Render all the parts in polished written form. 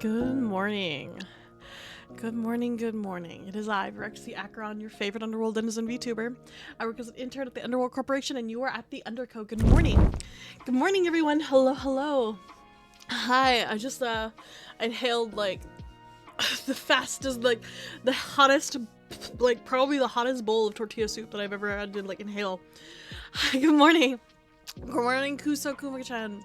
Good morning. Good morning, good morning. It is I, Verexi Acheron, your favorite Underworld Denizen VTuber. I work as an intern at the Underworld Corporation, and you are at the Underco. Good morning. Good morning, everyone. Hello, hello. Hi, I just, inhaled, like, the fastest, like, the hottest, like, probably the hottest bowl of tortilla soup that I've ever had to, like, inhale. Hi, good morning. Good morning, Kuso Kuma-chan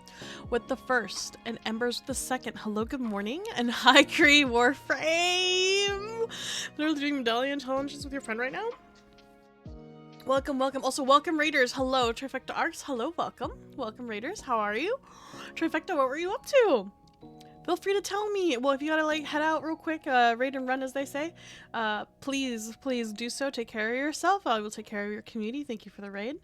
with the first, and Embers with the second. Hello, good morning, and hi, Kree Warframe! Literally doing medallion challenges with your friend right now? Welcome, welcome. Also, welcome, Raiders. Hello, Trifecta Arcs. Hello, welcome. Welcome, Raiders. How are you? Trifecta, what were you up to? Feel free to tell me. Well, if you gotta like head out real quick, raid and run as they say, please do so. Take care of yourself. I will take care of your community. Thank you for the raid.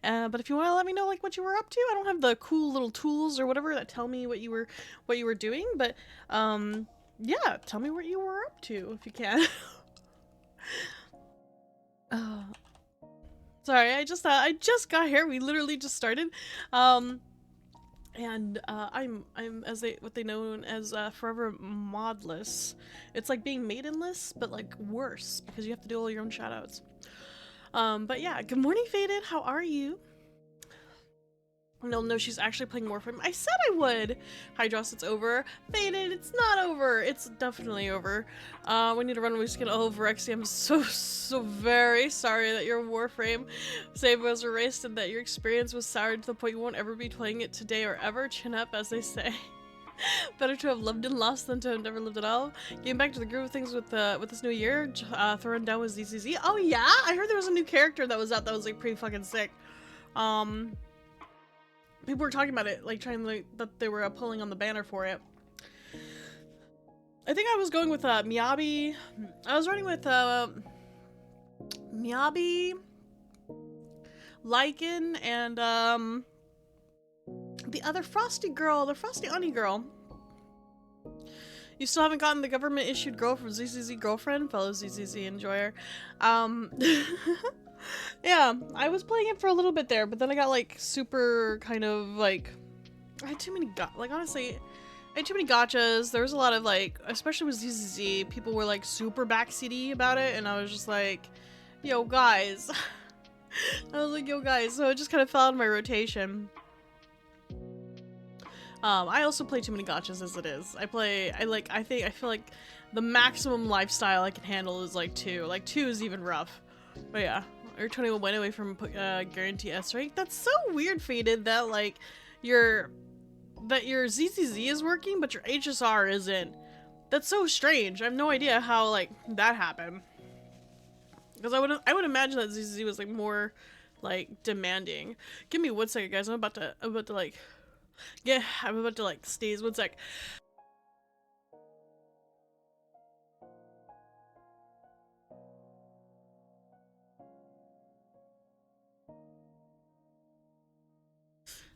But if you want to let me know like what you were up to, I don't have the cool little tools or whatever that tell me what you were doing, but yeah, tell me what you were up to if you can. Sorry, I just got here. We literally just started. And I'm what they know as forever modless. It's like being maidenless, but like worse because you have to do all your own shoutouts. But yeah, good morning, Faded. How are you? No, she's actually playing Warframe. I said I would. Hydros, it's over. Faded, it's not over. It's definitely over. We need to run. We just get Verexi. I'm so very sorry that your Warframe save was erased and that your experience was soured to the point you won't ever be playing it today or ever. Chin up, as they say. Better to have lived and lost than to have never lived at all. Getting back to the groove of things with this new year, throwing down with ZZZ. Oh yeah, I heard there was a new character that was out that was like pretty fucking sick. People were talking about it, like trying to, that they were pulling on the banner for it. I think I was going with Miyabi. I was running with Miyabi, Lycan, and the other Frosty girl, the Frosty Ani girl. You still haven't gotten the government issued girl from ZZZ girlfriend, fellow ZZZ enjoyer. Yeah, I was playing it for a little bit there, but then I got like super kind of like I had too many honestly, I had too many gotchas. There was a lot of like, especially with ZZZ, people were like super backseaty about it, and I was just like, yo guys. I was like, yo guys, so it just kind of fell out of my rotation. I also play too many gotchas as it is. I feel like the maximum lifestyle I can handle is like 2. Like 2 is even rough. But yeah. Or 21 went away from guarantee S rank. That's so weird, Faded, that like your ZZZ is working, but your HSR isn't. That's so strange. I have no idea how like that happened. Because I would imagine that ZZZ was like more like demanding. Give me 1 second, guys. I'm about to like sneeze. 1 sec.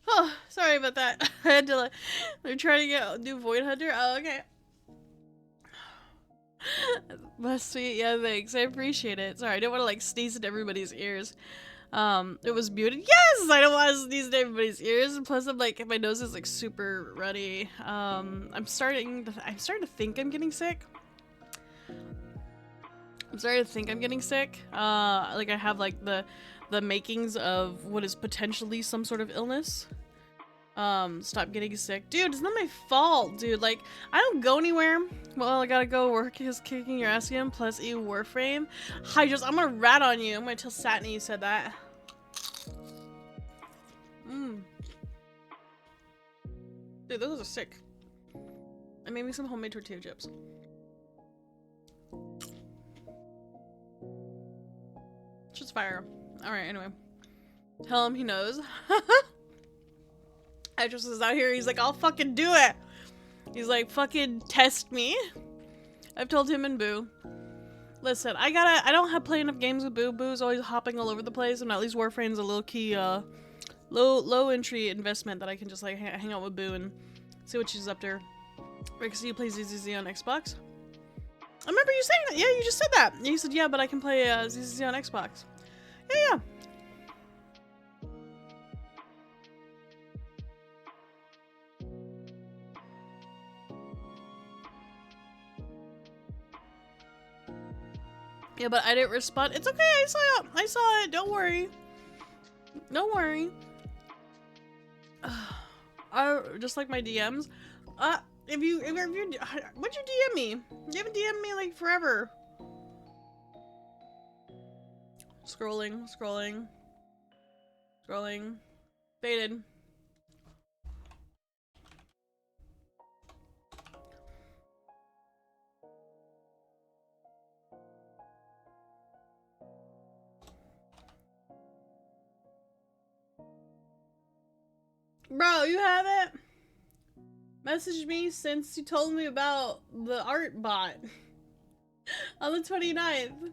Oh, sorry about that. I had to like, they're trying to get new Void Hunter. Oh, okay. That's sweet. Yeah, thanks. I appreciate it. Sorry, I didn't want to like sneeze in everybody's ears. It was muted. Yes, I don't want to sneeze in everybody's ears. And plus, I'm like, my nose is like super runny. I'm starting to think I'm getting sick. Like I have like the makings of what is potentially some sort of illness. Stop getting sick. Dude, it's not my fault, dude. Like, I don't go anywhere. Well, I gotta go work is kicking your ass again, plus EU Warframe. Hydros, I'm gonna rat on you. I'm gonna tell Satney you said that. Dude, those are sick. And maybe some homemade tortilla chips. Just fire. Alright, anyway. Tell him he knows. Hydros is out here. He's like, I'll fucking do it. He's like, fucking test me. I've told him and Boo. Listen, I don't have play enough games with Boo. Boo's always hopping all over the place, and at least Warframe's a little key, low entry investment that I can just like hang out with Boo and see what she's up to. Verexi, you play ZZZ on Xbox? I remember you saying that. Yeah, you just said that. You said, yeah, but I can play ZZZ on Xbox. Yeah. Yeah, but I didn't respond. It's okay. I saw it. Don't worry. Don't worry. Just like my DMs. If you what'd you DM me? You haven't DM'd me like forever. Scrolling. Faded. Bro, you haven't messaged me since you told me about the art bot on the 29th.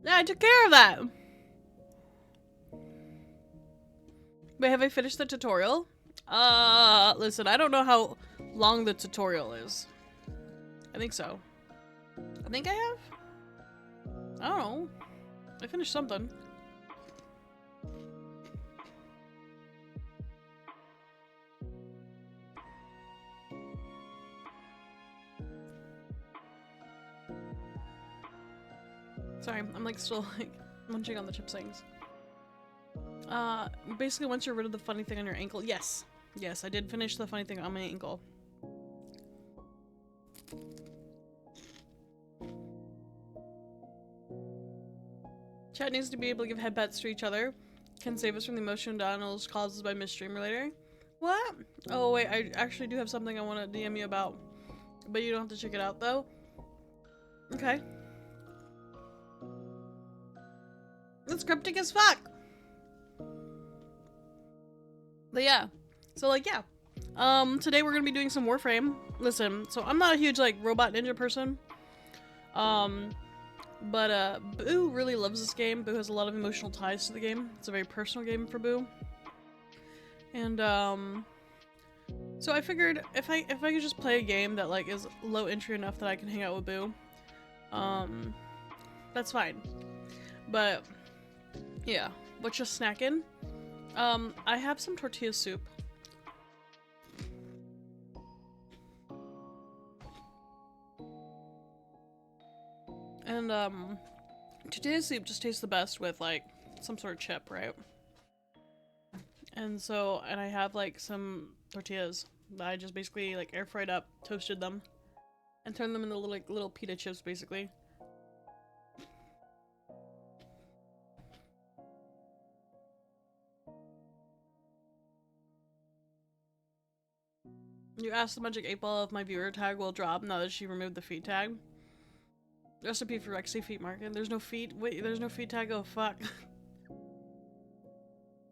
Yeah, I took care of that. Wait, have I finished the tutorial? Listen, I don't know how long the tutorial is. I think so. I think I have? I don't know. I finished something. Sorry, I'm like still like munching on the chip things. Basically once you're rid of the funny thing on your ankle. Yes. Yes, I did finish the funny thing on my ankle. Chat needs to be able to give headpats to each other. Can save us from the emotional downloads caused by misstream later. What? Oh wait, I actually do have something I want to DM you about. But you don't have to check it out though. Okay. It's cryptic as fuck. But yeah. So like yeah. Today we're gonna be doing some Warframe. Listen, so I'm not a huge like robot ninja person. But Boo really loves this game. Boo has a lot of emotional ties to the game. It's a very personal game for Boo. And so I figured if I could just play a game that like is low entry enough that I can hang out with Boo, that's fine. But yeah, what you snacking? I have some tortilla soup. And tortilla soup just tastes the best with like some sort of chip, right? And so, and I have like some tortillas that I just basically like air fried up, toasted them, and turned them into little pita chips basically. You asked the Magic 8 Ball if my viewer tag will drop now that she removed the feed tag. Recipe for Verexi feet market. There's no feed. Wait, there's no feed tag. Oh fuck.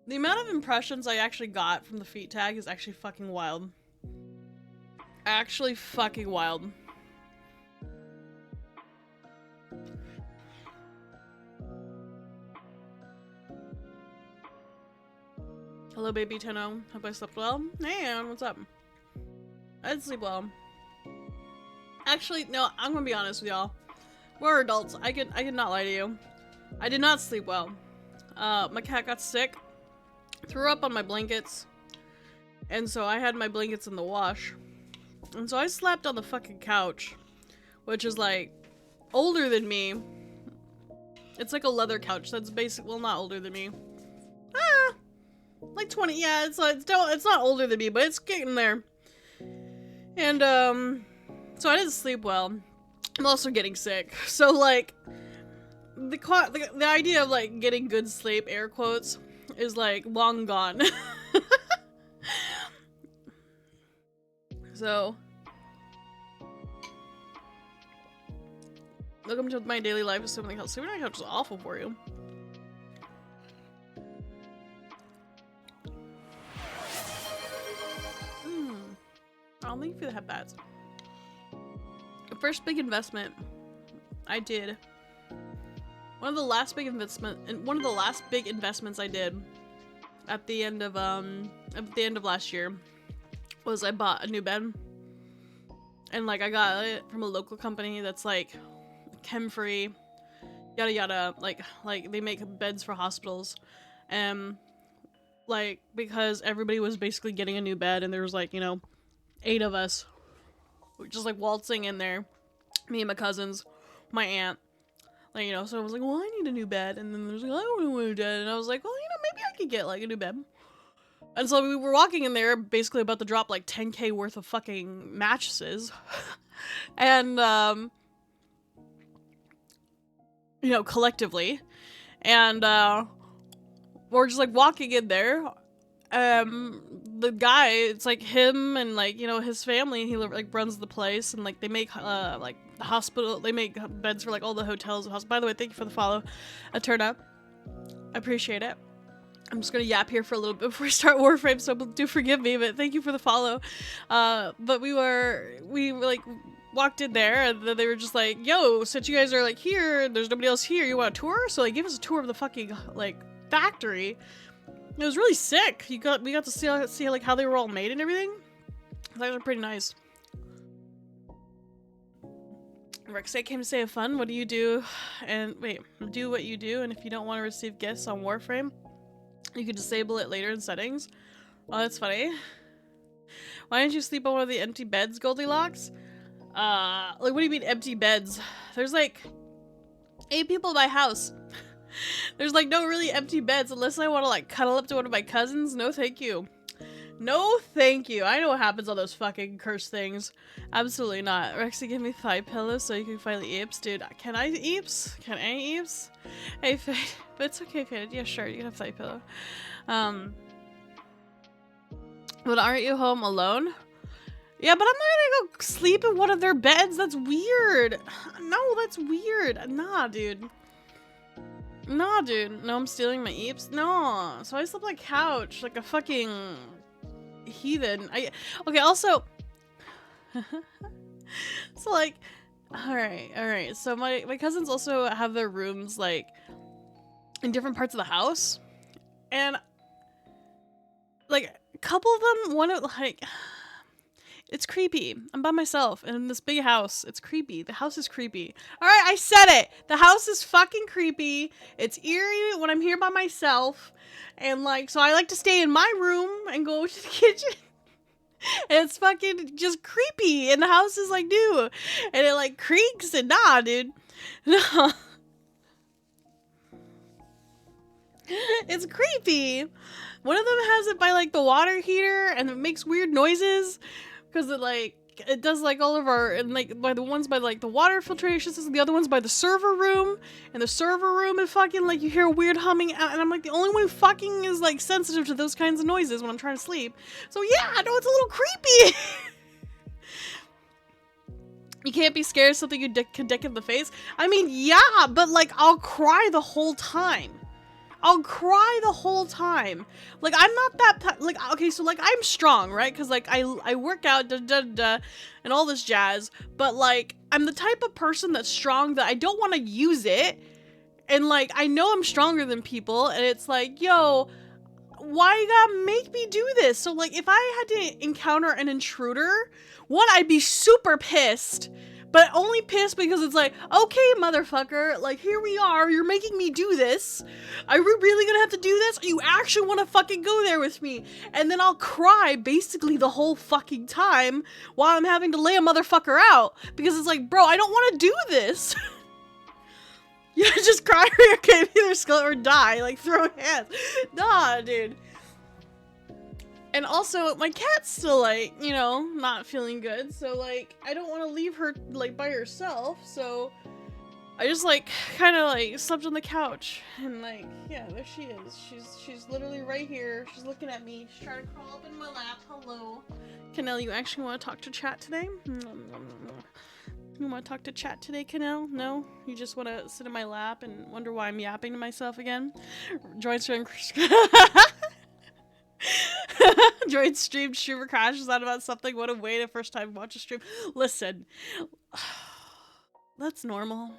The amount of impressions I actually got from the feet tag is actually fucking wild. Actually fucking wild. Hello baby Tenno. Hope I slept well. Hey, what's up? I did sleep well. Actually, no, I'm gonna be honest with y'all. We're adults. I could not lie to you. I did not sleep well. My cat got sick. Threw up on my blankets. And so I had my blankets in the wash. And so I slept on the fucking couch. Which is like older than me. It's like a leather couch that's basic, well, not older than me. Like 20, yeah, it's not older than me, but it's getting there. And so I didn't sleep well. I'm also getting sick. So like the idea of like getting good sleep, air quotes, is like long gone. So welcome to my daily life. Assuming the couch. Sleeping on the couch is awful for you. I'll thank you for the headbats. The first big investment I did. One of the last big investments I did at the end of last year was I bought a new bed. And like I got it from a local company that's like chem free, yada yada, like they make beds for hospitals. And like because everybody was basically getting a new bed and there was like, you know, 8 of us just like waltzing in there, me and my cousins, my aunt. Like, you know, so I was like, well, I need a new bed. And then there's like, I don't want a new bed. And I was like, well, you know, maybe I could get like a new bed. And so we were walking in there, basically about to drop like 10K worth of fucking mattresses. And, you know, collectively. And, we're just like walking in there. The guy, it's like him and like, you know, his family, he like runs the place, and like they make like the hospital, they make beds for like all the hotels. By the way, thank you for the follow, Eterna. I appreciate it. I'm just gonna yap here for a little bit before we start Warframe, so do forgive me, but thank you for the follow. But we like walked in there, and then they were just like, yo, since you guys are like here, there's nobody else here, you want a tour? So they gave us a tour of the fucking like factory. It was really sick. We got to see like how they were all made and everything. That was pretty nice. Verexi came to say have fun. What do you do? And wait, do what you do. And if you don't want to receive gifts on Warframe, you can disable it later in settings. Oh, that's funny. Why didn't you sleep on one of the empty beds, Goldilocks? Like, what do you mean empty beds? There's like 8 people in my house. There's like no really empty beds unless I want to like cuddle up to one of my cousins. No thank you. No thank you. I know what happens on those fucking cursed things. Absolutely not. Rexy, give me thigh pillows so you can finally eeps. Dude, can I eeps? Can I eeps? Hey, Fade. But it's okay, Fade. Yeah, sure. You can have thigh pillow. But aren't you home alone? Yeah, but I'm not gonna go sleep in one of their beds. That's weird. No, that's weird. Nah, dude. Nah, dude. No, I'm stealing my eeps. No. So I slept on a couch like a fucking heathen. Okay, also so like alright. So my cousins also have their rooms like in different parts of the house. And like a couple of them, one of like it's creepy. I'm by myself in this big house. It's creepy. The house is creepy. Alright, I said it. The house is fucking creepy. It's eerie when I'm here by myself. And like, so I like to stay in my room and go to the kitchen. And it's fucking just creepy. And the house is like new. And it like creaks and nah, dude. No. It's creepy. One of them has it by like the water heater and it makes weird noises. Because it does like all of our, and like by the ones by like the water filtration system, the other ones by the server room, and the server room is fucking like you hear a weird humming, and I'm like the only one who fucking is like sensitive to those kinds of noises when I'm trying to sleep. So yeah, I know it's a little creepy. You can't be scared of something you can dick in the face. I mean, yeah, but like I'll cry the whole time. I'll cry the whole time. Like, I'm not that, like, okay, so, like, I'm strong, right? Because, like, I work out, and all this jazz, but, like, I'm the type of person that's strong that I don't want to use it, and, like, I know I'm stronger than people, and it's like, yo, why you gotta make me do this? So, like, if I had to encounter an intruder, one, I'd be super pissed, but only pissed because it's like, okay, motherfucker, like, here we are, you're making me do this. Are we really gonna have to do this? You actually want to fucking go there with me? And then I'll cry basically the whole fucking time while I'm having to lay a motherfucker out. Because it's like, bro, I don't want to do this. You just cry or you're okay, either skull or die, like, throw hands. Nah, dude. And also, my cat's still, like, you know, not feeling good, so, like, I don't want to leave her, like, by herself, so I just, like, kind of, like, slept on the couch, and, like, yeah, there she is. She's literally right here. She's looking at me. She's trying to crawl up in my lap. Hello. Canel, you actually want to talk to chat today? You want to talk to chat today, Canel? No? You just want to sit in my lap and wonder why I'm yapping to myself again? Join stream. Join stream. Streamer crashes out about something. What a way to first time watch a stream. Listen. That's normal.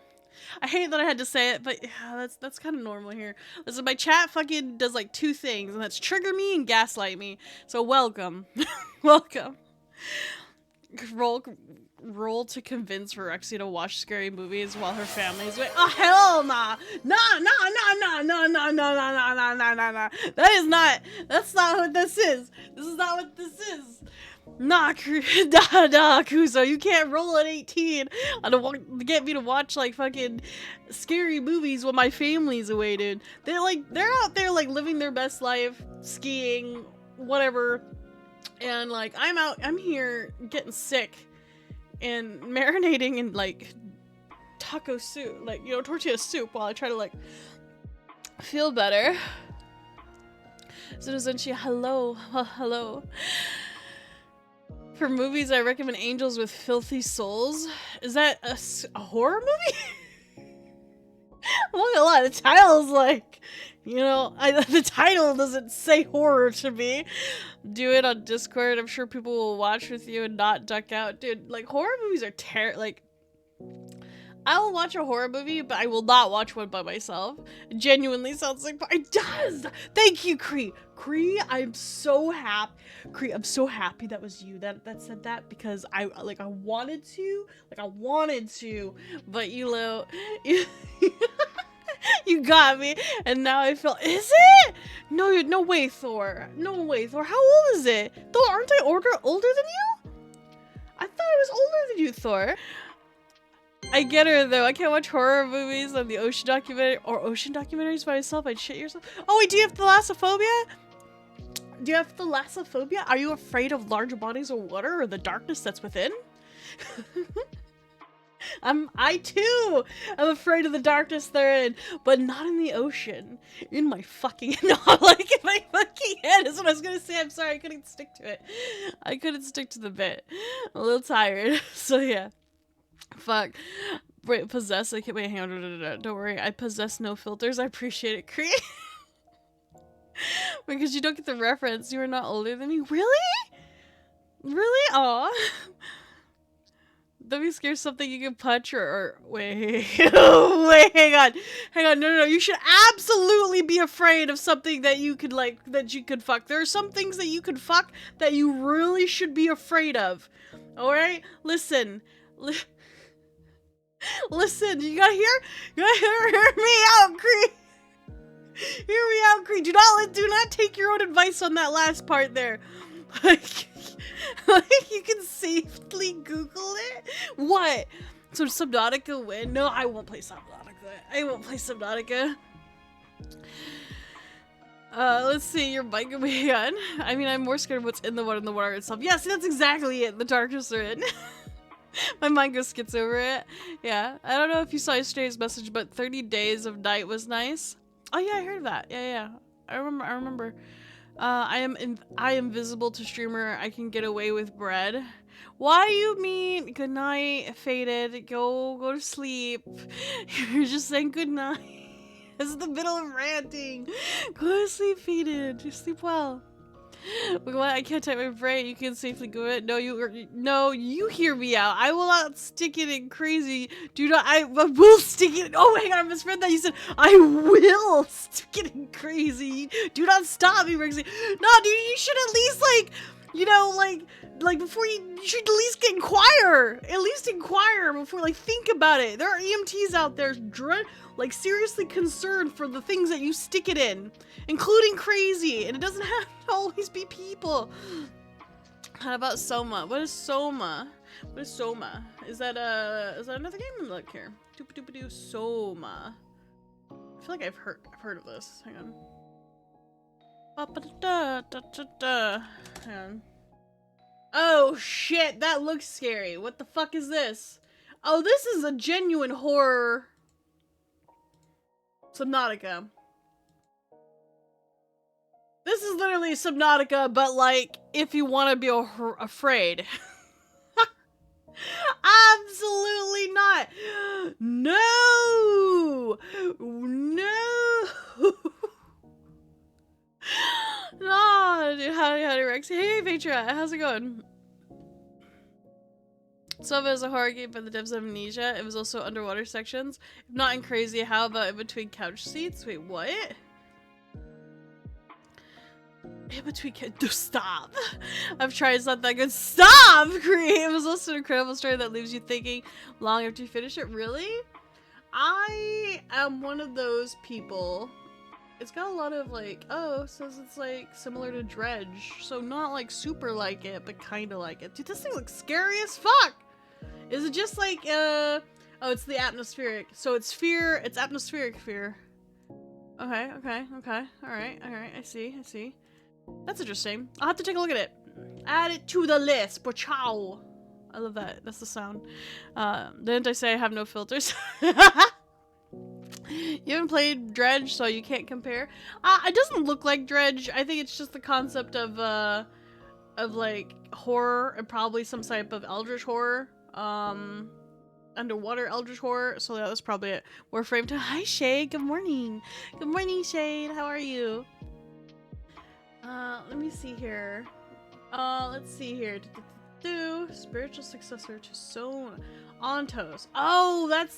I hate that I had to say it, but yeah, that's kind of normal here. Listen, my chat fucking does like 2 things, and that's trigger me and gaslight me. So welcome. Welcome. Roll to convince Verexi to watch scary movies while her family's away. Oh, hell nah. Nah. That's not what this is. This is not what this is. Nah, Kuso, you can't roll at 18 and get me to watch like fucking scary movies when my family's away, dude. They're out there like living their best life, skiing, whatever, and like I'm here getting sick and marinating in like taco soup, like, you know, tortilla soup, while I try to like feel better. So Zenshi, hello, hello. For movies, I recommend Angels with Filthy Souls. Is that a horror movie? I'm not gonna lie, the title's like, you know, the title doesn't say horror to me. Do it on Discord. I'm sure people will watch with you and not duck out. Dude, like, horror movies are like, I will watch a horror movie, but I will not watch one by myself. It genuinely sounds like it does. Thank you, Cree. Cree, I'm so happy. Cree, I'm so happy that was you that said that, because I wanted to, but you know, you got me, and now I feel. Is it? No way, Thor. No way, Thor. How old is it? Thor, aren't I older than you? I thought I was older than you, Thor. I get her though. I can't watch horror movies on the ocean documentaries by myself. I'd shit yourself. Oh wait, do you have thalassophobia? Do you have thalassophobia? Are you afraid of large bodies of water or the darkness that's within? I too am afraid of the darkness they're in, but not in the ocean. In my fucking in my fucking head is what I was gonna say. I'm sorry, I couldn't stick to it. I couldn't stick to the bit. I'm a little tired. So yeah. Fuck. Wait, possess. I can't wait. Hang on. Don't worry. I possess no filters. I appreciate it, Cree. Because you don't get the reference. You are not older than me. Really? Really? Aw. Don't be scared of something you can punch or wait. Wait, hang on. No. You should absolutely be afraid of something that you could that you could fuck. There are some things that you could fuck that you really should be afraid of. Alright? Listen, you gotta hear me out, Cree. Hear me out, Cree. Do not take your own advice on that last part there. Like you can safely Google it. What? So Subnautica win? No, I won't play Subnautica. Let's see, your mic will be on. I mean, I'm more scared of what's in the water itself. Yeah, see, that's exactly it. The darkness are in. My mind goes skits over it. Yeah, I don't know if you saw yesterday's message, but 30 Days of Night was nice. Oh yeah, I heard of that. Yeah. I remember. I am visible to streamer. I can get away with bread. Why you mean good night, Faded? Go to sleep. You're just saying good night. This is the middle of ranting. Go to sleep, Faded. Just sleep well. Wait, what? I can't type my brain. You can safely go it. No, you hear me out. I will not stick it in crazy. I will stick it. Oh my god, I misread that. You said, I will stick it in crazy. Do not stop me, Verexi. No, dude, you should at least, before you should at least inquire. At least inquire before, think about it. There are EMTs out there seriously concerned for the things that you stick it in, including crazy, and it doesn't have to always be people. How about Soma? What is Soma? Is that another game? Look here. Doop Soma. I feel like I've heard of this. Hang on. Hang on. Oh shit, that looks scary. What the fuck is this? Oh, this is a genuine horror. Subnautica. This is literally Subnautica, but if you want to be afraid. Absolutely not. No. No, dude, howdy, Rex. Hey, Vatra, how's it going? Sova is a horror game by the devs of Amnesia. It was also underwater sections. If not in crazy, how about in between couch seats? Wait, what? In between stop! I've tried, it's not that good. Stop! It was also an incredible story that leaves you thinking long after you finish it. Really? I am one of those people It's got a lot of like, oh, it says it's like similar to Dredge. So not like super like it, but kind of like it. Dude, this thing looks scary as fuck! Is it just like, oh, it's the atmospheric. So it's fear, it's atmospheric fear. Okay, alright, I see. That's interesting. I'll have to take a look at it. Add it to the list, ciao. I love that. That's the sound. Didn't I say I have no filters? You haven't played Dredge, so you can't compare. It doesn't look like Dredge. I think it's just the concept of like horror and probably some type of eldritch horror. Underwater eldritch horror. So yeah, that's probably it. Warframe to hi Shade. Good morning. Good morning, Shade. How are you? Let me see here. Let's see here. Spiritual successor to Sona. Ontos. Oh, that's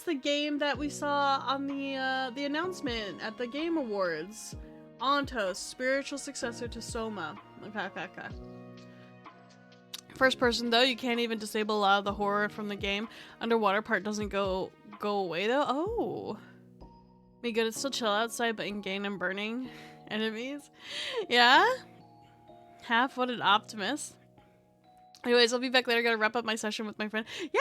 the game that we saw on the announcement at the Game Awards. Ontos, spiritual successor to Soma. Okay. First person though, you can't even disable a lot of the horror from the game. Underwater part doesn't go away though. Oh. Be good, it's still chill outside, but in game and burning enemies. Yeah? Half-witted optimist. Anyways, I'll be back later. Gotta wrap up my session with my friend. Yeah,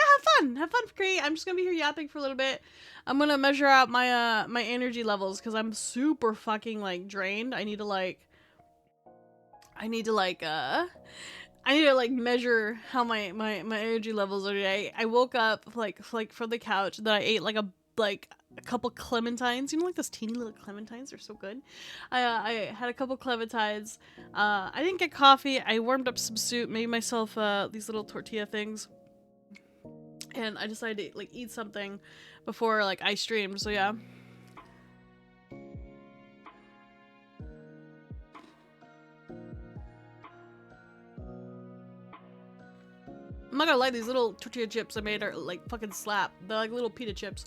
have fun, Cree. I'm just gonna be here yapping for a little bit. I'm gonna measure out my my energy levels because I'm super fucking like drained. I need to like measure how my energy levels are today. I woke up like from the couch, then I ate like a couple clementines. You know, like those teeny little clementines? They're so good. I had a couple clementines. I didn't get coffee. I warmed up some soup, made myself these little tortilla things. And I decided to like eat something before like I streamed, so yeah. I'm not gonna lie, these little tortilla chips I made are like fucking slap. They're like little pita chips.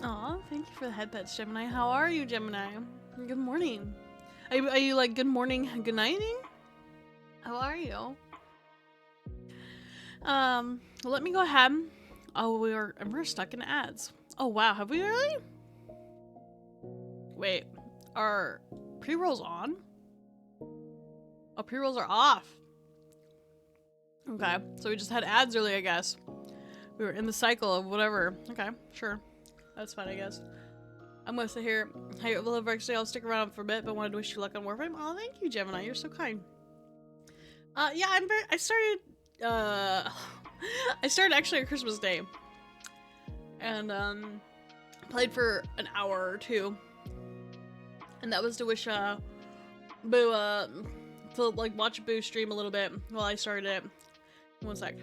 Aw, thank you for the head pets, Gemini. How are you, Gemini? Good morning. Are you like good morning, good nighting? How are you? Well, let me go ahead. Oh, we're stuck in ads. Oh wow, have we really? Wait, are pre-rolls on? Oh, pre-rolls are off. Okay, so we just had ads early, I guess. We were in the cycle of whatever. Okay, sure. That's fine, I guess. I'm gonna sit here. Hey, well, Verexi, I'll stick around for a bit, but wanted to wish you luck on Warframe. Oh, thank you, Gemini. You're so kind. Yeah, I started actually on Christmas Day. And, played for an hour or two. And that was to wish, Boo, to, like, watch Boo stream a little bit while I started it. One sec.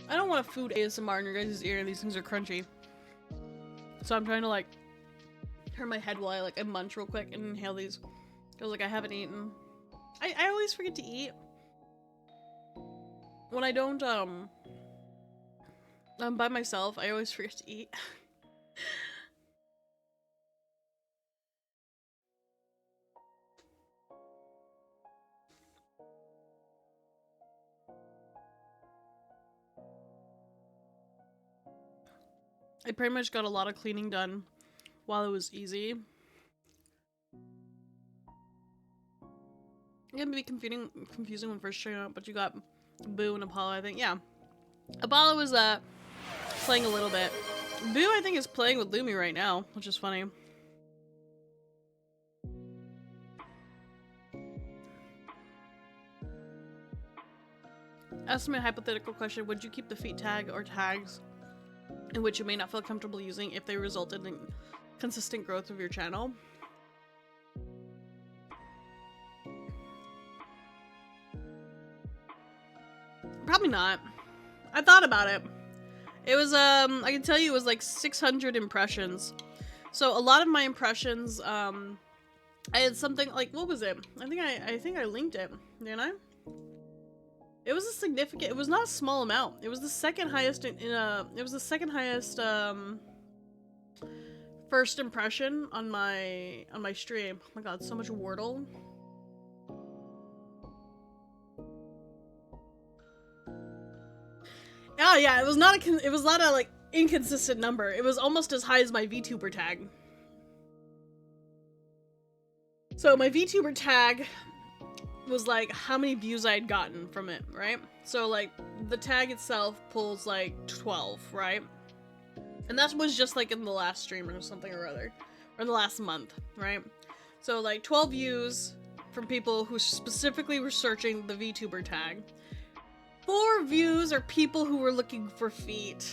I don't want a food ASMR in your guys' ear. These things are crunchy. So I'm trying to, like, turn my head while I munch real quick and inhale these. Cause, like, I haven't eaten. I always forget to eat. When I don't, I'm by myself, I always forget to eat. I pretty much got a lot of cleaning done while it was easy. It can be confusing when first showing up, but you got Boo and Apollo, I think. Yeah. Apollo was playing a little bit. Boo, I think, is playing with Lumi right now, which is funny. Ask me a hypothetical question. Would you keep the feat tag or tags in which you may not feel comfortable using if they resulted in consistent growth of your channel? Probably not. I thought about it. It was, I can tell you it was like 600 impressions. So a lot of my impressions, I had something like, what was it? I think I linked it, didn't I? It was a significant, it was not a small amount. It was the second highest it was the second highest, first impression on my stream. Oh my god, so much Wordle. Oh yeah, it was not a like inconsistent number. It was almost as high as my VTuber tag. So my VTuber tag was like how many views I had gotten from it, right? So like the tag itself pulls like 12, right? And that was just like in the last stream or something or other, or in the last month, right? So like 12 views from people who specifically were searching the VTuber tag. 4 views are people who were looking for feet.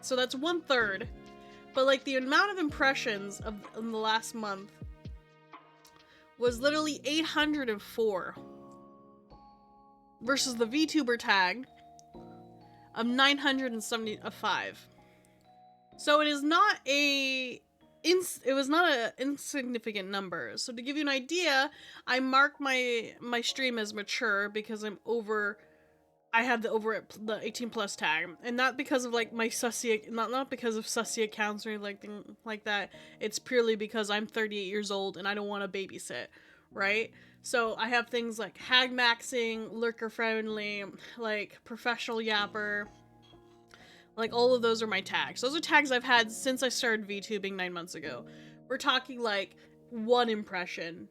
So that's 1/3. But like the amount of impressions in the last month was literally 804 versus the VTuber tag of 975. So it is not it was not an insignificant number. So to give you an idea, I mark my stream as mature because I have the 18 plus tag, and not because of like my sussy, not because of sussy accounts or anything like that. It's purely because I'm 38 years old and I don't want to babysit, right? So I have things like hag maxing, lurker friendly, like professional yapper. Like all of those are my tags. Those are tags I've had since I started VTubing 9 months ago. We're talking like 1 impression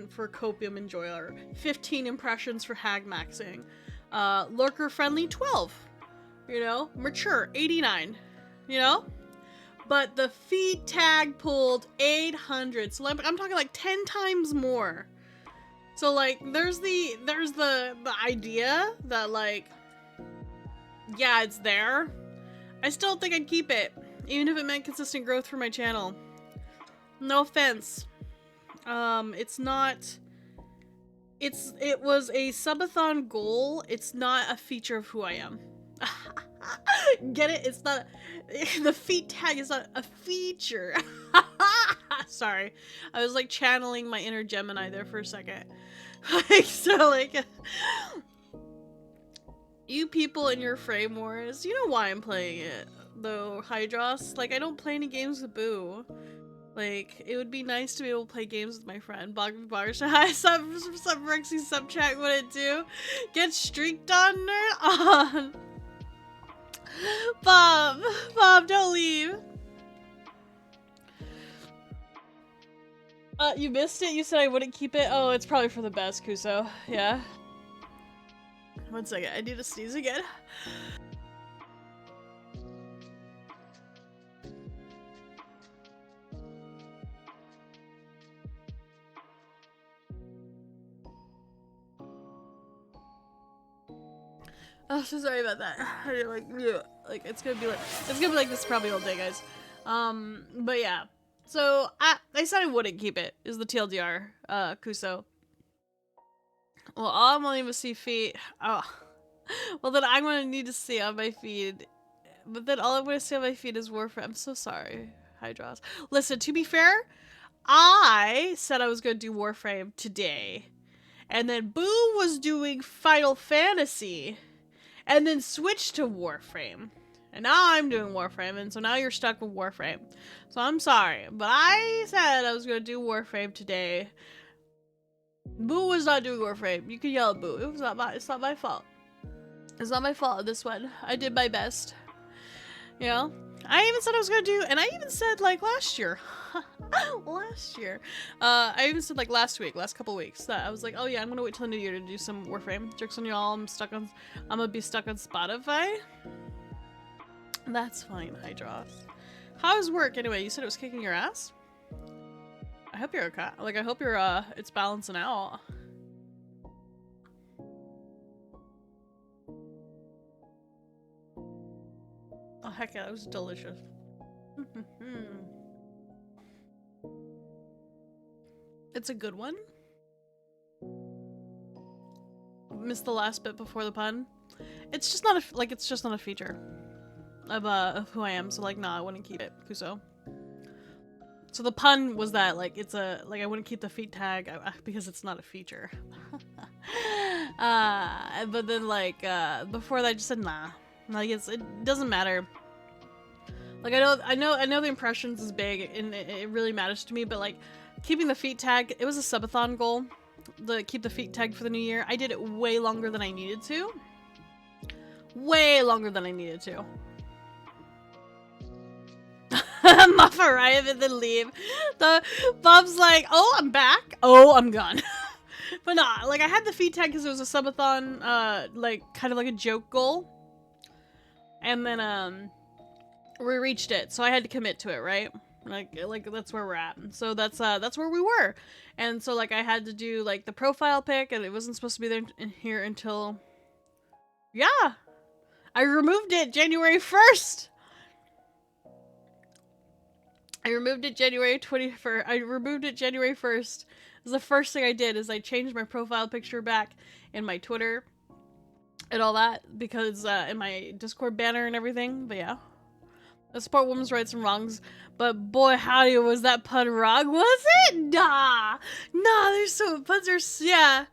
for Copium Enjoyer, 15 impressions for hag maxing, lurker friendly 12, you know, mature 89, you know, but the feed tag pulled 800, so I'm talking like 10 times more. So like there's the idea that like, yeah, it's there. I still think I'd keep it, even if it meant consistent growth for my channel. No offense. It's not. It was a subathon goal. It's not a feature of who I am. Get it? It's not. The feet tag is not a feature. Sorry, I was like channeling my inner Gemini there for a second. Like so, like. You people in your frame wars, you know why I'm playing it, though, Hydros. Like, I don't play any games with Boo. Like, it would be nice to be able to play games with my friend. Hi, sub Verexi sub chat, what it do? Get streaked on, nerd? On. Bob, don't leave. You missed it? You said I wouldn't keep it? Oh, it's probably for the best, Kuso. Yeah. 1 second, I need to sneeze again. Oh, so sorry about that. Like it's gonna be like this probably all day, guys. But yeah. So I said I wouldn't keep it. Is the TLDR, Kuso. Well, all I'm only gonna see feet. Oh, well then I'm gonna need to see on my feed. But then all I'm gonna see on my feed is Warframe. I'm so sorry, Hydros. Listen, to be fair, I said I was gonna do Warframe today, and then Boo was doing Final Fantasy, and then switched to Warframe. And now I'm doing Warframe, and so now you're stuck with Warframe. So I'm sorry, but I said I was gonna do Warframe today. Boo was not doing Warframe. You can yell at Boo. It's not my fault. It's not my fault, this one. I did my best. You know? I even said I was gonna do, and I even said like last year. I even said like last couple weeks, that I was like, oh yeah, I'm gonna wait till the new year to do some Warframe. Jokes on y'all, I'm gonna be stuck on Spotify. That's fine, Hydros. How's work anyway? You said it was kicking your ass? I hope you're okay. Like, I hope you're, it's balancing out. Oh, heck yeah, that was delicious. It's a good one. Missed the last bit before the pun. It's just not it's just not a feature of who I am, so like, nah, I wouldn't keep it, Kuso. So the pun was that, like, it's a, like, I wouldn't keep the feet tag because it's not a feature. But then, like, before that I just said, nah. Like, it doesn't matter. Like, I know the impressions is big, and it really matters to me, but, like, keeping the feet tag, it was a subathon goal, to keep the feet tagged for the new year. I did it way longer than I needed to. Way longer than I needed to. Muff arrive and then leave. The Bob's like, oh, I'm back. Oh, I'm gone. But nah, like, I had the feet tag because it was a subathon, like, kind of like a joke goal. And then, we reached it, so I had to commit to it, right? Like that's where we're at. So that's where we were. And so, like, I had to do, like, the profile pic, and it wasn't supposed to be there in here until... Yeah! I removed it January 1st! I removed it January 21st. I removed it January 1st. It was the first thing I did, is I changed my profile picture back in my Twitter and all that, because, in my Discord banner and everything, but yeah. I support women's rights and wrongs, but boy howdy was that pun wrong, was it? Nah! Nah, there's so... Puns are... Yeah.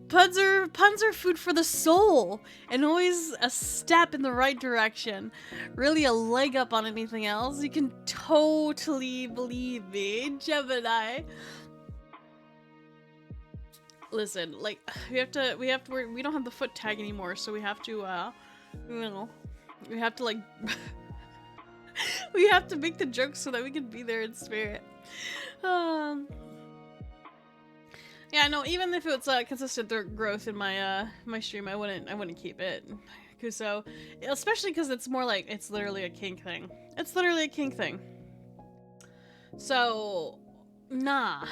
Puns are food for the soul, and always a step in the right direction. Really a leg up on anything else. You can totally believe me, Gemini. Listen, like, we don't have the foot tag anymore, so we have to, you know, we have to, like, we have to make the jokes so that we can be there in spirit. Yeah, no, even if it's consistent growth in my my stream, I wouldn't keep it. So, especially because it's more like, it's literally a kink thing. It's literally a kink thing. So, nah.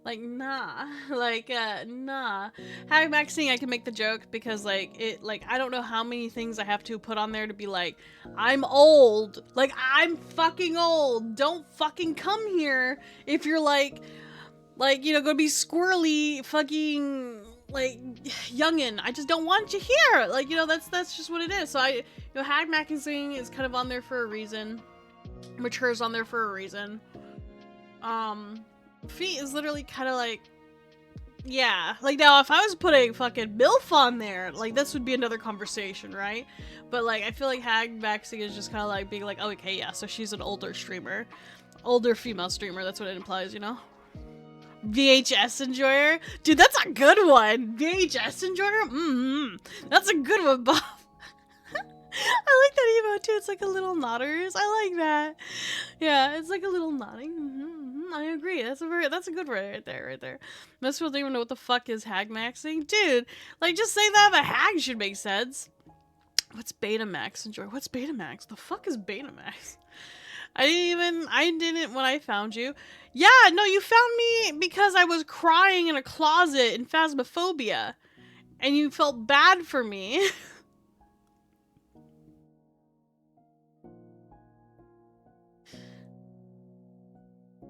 Like, nah. Like, nah. Having maxing, I can make the joke because, like, I don't know how many things I have to put on there to be like, I'm old. Like, I'm fucking old. Don't fucking come here if you're like, you know, gonna be squirrely fucking, like, youngin'. I just don't want you here. Like, you know, that's just what it is. So you know, hag maxing is kind of on there for a reason. Mature's on there for a reason. Feet is literally kind of like, yeah. Like, now, if I was putting fucking MILF on there, like, this would be another conversation, right? But, like, I feel like hag maxing is just kind of like being like, oh, okay, yeah, so she's an older streamer. Older female streamer, that's what it implies, you know? VHS enjoyer? Dude, that's a good one! VHS enjoyer? That's a good one, Bob. I like that emote too. It's like a little nodders. I like that. Yeah, it's like a little nodding. I agree. That's a good one right there. Most people don't even know what the fuck is hag maxing. Dude, like, just say that a hag should make sense. What's Betamax enjoyer? What's Betamax? The fuck is Betamax? I didn't when I found you. Yeah, no, you found me because I was crying in a closet in Phasmophobia. And you felt bad for me.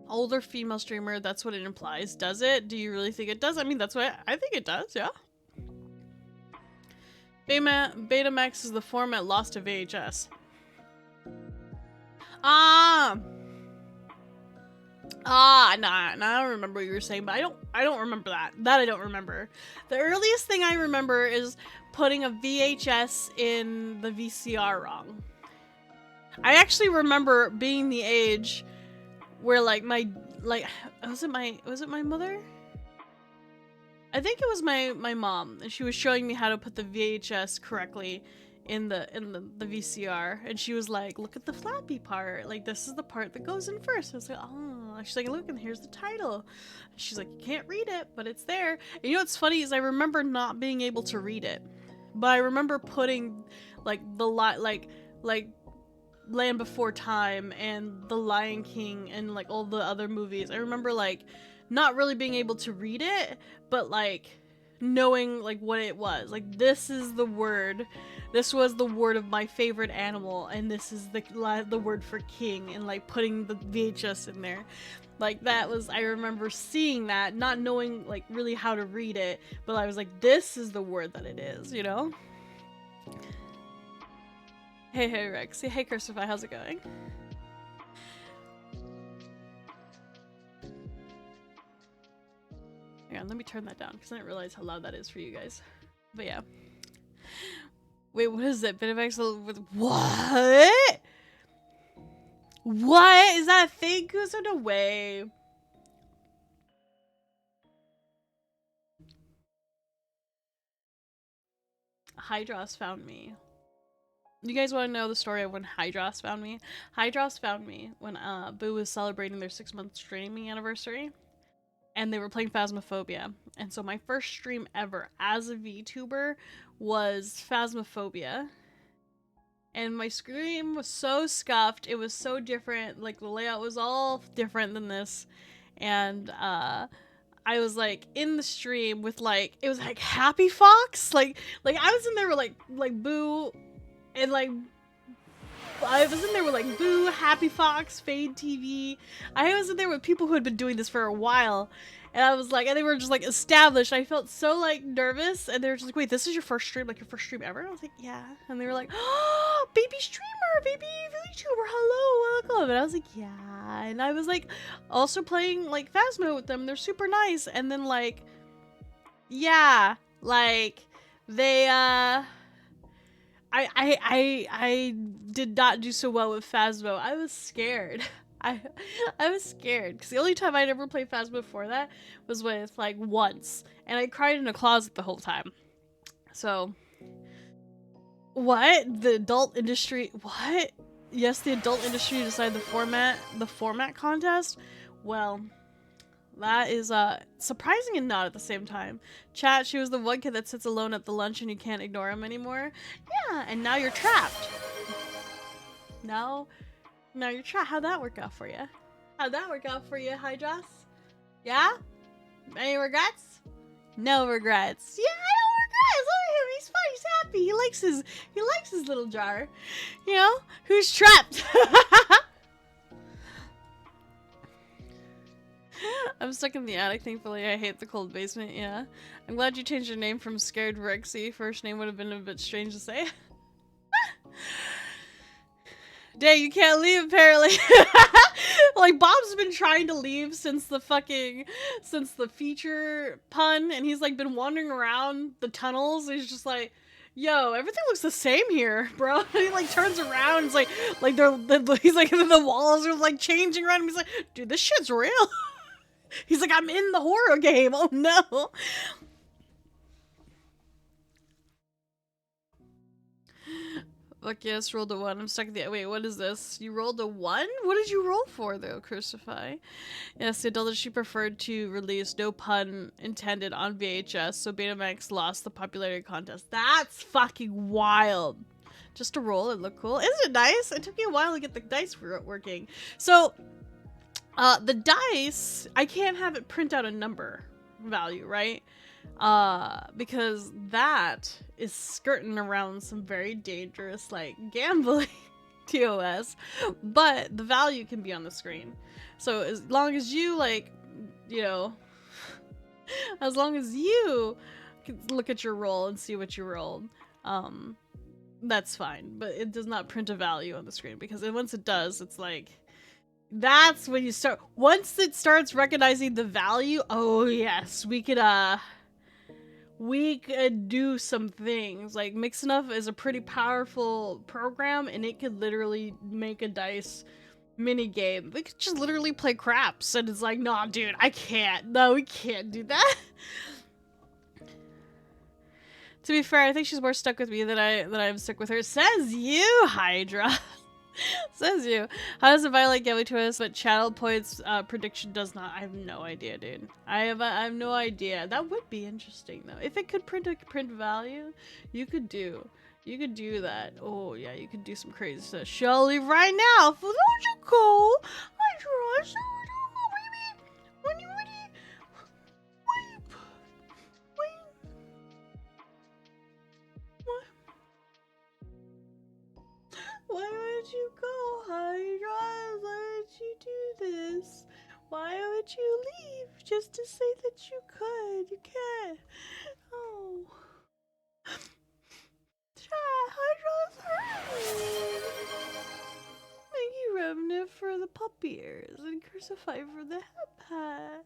Older female streamer, that's what it implies. Does it? Do you really think it does? I mean, that's what I think it does, yeah. Betamax is the format lost to VHS. Nah, I don't remember what you were saying, but I don't remember that. That I don't remember. The earliest thing I remember is putting a VHS in the VCR wrong. I actually remember being the age where, like, was it my mother? I think it was my mom, and she was showing me how to put the VHS correctly in the VCR, and she was like, look at the flappy part, like, this is the part that goes in first. I was like, oh. She's like, look, and here's the title. And she's like, you can't read it, but it's there. And you know what's funny is I remember not being able to read it, but I remember putting, like, like Land Before Time and The Lion King and, like, all the other movies. I remember, like, not really being able to read it, but, like, knowing, like, what it was. Like, this is the word. This was the word of my favorite animal, and this is the word for king, and, like, putting the VHS in there. Like, that was, I remember seeing that, not knowing, like, really how to read it, but I was like, this is the word that it is, you know? Hey, Verexi. Hey, Christopher, how's it going? Hang on, let me turn that down, because I didn't realize how loud that is for you guys. But yeah. Wait, what is it? Betamax with what? What? Is that a thing? Goose no way. Hydros found me. You guys want to know the story of when Hydros found me? Hydros found me when Boo was celebrating their 6-month streaming anniversary. And they were playing Phasmophobia. And so my first stream ever as a VTuber was Phasmophobia. And my screen was so scuffed. It was so different. Like, the layout was all different than this. And I was like in the stream with like, it was like Happy Fox. Like I was in there with like Boo and like I was in there with like Boo, Happy Fox, Fade TV. I was in there with people who had been doing this for a while. And I was like, and they were just like established. I felt so like nervous. And they were just like, wait, this is your first stream? Like your first stream ever? I was like, yeah. And they were like, oh, baby streamer, baby VTuber, hello, welcome. And I was like, yeah. And I was like also playing like Phasmo with them. They're super nice. And then like, yeah, like they, I did not do so well with Phasmo. I was scared. I was scared because the only time I'd ever played Phasmo before that was with like once, and I cried in a closet the whole time. So, what? The adult industry? What? Yes, the adult industry decided the format contest. Well, that is surprising and not at the same time. Chat, she was the one kid that sits alone at the lunch and you can't ignore him anymore. Yeah, and now you're trapped. Now you're trapped. How'd that work out for you? How'd that work out for you, Hydros? Yeah? Any regrets? No regrets. Yeah, I don't regrets. Look at him. He's fine. He's happy. He likes his little jar. You know? Who's trapped? I'm stuck in the attic, thankfully. I hate the cold basement, yeah. I'm glad you changed your name from Scared Verexi. First name would have been a bit strange to say. Dang, you can't leave, apparently. Like, Bob's been trying to leave since the feature pun, and he's, like, been wandering around the tunnels. He's just like, yo, everything looks the same here, bro. He, like, turns around, it's like he's, like, the walls are, like, changing around him. He's like, dude, this shit's real. He's like, I'm in the horror game. Oh no. Fuck yes, rolled a 1. I'm stuck at the. Wait, what is this? You rolled a 1? What did you roll for, though, Crucify? Yes, the adult industry preferred to release no pun intended on VHS, so Betamax lost the popularity contest. That's fucking wild. Just a roll, it looked cool. Isn't it nice? It took me a while to get the dice working. So, the dice, I can't have it print out a number value, right? Because that is skirting around some very dangerous, like, gambling TOS, but the value can be on the screen. So as long as you, like, you know, as long as you can look at your roll and see what you rolled, that's fine. But it does not print a value on the screen, because once it does, it's like, that's when you start, once it starts recognizing the value, oh yes, we could do some things. Like, Mix Enough is a pretty powerful program, and it could literally make a dice mini game. We could just literally play craps, and it's like, nah, dude, I can't. No, we can't do that. To be fair, I think she's more stuck with me than I'm stuck with her. Says you, Hydra. Says you. How does it violate gambling twist, but channel points prediction does not? I have no idea, dude. I have no idea. That would be interesting though. If it could print value, you could do that. Oh yeah, you could do some crazy stuff. She'll leave right now. Don't you go? I trust you. Don't go, baby. When you ready. Why would you go, Hydra? Why would you do this? Why would you leave just to say that you could? You can't. Oh. Hydra's hurting. Thank you, Remnant, for the puppy ears and Crucify for the head pat.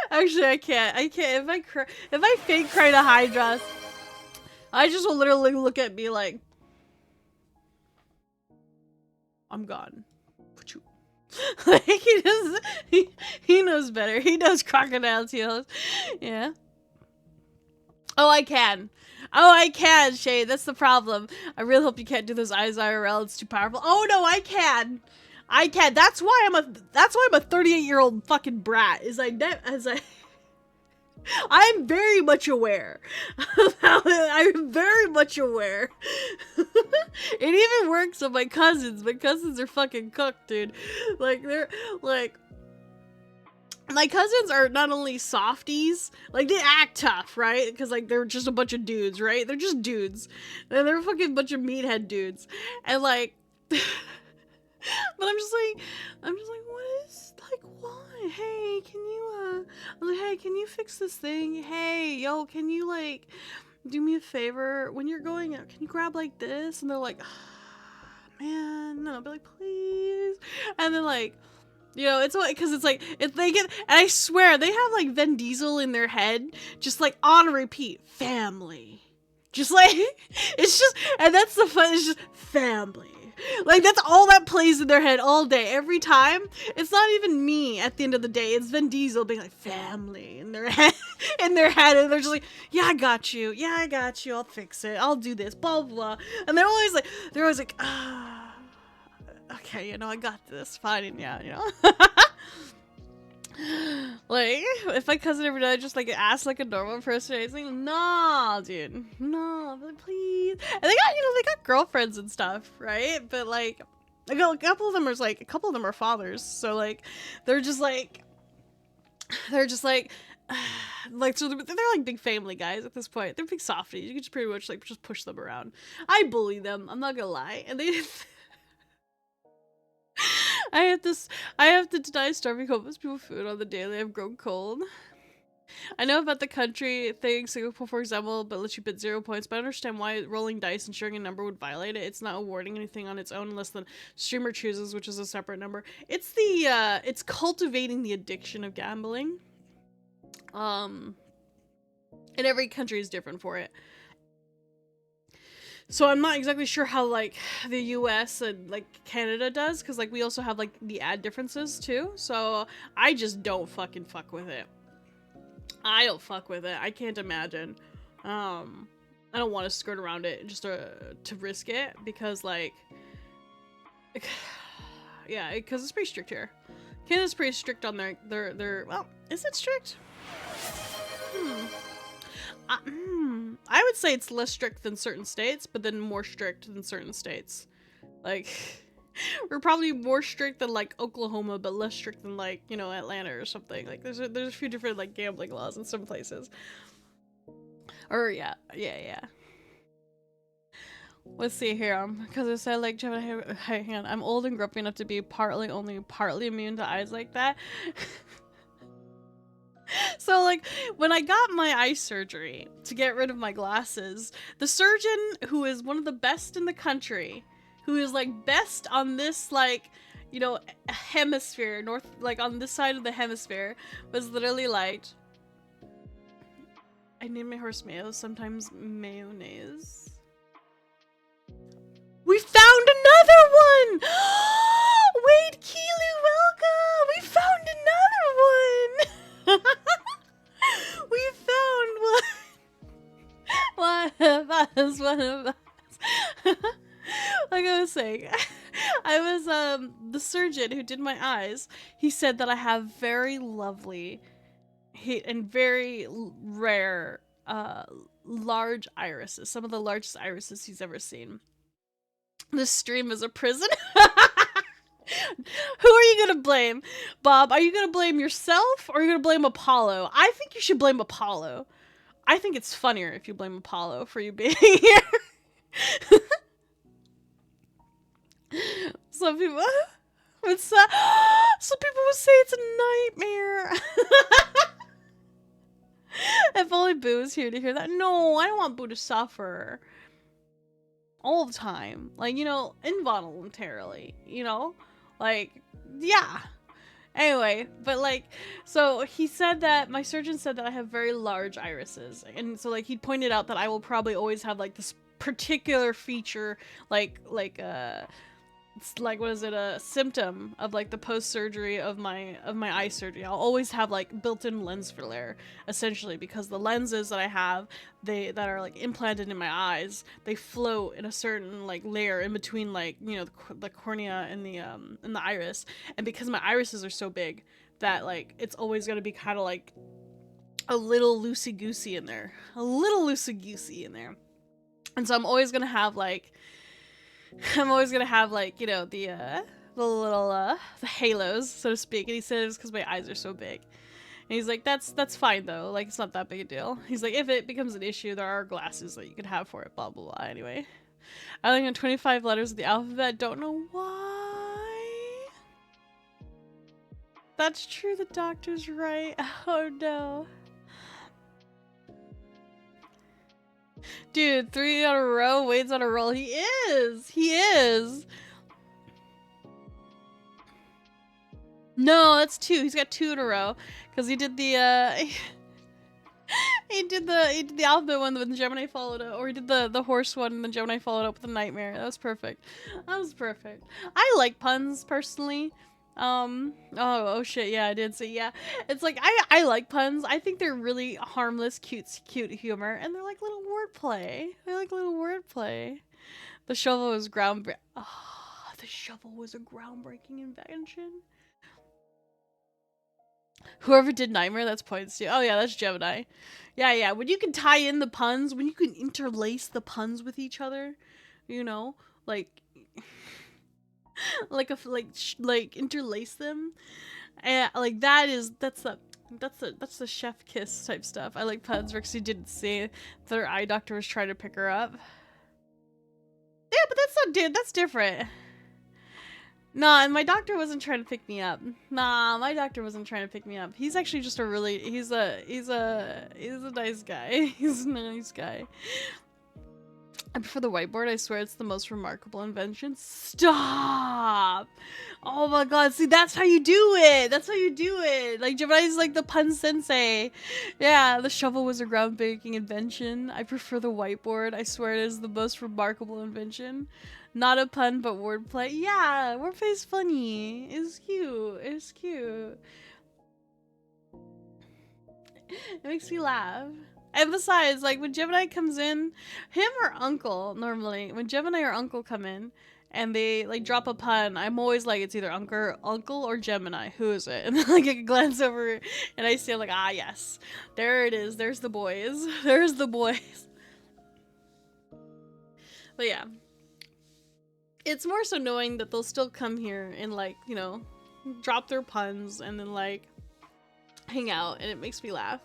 Actually, I can't. If I fake cry to Hydra, I just will literally look at me like, I'm gone. Pachoo. Like, he knows better. He knows crocodile tears. Yeah. Oh, I can. Oh, I can, Shay. That's the problem. I really hope you can't do those eyes IRL. It's too powerful. Oh no, I can. I can. That's why I'm a 38-year-old fucking brat. I'm very much aware about it. I'm very much aware. It even works on my cousins. My cousins are fucking cooked, dude. Like, they're, like, my cousins are not only softies, like, they act tough, right? Because, like, they're just a bunch of dudes, right? They're just dudes. And they're a fucking bunch of meathead dudes. And, like, but I'm just like, what is, like, why? Hey, can you, I'm like, hey, can you fix this thing? Hey, yo, can you, like, do me a favor? When you're going out, can you grab, like, this? And they're like, man, no, I'll be like, please. And then, like, you know, it's like, because it's like, if they get, and I swear, they have, like, Vin Diesel in their head, just, like, on repeat, family. Just, like, it's just, and that's the fun, it's just, family. Like, that's all that plays in their head all day, every time. It's not even me at the end of the day. It's Vin Diesel being like, family, in their head, and they're just like, yeah, I got you. Yeah, I got you. I'll fix it. I'll do this, blah, blah, blah. And they're always like, ah, okay, you know, I got this. Fine, and yeah, you know. Like, if my cousin ever did just like ask like a normal person, it's like, nah, dude, no, but please. And they got, you know, they got girlfriends and stuff, right? But like, a couple of them are fathers, so like, they're just like, like, so they're like big family guys at this point. They're big softies. You can just pretty much like just push them around. I bully them. I'm not gonna lie, and they. I have to deny starving homeless people food on the daily. I've grown cold. I know about the country thing, Singapore for example, but lets you bid 0 points, but I understand why rolling dice and sharing a number would violate it. It's not awarding anything on its own unless the streamer chooses, which is a separate number. It's the, it's cultivating the addiction of gambling. And every country is different for it. So I'm not exactly sure how, like, the US and, like, Canada does, because, like, we also have, like, the ad differences, too. So I just don't fucking fuck with it. I don't fuck with it. I can't imagine. I don't want to skirt around it just to risk it, because, like, yeah, because it's pretty strict here. Canada's pretty strict on their well, is it strict? I would say it's less strict than certain states, but then more strict than certain states. Like, we're probably more strict than, like, Oklahoma, but less strict than, like, you know, Atlanta or something. Like, there's a few different, like, gambling laws in some places. Or, yeah. Let's see here, because I said, like, hang on, I'm old and grumpy enough to be partly immune to eyes like that. So, like, when I got my eye surgery to get rid of my glasses, the surgeon, who is one of the best in the country, who is, like, best on this, like, you know, hemisphere, like, on this side of the hemisphere, was literally like, I name my horse Mayo, sometimes mayonnaise. We found another one! Wade Keelu, welcome! We found another one! We found one of us. Like I was saying, I was the surgeon who did my eyes. He said that I have very lovely and very rare large irises, some of the largest irises he's ever seen. This stream is a prison. Who are you gonna blame? Bob, are you gonna blame yourself or are you gonna blame Apollo? I think you should blame Apollo. I think it's funnier if you blame Apollo for you being here. Some people would say, some people would say it's a nightmare. If only Boo was here to hear that. No, I don't want Boo to suffer all the time. Like, you know, involuntarily, you know? Like, yeah. Anyway, but like, so he said that, my surgeon said that I have very large irises. And so like, he pointed out that I will probably always have like this particular feature, like it's like, what is it, a symptom of like the post-surgery of my eye surgery. I'll always have like built-in lens flare, essentially, because the lenses that I have, that are like implanted in my eyes, they float in a certain like layer in between, like, you know, the cornea and the iris. And because my irises are so big that like it's always going to be kind of like a little loosey-goosey in there. A little loosey-goosey in there. And so I'm always going to have like you know, the little the halos, so to speak. And he said it was because my eyes are so big. And he's like, that's fine though, like it's not that big a deal. He's like, if it becomes an issue, there are glasses that you could have for it, blah blah blah. Anyway, I only got 25 letters of the alphabet, don't know why. That's true, the doctor's right. Oh no. Dude, 3 on a row, Wade's on a roll. He is. No, that's 2. He's got 2 in a row because he did the he did the alphabet one when Gemini followed it, or he did the horse one and then Gemini followed up with a nightmare. That was perfect. That was perfect. I like puns personally. Oh shit, yeah, I did say, yeah. It's like I like puns. I think they're really harmless, cute humor, and they're like little wordplay. I like little wordplay. The shovel was the shovel was a groundbreaking invention. Whoever did Nightmare, that's points too. Oh yeah, that's Gemini. Yeah. When you can tie in the puns, when you can interlace the puns with each other, you know, like, like interlace them, and like that's the chef kiss type stuff. I like puns. Rexy didn't say that her eye doctor was trying to pick her up. Yeah, but that's not, dude. That's different. Nah, and my doctor wasn't trying to pick me up. Nah, my doctor wasn't trying to pick me up. He's actually just he's a nice guy. He's a nice guy. I prefer the whiteboard. I swear it's the most remarkable invention. Stop! Oh my god, see, that's how you do it! That's how you do it! Like, Gemini's like the pun sensei. Yeah, the shovel was a groundbreaking invention. I prefer the whiteboard. I swear it is the most remarkable invention. Not a pun, but wordplay. Yeah, wordplay's funny. It's cute. It's cute. It makes me laugh. And besides, like, when Gemini comes in, him or Uncle, normally, when Gemini or Uncle come in, and they, like, drop a pun, I'm always like, it's either Uncle or Gemini. Who is it? And then, like, I can glance over, and I see, I'm like, ah, yes. There it is. There's the boys. There's the boys. But yeah. It's more so knowing that they'll still come here and, like, you know, drop their puns and then, like, hang out, and it makes me laugh.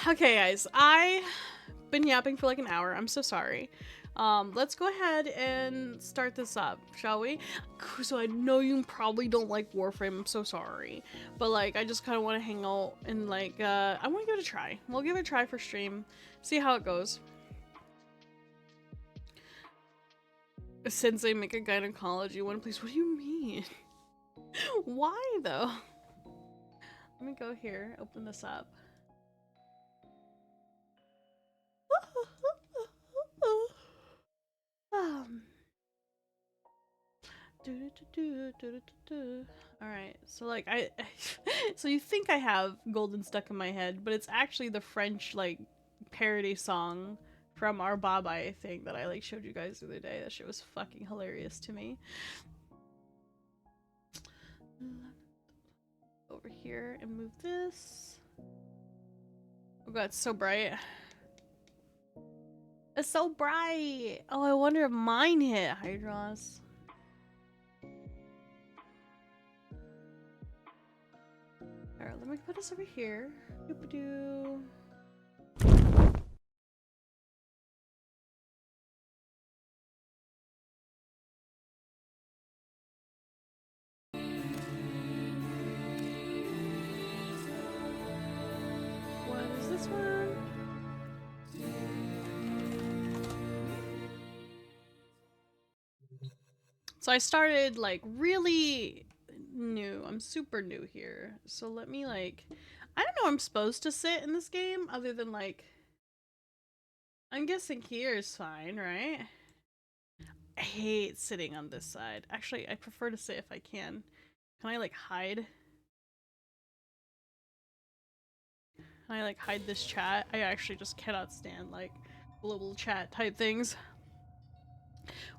Okay, guys, I've been yapping for like an hour. I'm so sorry. Let's go ahead and start this up, shall we? So I know you probably don't like Warframe. I'm so sorry, but like I just kind of want to hang out and like I want to give it a try. We'll give it a try for stream, see how it goes. Sensei, make a gynecology one, please. What do you mean? Why though? Let me go here. Open this up. Alright, so like so you think I have Golden stuck in my head, but it's actually the French like parody song from our Babai thing that I like showed you guys the other day. That shit was fucking hilarious to me. Over here and move this. Oh god, it's so bright. It's so bright! Oh, I wonder if mine hit Hydros. Alright, let me put this over here. Doop-a-doo. What is this one? So I started like really new. I'm super new here. So let me like, I don't know I'm supposed to sit in this game other than like, I'm guessing here is fine, right? hate sitting on this side. Actually, I prefer to sit if I can. Can I like hide? Can I like hide this chat? I actually just cannot stand like global chat type things.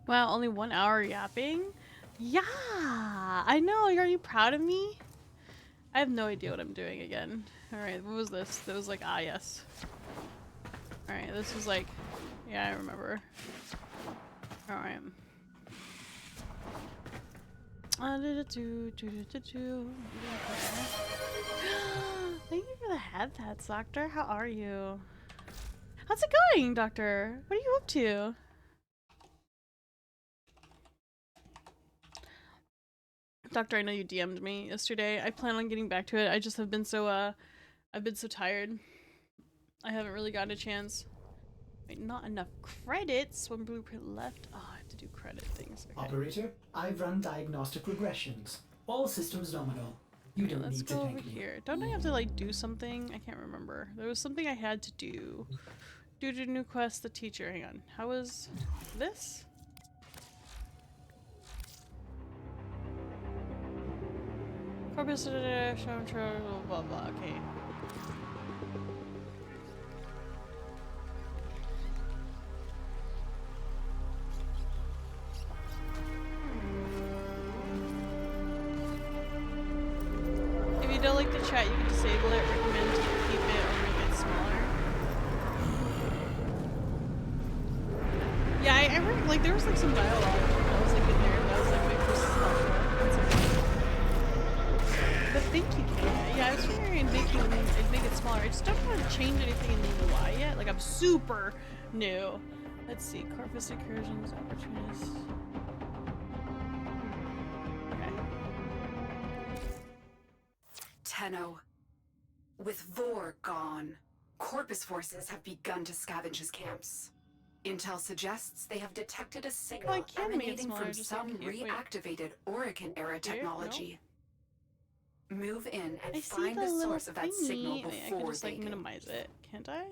Wow, only 1 hour yapping? Yeah, I know. Are you proud of me? I have no idea what I'm doing again. Alright, what was this? That was like, ah, yes. Alright, this was like, yeah, I remember. Alright. Thank you for the headsets, Doctor. How are you? How's it going, Doctor? What are you up to? Doctor, I know you DM'd me yesterday. I plan on getting back to it. I just have been so, I've been so tired. I haven't really gotten a chance. Wait, not enough credits. One blueprint left. Oh, I have to do credit things. Okay. Operator, I've run diagnostic regressions. All systems nominal. You don't Let's need go to over thank me. here. Don't I have to like do something? I can't remember. There was something I had to do. Due to new quest, the teacher. Hang on. How was this? Corpus, blah blah. Okay. If you don't like the chat, you can disable it. Recommend to keep it or make it smaller. Yeah, I remember, like, there was like some dialogue that was like in there. That was like my first thought. But thank you, Kaya. Yeah, I was figuring I'd make it smaller. I just don't want to change anything in the UI yet. Like, I'm super new. Let's see. Corpus incursions, opportunities. Okay. Tenno. With Vor gone, Corpus forces have begun to scavenge his camps. Intel suggests they have detected a signal emanating from some reactivated Orican-era technology. Nope. Move in and find the source of that signal before I can just like minimize it, can't I?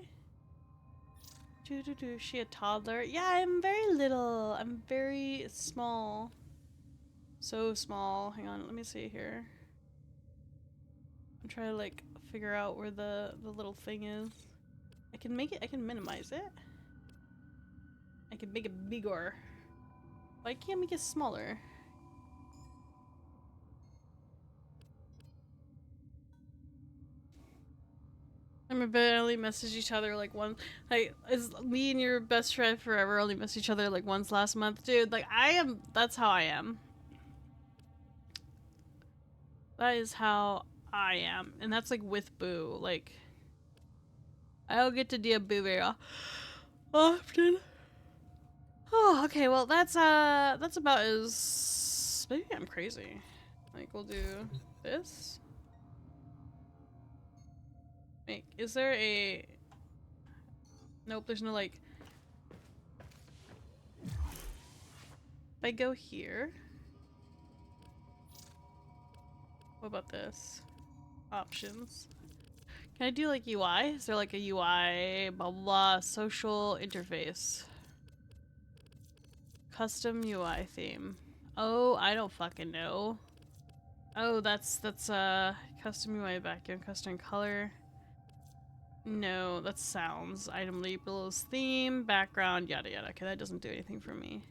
She a toddler? Yeah, I'm very little. I'm very small. So small. Hang on, let me see here. I'm trying to like figure out where the little thing is. I can make it, I can minimize it. I can make it bigger. But I can't make it smaller. I remember I only messaged each other like one, like, is me and your best friend forever only messaged each other like once last month, dude. Like, that's how I am. That is how I am. And that's like with Boo. Like, I don't get to deal Boo very often. Oh, okay, well that's about as, maybe I'm crazy. Like, we'll do this. Wait, is there a, nope, there's no like, if I go here, what about this? Options. Can I do like UI? Is there like a UI, blah blah, blah social interface? Custom UI theme. Oh, I don't fucking know. Oh, that's custom UI background, custom color. No, that's sounds. Item labels, theme, background, yada yada. Okay, that doesn't do anything for me.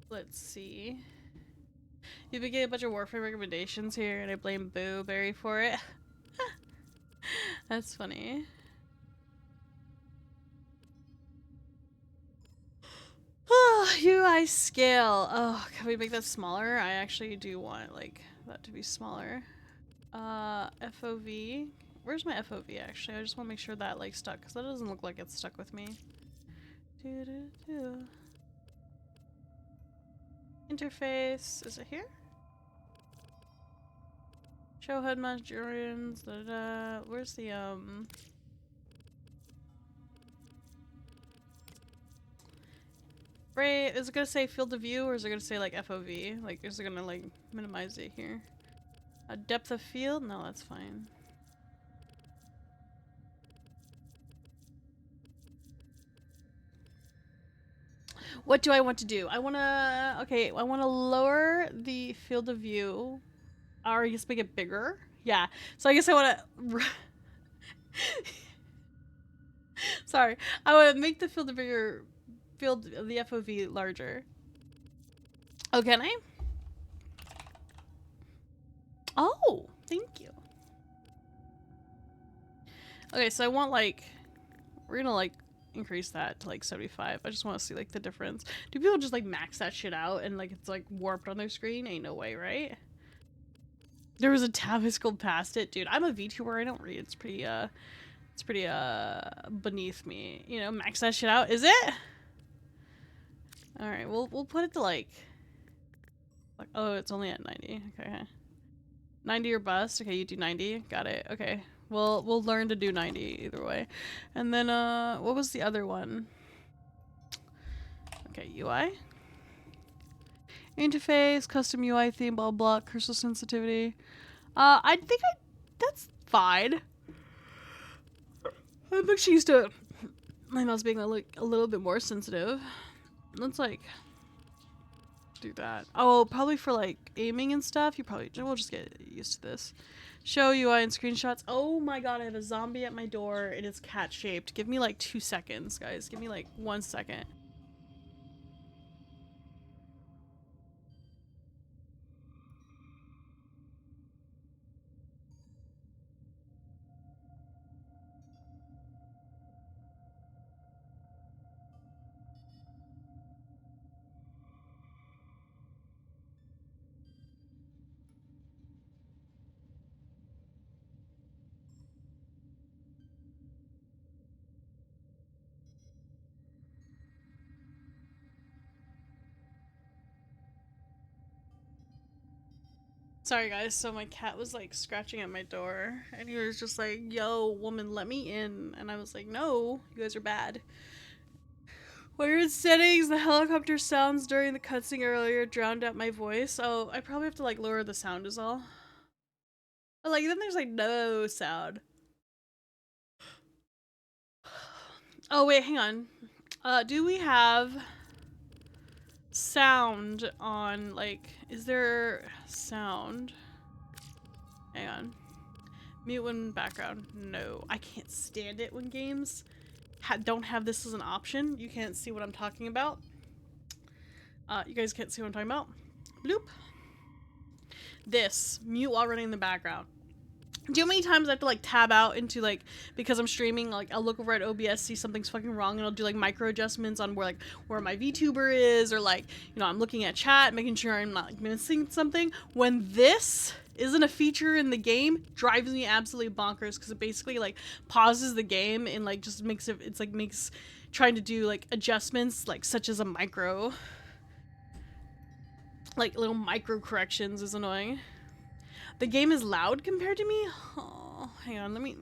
Let's see. You've been getting a bunch of Warframe recommendations here, and I blame Boo Berry for it. That's funny. Oh, UI scale. Oh, can we make that smaller? I actually do want like that to be smaller. FOV. Where's my FOV actually? I just want to make sure that like stuck, because that doesn't look like it's stuck with me. Interface. Is it here? Show HUD Majorians. Where's the Right, is it gonna say field of view or is it gonna say like FOV? Like, is it gonna like minimize it here? Depth of field? No, that's fine. What do I want to do? I want to, okay, I want to lower the field of view. Or I guess make it bigger. Yeah. So I guess I want to, sorry. I want to make the field of bigger, field of the FOV larger. Oh, can I? Oh, thank you. Okay, so I want like, we're gonna like increase that to like 75. I just want to see like the difference. Do people just like max that shit out and like it's like warped on their screen? Ain't no way, right? There was a tab I scrolled past it. Dude, I'm a VTuber. I don't read. It's pretty beneath me. You know, max that shit out. Is it? Alright, we'll put it to like, oh, it's only at 90. Okay. 90 or bust. Okay, you do 90. Got it. Okay. We'll learn to do 90 either way. And then what was the other one? Okay, UI. Interface, custom UI theme, blah blah, cursor sensitivity. I think that's fine. I'm actually used to my mouse being a little bit more sensitive. Let's like do that. Oh, probably for like aiming and stuff. We'll just get used to this. Show UI and screenshots. Oh my god, I have a zombie at my door and it's cat shaped. Give me like 2 seconds, guys. Give me like 1 second. Sorry guys, so my cat was like scratching at my door and he was just like, yo, woman, let me in. And I was like, no, you guys are bad. Weird settings, the helicopter sounds during the cutscene earlier drowned out my voice. Oh, I probably have to like lower the sound is all. But like then there's like no sound. Oh wait, hang on. Do we have sound on, like, is there sound? Hang on. Mute when background. No, I can't stand it when games don't have this as an option. You can't see what I'm talking about. You guys can't see what I'm talking about. Bloop. This. Mute while running in the background. Do you know how many times I have to like tab out into like, because I'm streaming, like I'll look over at OBS, see something's fucking wrong, and I'll do like micro adjustments on where my VTuber is, or like, you know, I'm looking at chat, making sure I'm not like, missing something. When this isn't a feature in the game, drives me absolutely bonkers, because it basically like pauses the game and like just makes it, it's like makes trying to do like adjustments like such as a micro, like little micro corrections is annoying. The game is loud compared to me? Oh, hang on, let me...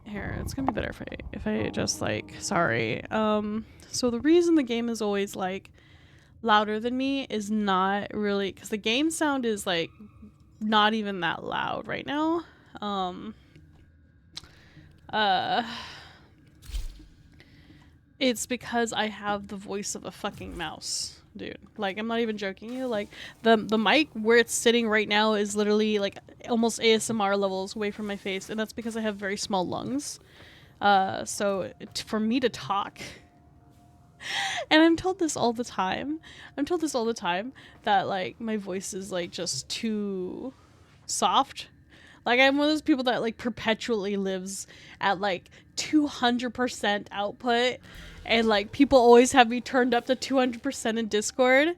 Here, it's gonna be better if I just, like... Sorry. So the reason the game is always, like, louder than me is not really... Because the game sound is, like, not even that loud right now. It's because I have the voice of a fucking mouse. Dude, like, I'm not even joking you. Like, the mic where it's sitting right now is literally like almost ASMR levels away from my face, and that's because I have very small lungs. So for me to talk, and I'm told this all the time. That like my voice is like just too soft. Like, I'm one of those people that like perpetually lives at like 200% output, and like people always have me turned up to 200% in Discord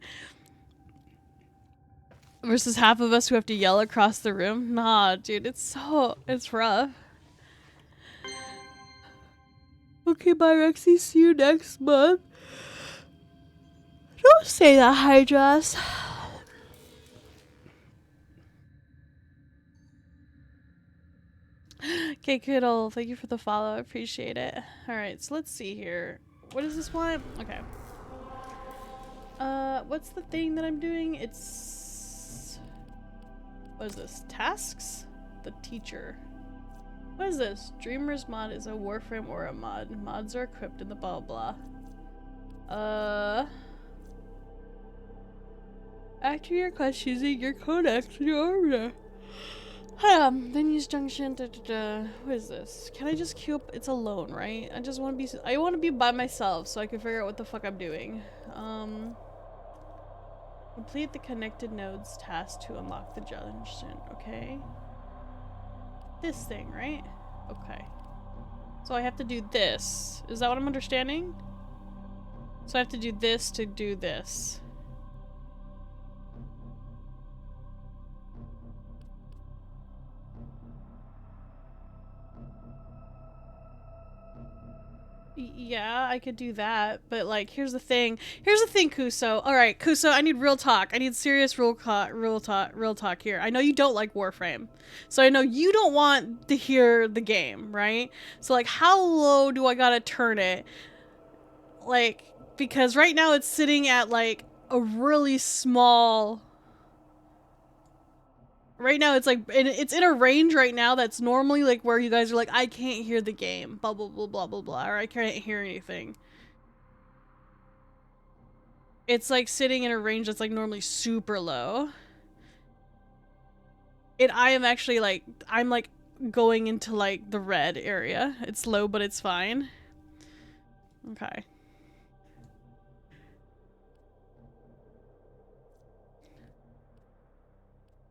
versus half of us who have to yell across the room. Nah, dude, it's rough. Okay, bye Rexy, see you next month. Don't say that, Hydras. Okay, Kiddle, thank you for the follow. I appreciate it. Alright, so let's see here. What is this one? Okay. What's the thing that I'm doing? It's... What is this? Tasks? The teacher. What is this? Dreamer's mod is a Warframe or a mod. Mods are equipped in the blah blah. After your quest using your codex, then use junction. What is this? Can I just queue up? It's alone, right? I just want to be. I want to be by myself so I can figure out what the fuck I'm doing. Complete the connected nodes task to unlock the junction. Okay. This thing, right? Okay. So I have to do this. Is that what I'm understanding? So I have to do this to do this. Yeah, I could do that, but like, here's the thing. Here's the thing, Kuso. All right, Kuso, I need real talk. I need serious real talk here. I know you don't like Warframe, so I know you don't want to hear the game, right? So like, how low do I gotta turn it? Like, because right now it's sitting at like a really small. Right now it's like, it's in a range right now that's normally like where you guys are like, I can't hear the game, blah blah blah blah blah blah, or I can't hear anything. It's like sitting in a range that's like normally super low. I am actually like, I'm like going into like the red area. It's low, but it's fine. Okay.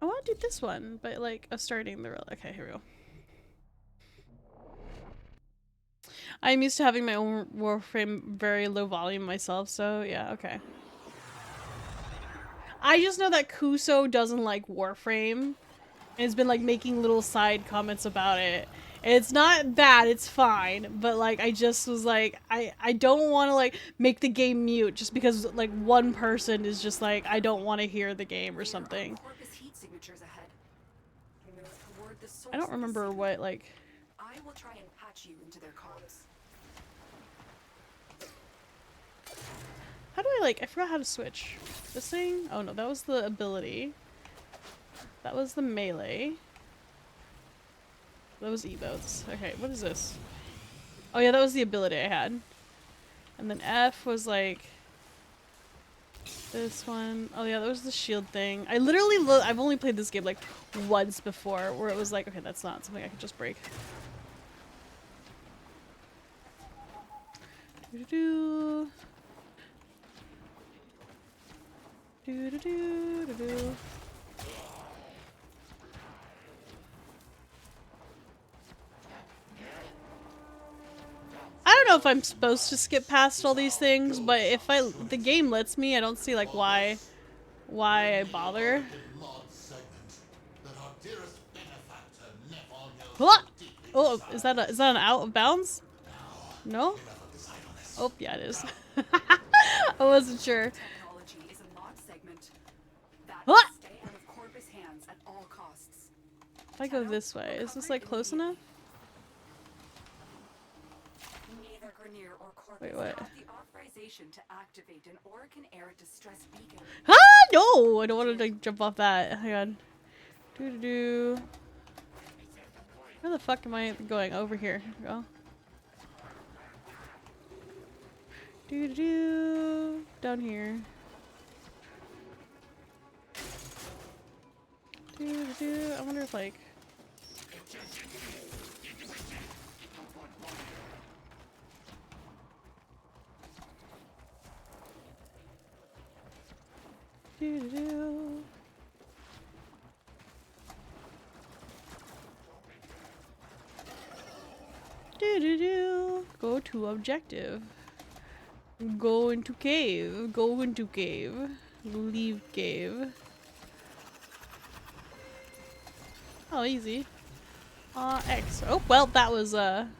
I want to do this one, but like starting the real. Okay, here we go. I'm used to having my own Warframe very low volume myself, so yeah, okay. I just know that Kuso doesn't like Warframe and has been like making little side comments about it. And it's not bad, it's fine, but like I just was like, I don't want to like make the game mute just because like one person is just like, I don't want to hear the game or something. I don't remember what like. I will try and patch you into their comms. How do I like, I forgot how to switch. This thing? Oh no, that was the ability. That was the melee. That was emotes. Okay, what is this? Oh yeah, that was the ability I had. And then F was like this one. Oh yeah, that was the shield thing. I literally I've only played this game like once before where it was like, okay, that's not something I could just break. Do-do-do. Do-do-do-do-do. I don't know if I'm supposed to skip past all these things, but if the game lets me, I don't see like why I bother. What? Oh, is that an out of bounds? No? Oh, yeah, it is. I wasn't sure. What? If I go this way, is this like close enough? Wait, what? Ah, no! I don't want to like jump off that. Hang on. Doo-doo-doo. Where the fuck am I going? Over here. Go. Doo-doo-doo. Down here. Doo-doo-doo. I wonder if like... Doo-doo-doo. Do-do-do. Go to objective. Go into cave. Go into cave. Leave cave. Oh, easy. X. Oh, well, that was, Am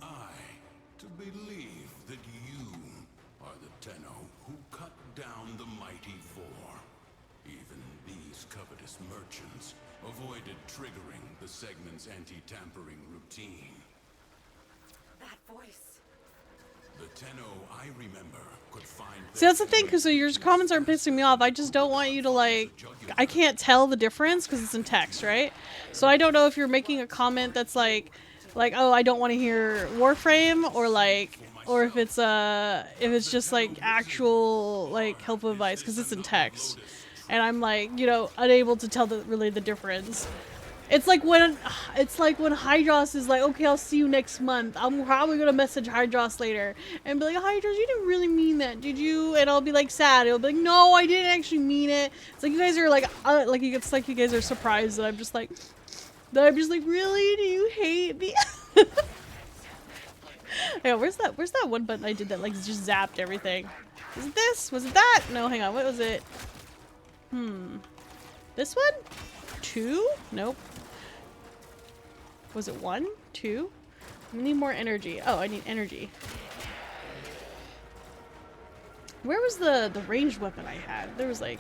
I to believe that you are the Tenno who cut down the mighty Vor? Even these covetous merchants avoided triggering the segment's anti-tampering routine. That voice. The Tenno I remember could find... See, that's the thing, because your comments aren't pissing me off. I just don't want you to, like... I can't tell the difference because it's in text, right? So I don't know if you're making a comment that's like, oh, I don't want to hear Warframe, or like, or if it's just like actual like helpful advice, because it's in text, and I'm like, you know, unable to tell really the difference. It's like when Hydros is like, okay, I'll see you next month. I'm probably gonna message Hydros later and be like, Hydros, you didn't really mean that, did you? And I'll be like sad. It'll be like, no, I didn't actually mean it. It's like you guys are like it's like you guys are surprised that I'm just like, really? Do you hate me? Hang on, where's that one button I did that like just zapped everything? Was it this? Was it that? No, hang on, what was it? This one? 2? Nope. Was it 1? 2? I need more energy. Oh, I need energy. Where was the ranged weapon I had? There was like...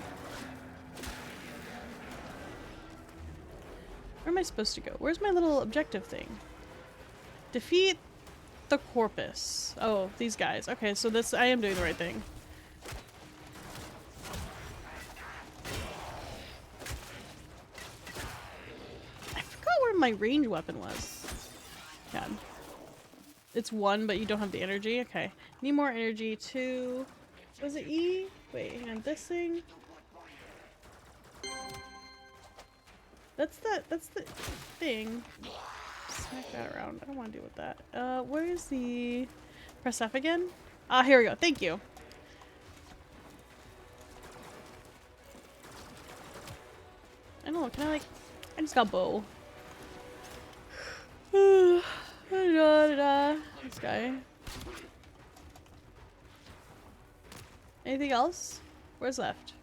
Where am I supposed to go? Where's my little objective thing? Defeat the corpus. Oh, these guys. Okay, so this... I am doing the right thing. Where my range weapon was. Yeah. It's 1, but you don't have the energy. Okay. Need more energy. 2. Was it E? Wait, hang on. This thing. That's the thing. Smack that around. I don't want to deal with that. Where is the... Press F again? Ah, here we go. Thank you. I don't know. Can I like... I just got bow. This guy. Anything else? Where's left?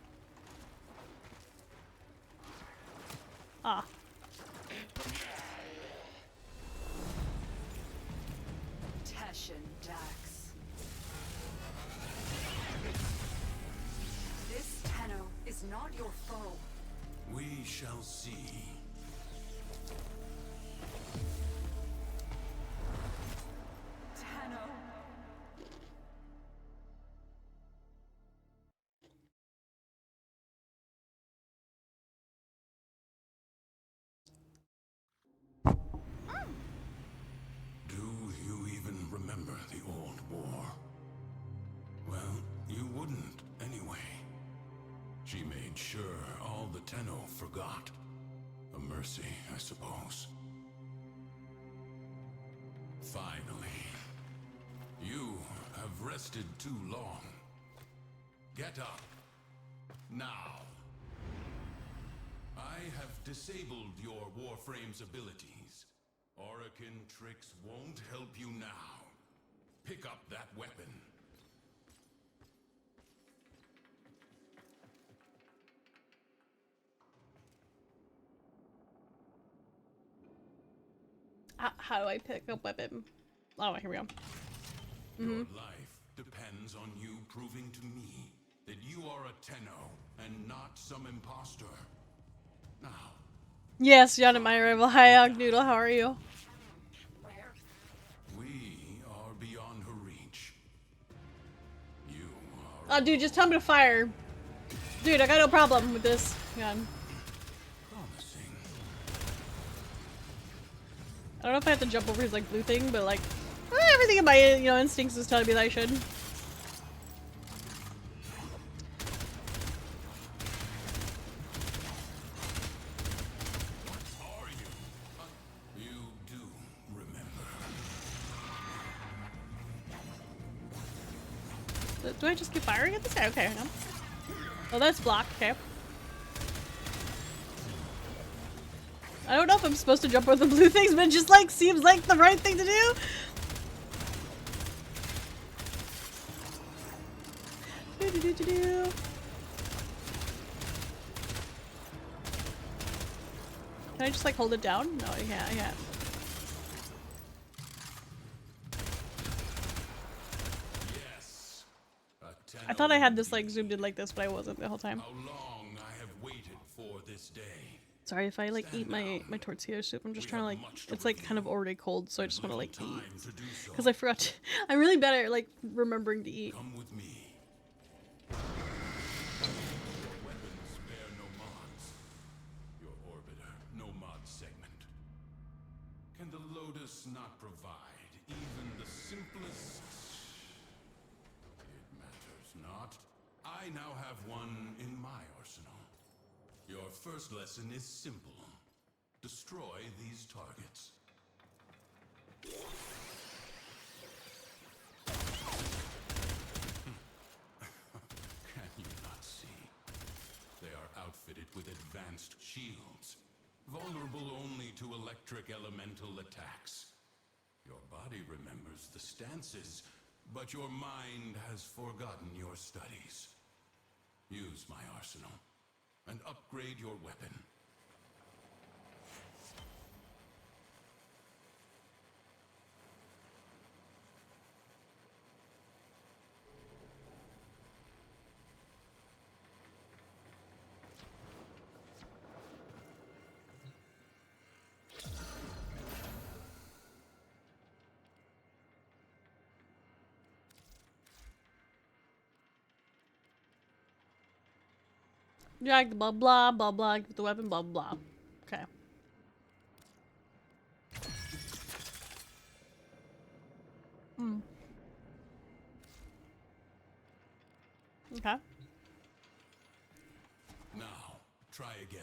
Ah. This Tenno is not your foe. We shall see. She made sure all the Tenno forgot. A mercy, I suppose. Finally. You have rested too long. Get up. Now. I have disabled your Warframe's abilities. Orokin tricks won't help you now. Pick up that weapon. How do I pick up weapon? Oh, here we go. Your life depends on you proving to me that you are a Tenno and not some imposter. Now. Yes, Jan and my rival. Hi, Ognoodle. How are you? We are beyond her reach. You are. Oh, dude, just tell me to fire. Dude, I got no problem with this. Jan. I don't know if I have to jump over his like blue thing, but like everything in my instincts is telling me that I should. You do remember. Do I just keep firing at this guy? Okay, hang on. Oh, that's blocked. Okay. I don't know if I'm supposed to jump over the blue things, but it just like seems like the right thing to do. Can I just like hold it down? No, I can't. Yes. I thought I had this like zoomed in like this, but I wasn't the whole time. How long I have waited for this day. Sorry if I like eat my tortilla soup. I'm just trying to like, it's like kind of already cold, so I just want to like eat. Because I forgot to, I'm really bad at like remembering to eat. Come with me. Weapons bear no mods. Your orbiter, no mod segment. Can the Lotus not provide even the simplest I now have one in my arsenal. Your first lesson is simple. Destroy these targets. Can you not see? They are outfitted with advanced shields, vulnerable only to electric elemental attacks. Your body remembers the stances, but your mind has forgotten your studies. Use my arsenal and upgrade your weapon. Yeah, blah blah blah blah. Give the weapon, blah blah. Okay. Hmm. Okay. Now, try again.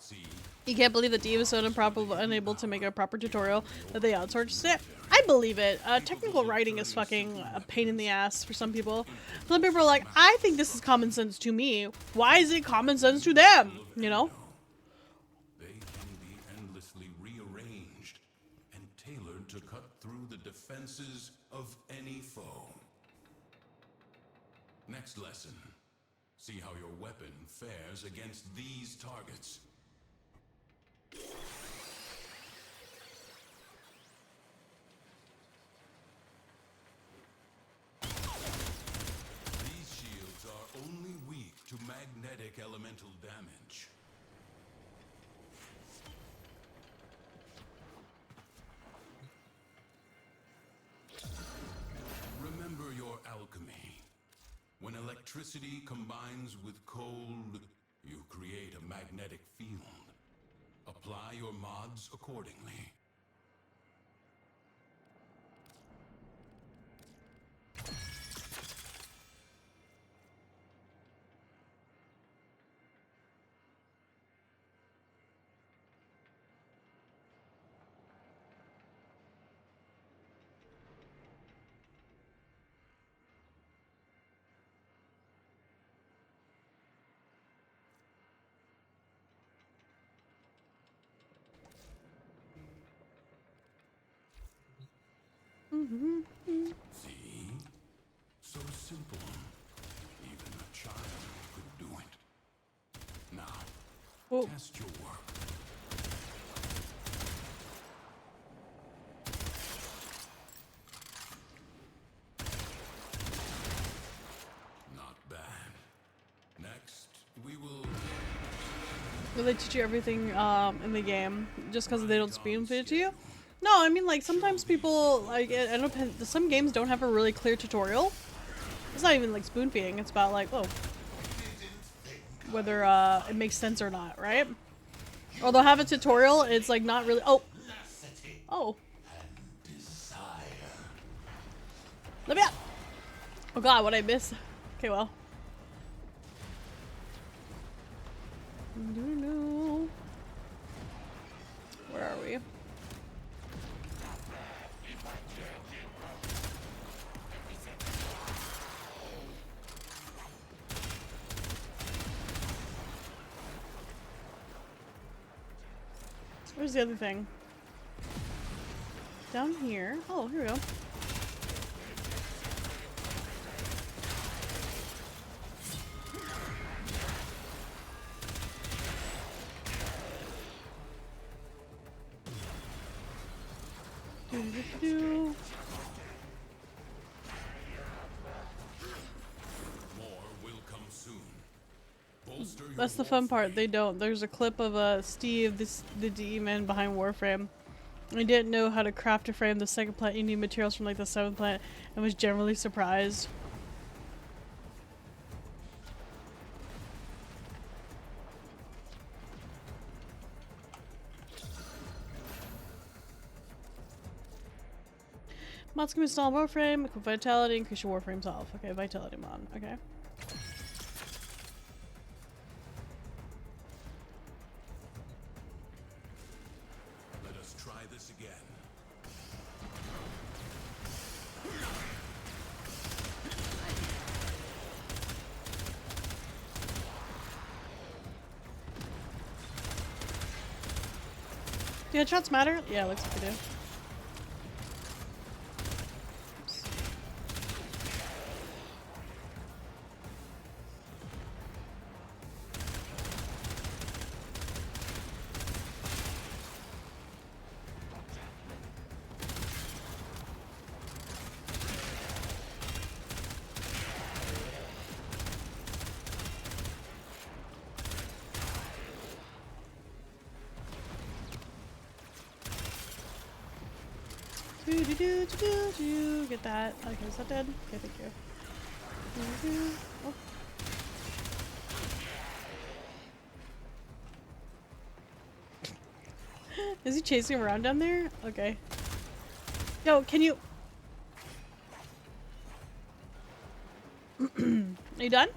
See? You can't believe that Dee was so unable to make a proper tutorial that they outsourced it. I believe it. Technical writing is fucking a pain in the ass for some people. Some people are like, I think this is common sense to me. Why is it common sense to them? You know? They can be endlessly rearranged and tailored to cut through the defenses of any foe. Next lesson. See how your weapon fares against these targets. These shields are only weak to magnetic elemental damage. Remember your alchemy. When electricity combines with cold, you create a magnetic field. Apply your mods accordingly. See? So simple. Even a child could do it. Now, Oh. test your work. Not bad. Next, we will... Will they teach you everything in the game just because they don't spoon feed it to you? No, I mean, like, sometimes people, like, I don't know, some games don't have a really clear tutorial. It's not even, like, spoon feeding. It's about, like, oh, whether it makes sense or not, right? Or they'll have a tutorial, it's, like, not really, oh. Oh. Let me out. Oh, God, what'd I miss? Okay, well. Where are we? Where's the other thing? Down here. Oh, here we go. Do-do-do. More will come soon. Bolster your That's the fun part. Warframe. They don't. There's a clip of Steve, the demon behind Warframe. I didn't know how to craft a frame. The second planet, you need materials from like the seventh planet, and was generally surprised. Mods can be installed on Warframe, equip vitality, increase your Warframe's health. Okay, vitality mod. Okay. Let us try this again. Do headshots matter? Yeah, looks like they do. Get that. Okay, is that dead? Okay, thank you. Oh. Is he chasing him around down there? Okay. Yo, can you... Are you done?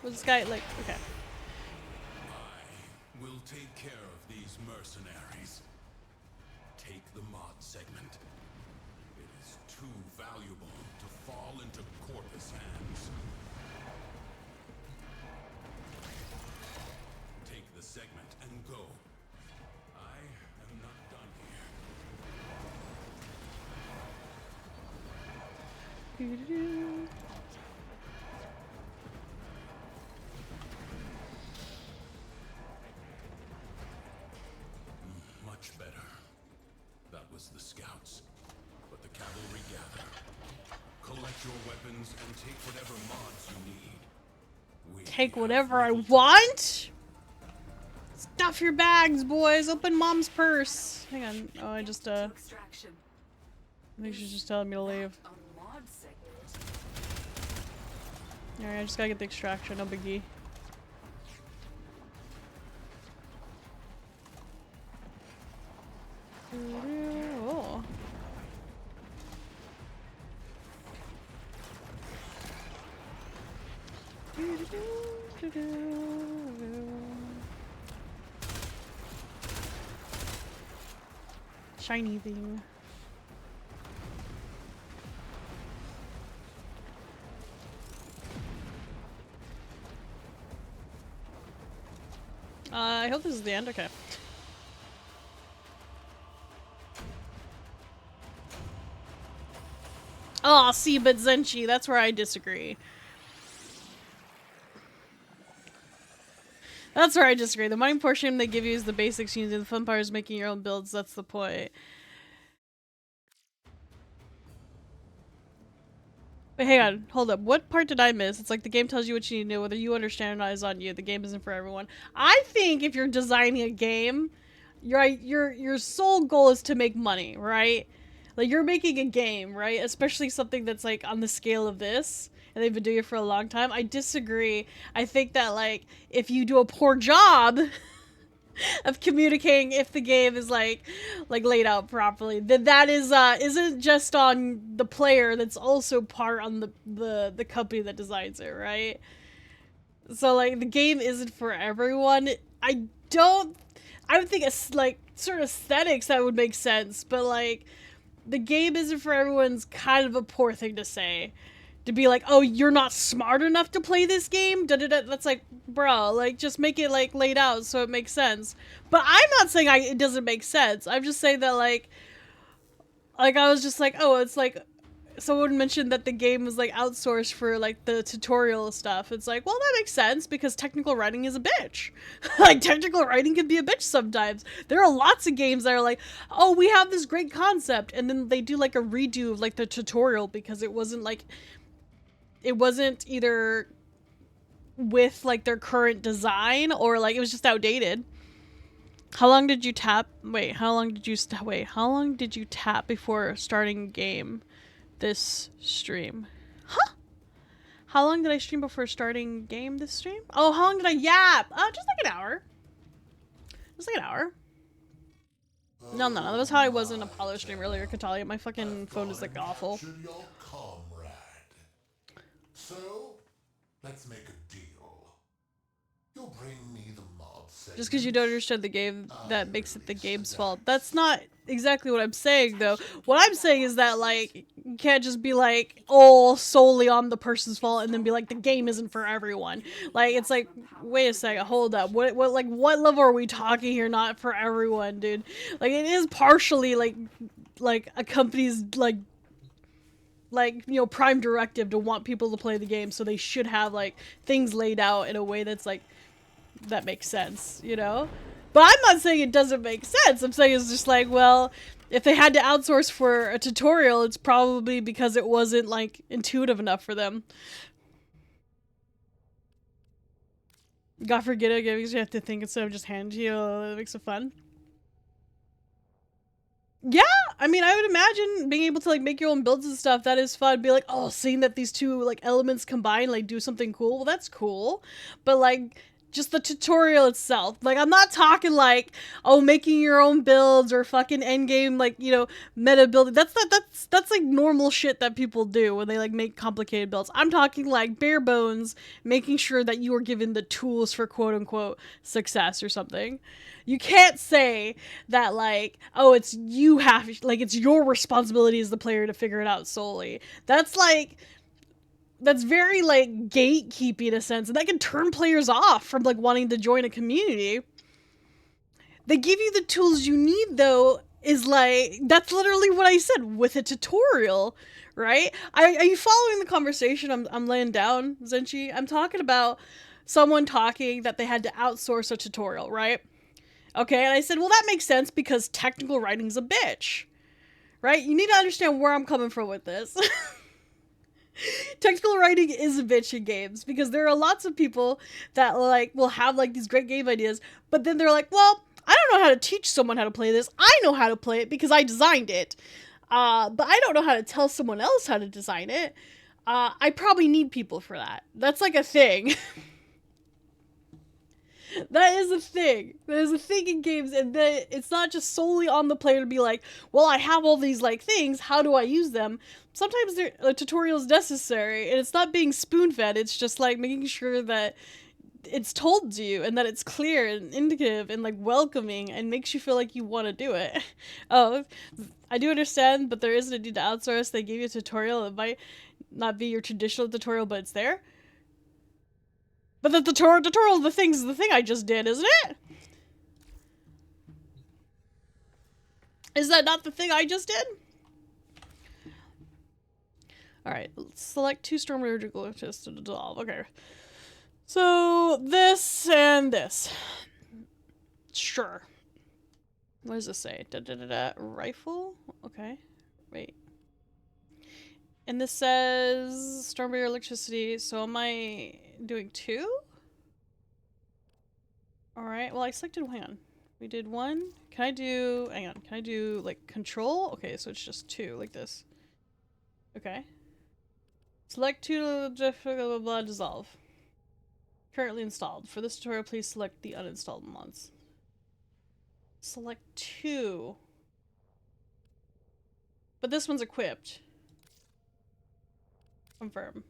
Was this guy like... Okay. I will take care of these mercenaries. Take the mod segment. It is too valuable to fall into Corpus hands. Take the segment and go. I am not done here. Much better. That was the scouts. But the cavalry gather. Collect your weapons and take whatever mods you need. Take whatever I want? Stuff your bags, boys. Open mom's purse. Hang on. Oh, I just, I think she's just telling me to leave. Alright, I just gotta get the extraction. No biggie. Oh. Shiny thing. I hope this is the end. Okay. Oh, see, but Zenshi, that's where I disagree. That's where I disagree. The money portion they give you is the basics using the fun part is making your own builds. That's the point. Wait, hang on. Hold up. What part did I miss? It's like the game tells you what you need to know. Whether you understand or not is on you. The game isn't for everyone. I think if you're designing a game, your sole goal is to make money, right? Like, you're making a game, right? Especially something that's, like, on the scale of this. And they've been doing it for a long time. I disagree. I think that, like, if you do a poor job of communicating if the game is, like laid out properly, then that is, isn't just on the player, that's also part on the company that designs it, right? So, like, the game isn't for everyone. I would think it's, like, sort of aesthetics that would make sense, but, like, the game isn't for everyone's kind of a poor thing to say. To be like, oh, you're not smart enough to play this game? Da-da-da. That's like, bro, like, just make it, like, laid out so it makes sense. But I'm not saying it doesn't make sense. I'm just saying that, like, I was just like, oh, it's like, someone mentioned that the game was, like, outsourced for, like, the tutorial stuff. It's like, well, that makes sense, because technical writing is a bitch. Like, technical writing can be a bitch sometimes. There are lots of games that are like, oh, we have this great concept, and then they do, like, a redo of, like, the tutorial because it wasn't, like, it wasn't either with, like, their current design or, like, it was just outdated. How long did you tap? Wait, how long did you tap before starting game this stream? Huh? How long did I stream before starting game this stream? Oh, how long did I yap? Just like an hour. Just like an hour. No, that was how I was in Apollo stream earlier, Katalia. My fucking phone is like awful. Your comrade. So, let's make a deal. You'll bring me the mod segments. Just because you don't understand the game, that makes it the game's fault. That's not exactly what I'm saying, though. What I'm saying is that, like, you can't just be like, oh, solely on the person's fault, and then be like, the game isn't for everyone. Like, it's like, wait a second, hold up. What level are we talking here? Not for everyone, dude. Like, it is partially like a company's like you know, prime directive to want people to play the game, so they should have like things laid out in a way that's like that makes sense, you know? But I'm not saying it doesn't make sense. I'm saying it's just like, well, if they had to outsource for a tutorial, it's probably because it wasn't like intuitive enough for them. God forget it, because you have to think instead of just hand to you. It makes it fun. Yeah, I mean, I would imagine being able to like make your own builds and stuff, that is fun. Be like, oh, seeing that these two like elements combine, like do something cool. Well, that's cool. But like, just the tutorial itself. Like, I'm not talking like, oh, making your own builds or fucking endgame, like, you know, meta building. That's like normal shit that people do when they like make complicated builds. I'm talking like bare bones, making sure that you are given the tools for quote unquote success or something. You can't say that like, oh, it's you have, like, it's your responsibility as the player to figure it out solely. That's like, that's very like gatekeeping in a sense, and that can turn players off from like wanting to join a community. They give you the tools you need, though, is like, that's literally what I said with a tutorial, right? Are you following the conversation I'm laying down, Zenchi? I'm talking about someone talking that they had to outsource a tutorial, right? Okay, and I said, well, that makes sense because technical writing's a bitch, right? You need to understand where I'm coming from with this. Technical writing is a bitch in games because there are lots of people that like will have like these great game ideas, but then they're like, well, I don't know how to teach someone how to play this. I know how to play it because I designed it. But I don't know how to tell someone else how to design it. I probably need people for that. That's like a thing. That is a thing. That is a thing in games, and it's not just solely on the player to be like, well, I have all these like things, how do I use them? Sometimes a tutorial is necessary, and it's not being spoon-fed, it's just like making sure that it's told to you, and that it's clear and indicative and like welcoming, and makes you feel like you want to do it. Oh, I do understand, but there isn't a need to outsource. They gave you a tutorial. It might not be your traditional tutorial, but it's there. But the tutorial of the thing is the thing I just did, isn't it? Is that not the thing I just did? Alright, let's select 2 storm glyphs to dissolve. Okay. So, this and this. Sure. What does this say? Rifle? Okay. Wait. And this says storm barrier electricity, so am I doing 2? Alright, well I selected, hang on. We did 1. Can I do, hang on, can I do like control? Okay, so it's just 2, like this. Okay. Select 2 blah, blah, dissolve. Currently installed. For this tutorial, please select the uninstalled mods. Select 2. But this one's equipped. Confirm.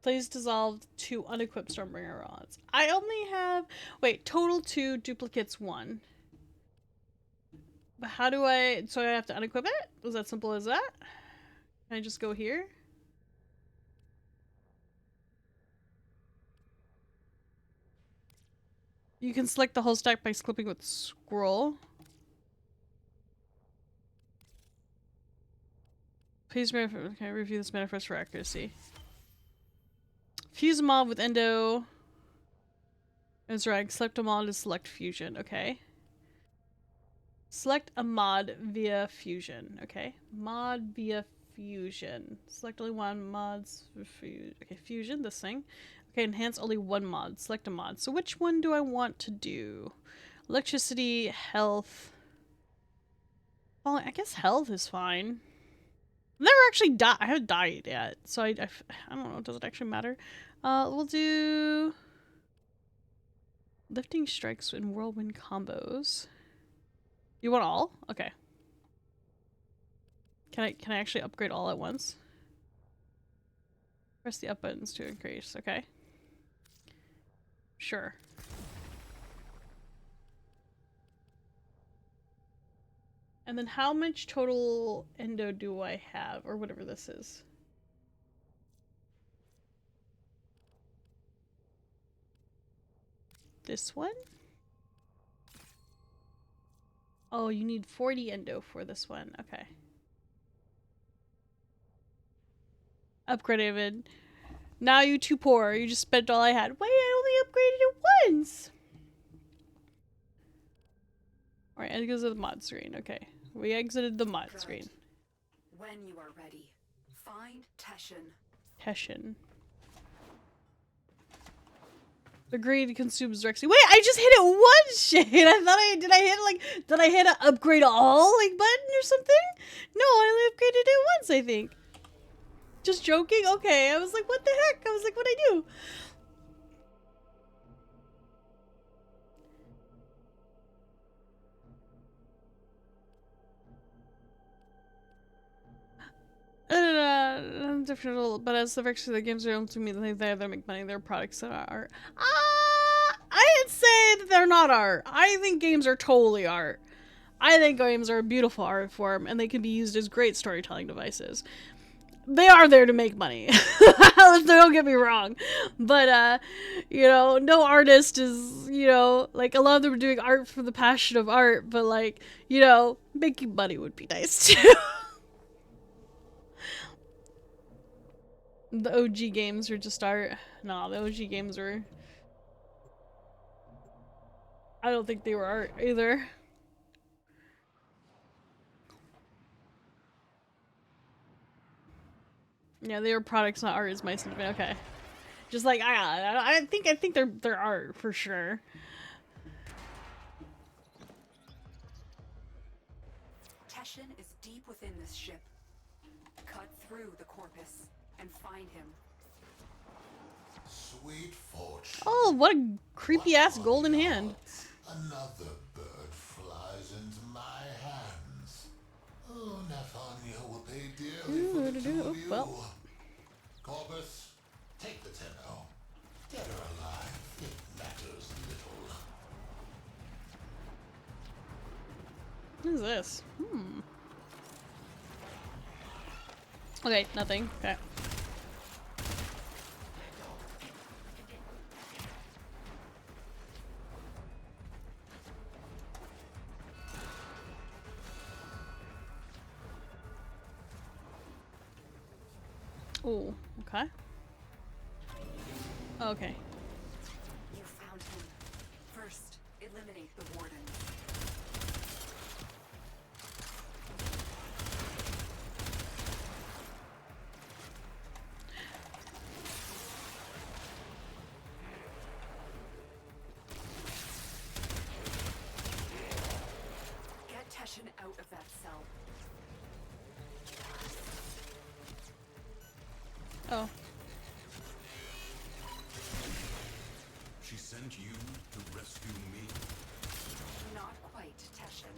Please dissolve 2 unequipped Stormbringer rods. I only have... Wait, total 2, duplicates 1. But how do I... So I have to unequip it? Was that simple as that? Can I just go here? You can select the whole stack by clipping with scroll. Please review this manifest for accuracy. Fuse a mod with endo. That's right. Select a mod to select fusion. Okay. Select a mod via fusion. Okay. Mod via fusion. Select only one mods. Okay, fusion. This thing. Okay, enhance only 1 mod. Select a mod. So which one do I want to do? Electricity, health. Well, I guess health is fine. I've never actually died. I haven't died yet, so I don't know. Does it actually matter? We'll do lifting strikes and whirlwind combos. You want all? Okay. Can I actually upgrade all at once? Press the up buttons to increase. Okay. Sure. And then how much total endo do I have? Or whatever this is. This one? Oh, you need 40 endo for this one. Okay. Upgraded. Now you too poor. You just spent all I had. Wait, I only upgraded it once! Alright, and it goes to the mod screen. Okay. We exited the mod screen. When you are ready, find Teshin. Teshin. Agreed consumes Verexi. Wait, I just hit it once, Shane! I thought did I hit an upgrade all, like, button or something? No, I only upgraded it once, I think. Just joking? Okay, I was like, what the heck? I was like, what'd I do? Different, but as the Verexi, the games are owned to me, they either make money, their products that are art. I didn't say that they're not art. I think games are totally art. I think games are a beautiful art form, and they can be used as great storytelling devices. They are there to make money. Don't get me wrong. But, you know, no artist is, you know, like, a lot of them are doing art for the passion of art, but, like, you know, making money would be nice, too. The OG games are just art. No, the OG games were... I don't think they were art, either. Yeah, they were products, not art, is my sentiment. Okay. Just like, I think they're art, for sure. Teshin is deep within this ship. Cut through the corpus and find him. Sweet fortune. Oh, what a creepy-ass golden hand. Another bird flies into my hands. Oh, Nathania will pay dearly for the two of you. Well. Corpus, take the Tenno. Dead or alive, it matters little. What is this? Okay, nothing. Okay. Oh, okay. Okay. You found him. First, eliminate the warden. Get Teshin out of that cell. Oh. She sent you to rescue me? Not quite, Teshin.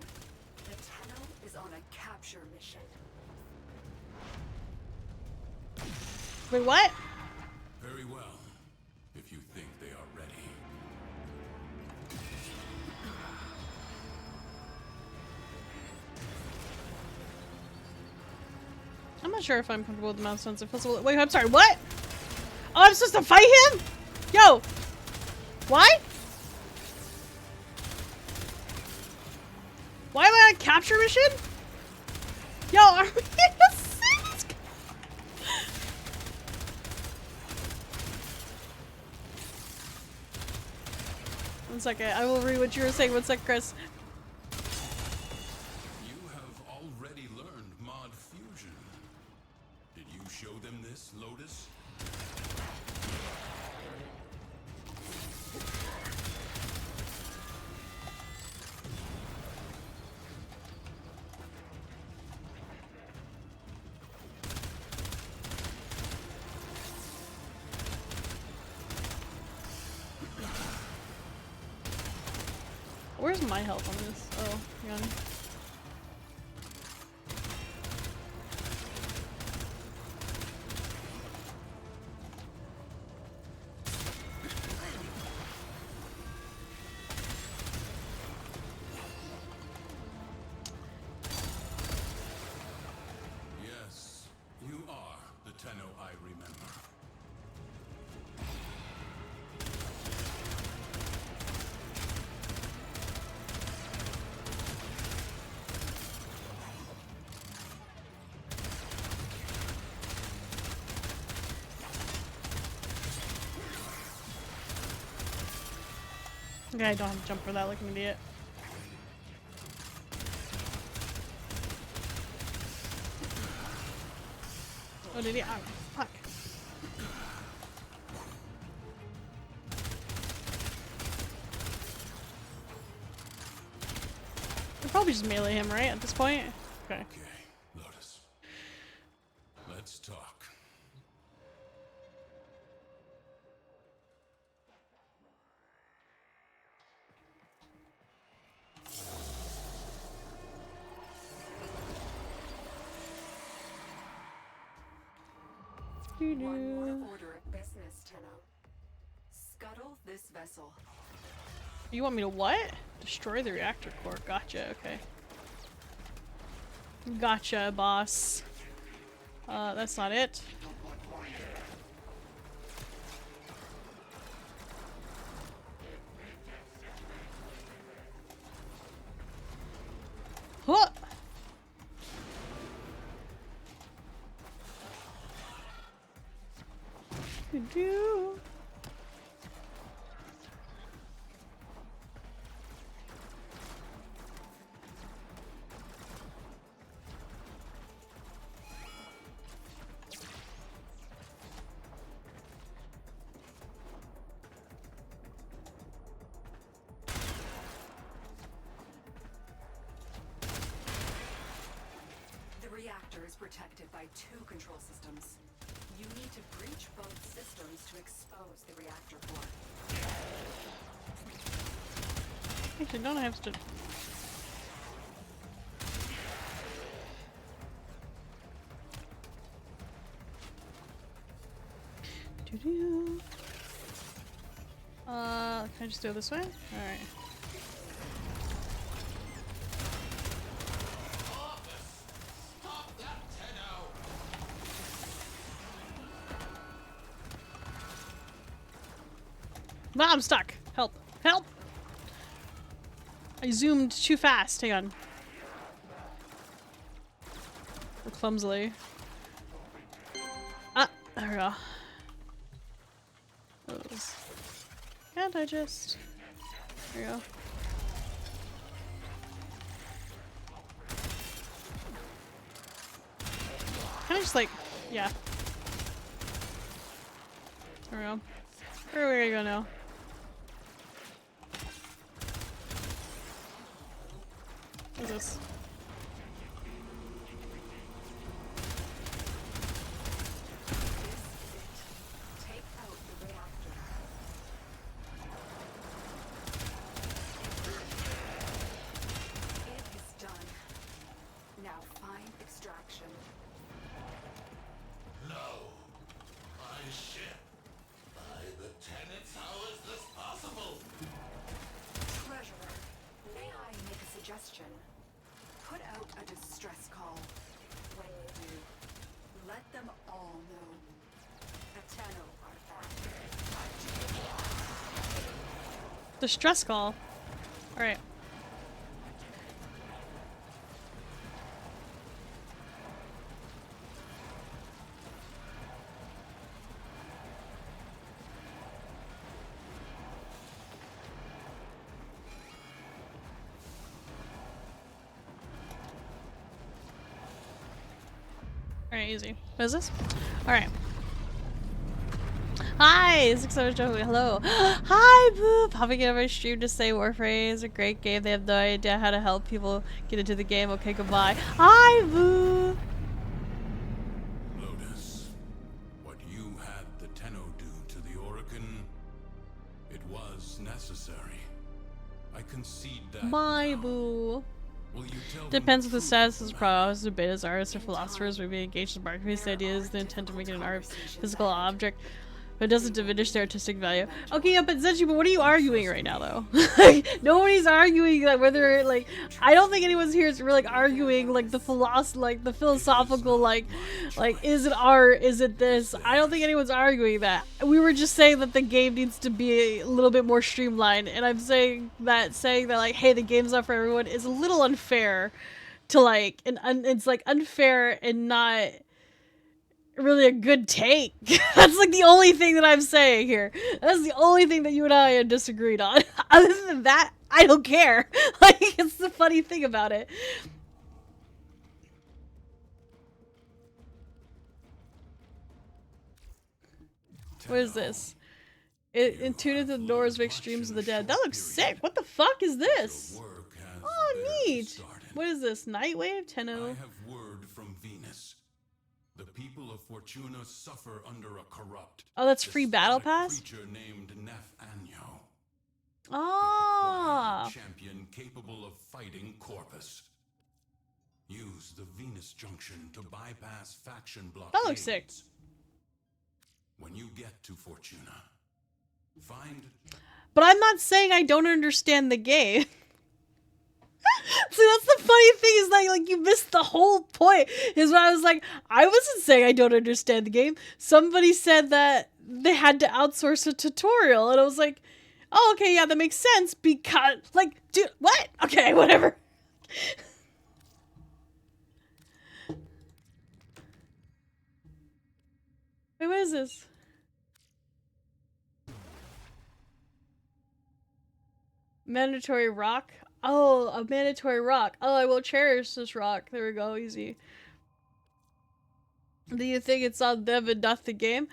The Tenno is on a capture mission. Wait, what? Very well, if you think they are ready. I'm not sure if I'm comfortable with the mouse sense. It feels a little— wait, I'm sorry, what? Oh, I'm supposed to fight him? Yo! Why? Why am I on a capture mission? Yo, are we in a sense? 1 second, I will read what you were saying. 1 sec, Chris. You have already learned mod fusion. Did you show them this, Lotus? Where's my health on this? Oh, hang on. Okay, I don't have to jump for that like an idiot. Oh, did he? Oh, fuck. I'll probably just melee him, right, at this point? Okay. Okay, Lotus. Let's talk. One more order of business, Tenno. Scuttle this vessel. You want me to what? Destroy the reactor core. Gotcha, okay. Gotcha, boss. That's not it. Huh! Do. The reactor is protected by 2 control systems. You need to breach both systems to expose the reactor core. Actually, don't I have to... Do-do. Can I just do it this way? Alright. Stop that, Tenno! No, I'm stuck. Help. Help! I zoomed too fast. Hang on. Or clumsily. Ah, there we go. Those. Can't I just... There we go. Can I just like... Yeah. There we go. Where are we gonna go now? What is this? Take out the reactor. It is done. Now find extraction. No! My ship! By the tenets, how is this possible? Treasurer, may I make a suggestion? Put out a distress call. When you do, let them all know. The Tenno are back. The stress call. Alright. Alright, easy. What is this? Alright. Hi! 6 hours Joey. Hello. Hi, Boo! Popping in on my stream to say Warframe is a great game. They have no idea how to help people get into the game. Okay, goodbye. Hi, Boo! Lotus, what you had the Tenno do to the Orokin, it was necessary. I concede that. Bye, now. Boo. Will you tell them Depends the what the truth status on is. that? Probably betas, artists, or philosophers may be engaged in market-based ideas. The intent of making an art physical object, but it doesn't diminish their artistic value. Okay, yeah, but Zenji, but what are you arguing right now, though? Like, nobody's arguing like whether like I don't think anyone's here is really like arguing like the philosophical like is it art? Is it this? I don't think anyone's arguing that. We were just saying that the game needs to be a little bit more streamlined, and I'm saying that like, hey, the game's not for everyone is a little unfair to like, and it's like unfair and not really a good take. That's like the only thing that I'm saying here. That's the only thing that you and I had disagreed on. Other than that, I don't care. Like, it's the funny thing about it. What is this? It intuited the doors of extremes of the dead. That looks sick. What the fuck is this? Oh, neat. What is this? Nightwave? Tenno? I have word from Venus. The people of Fortuna suffer under a corrupt, Oh, that's free battle pass? creature named Anyo. Ah. Champion capable of fighting Corpus. Use the Venus Junction to bypass faction blockades. That looks sick. When you get to Fortuna, find... But I'm not saying I don't understand the game. See, that's the funny thing is that, like, you missed the whole point. Is when I was like, I wasn't saying I don't understand the game. Somebody said that they had to outsource a tutorial. And I was like, oh, okay, yeah, that makes sense because, like, dude, what? Okay, whatever. Wait, what is this? Mandatory rock? Oh, a mandatory rock. Oh, I will cherish this rock. There we go, easy. Do you think it's on them and not the game?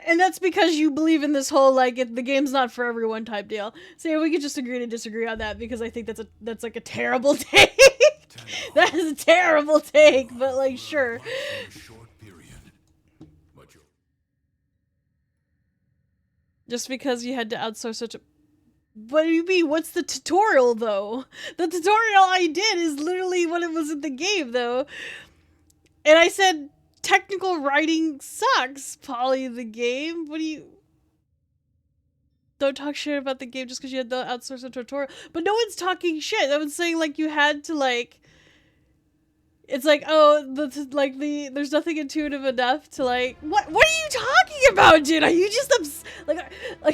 And that's because you believe in this whole, like, the game's not for everyone type deal. So yeah, we could just agree to disagree on that because I think that's like a terrible take. That is a terrible take, but like, sure. Just because you had to outsource such a... What do you mean? What's the tutorial, though? The tutorial I did is literally what it was in the game, though. And I said, technical writing sucks, Polly, the game. What do you... Don't talk shit about the game just because you had to outsource a tutorial. But no one's talking shit. No one's saying, like, you had to, like... It's like, oh, there's nothing intuitive enough to, like, what are you talking about, dude? Are you just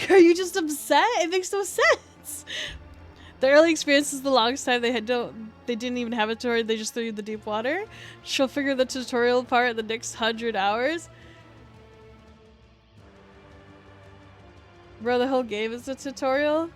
are you just upset? It makes no sense. The early experience is the longest time they didn't even have a tutorial, they just threw you in the deep water. She'll figure the tutorial part in the next 100 hours. Bro, the whole game is a tutorial?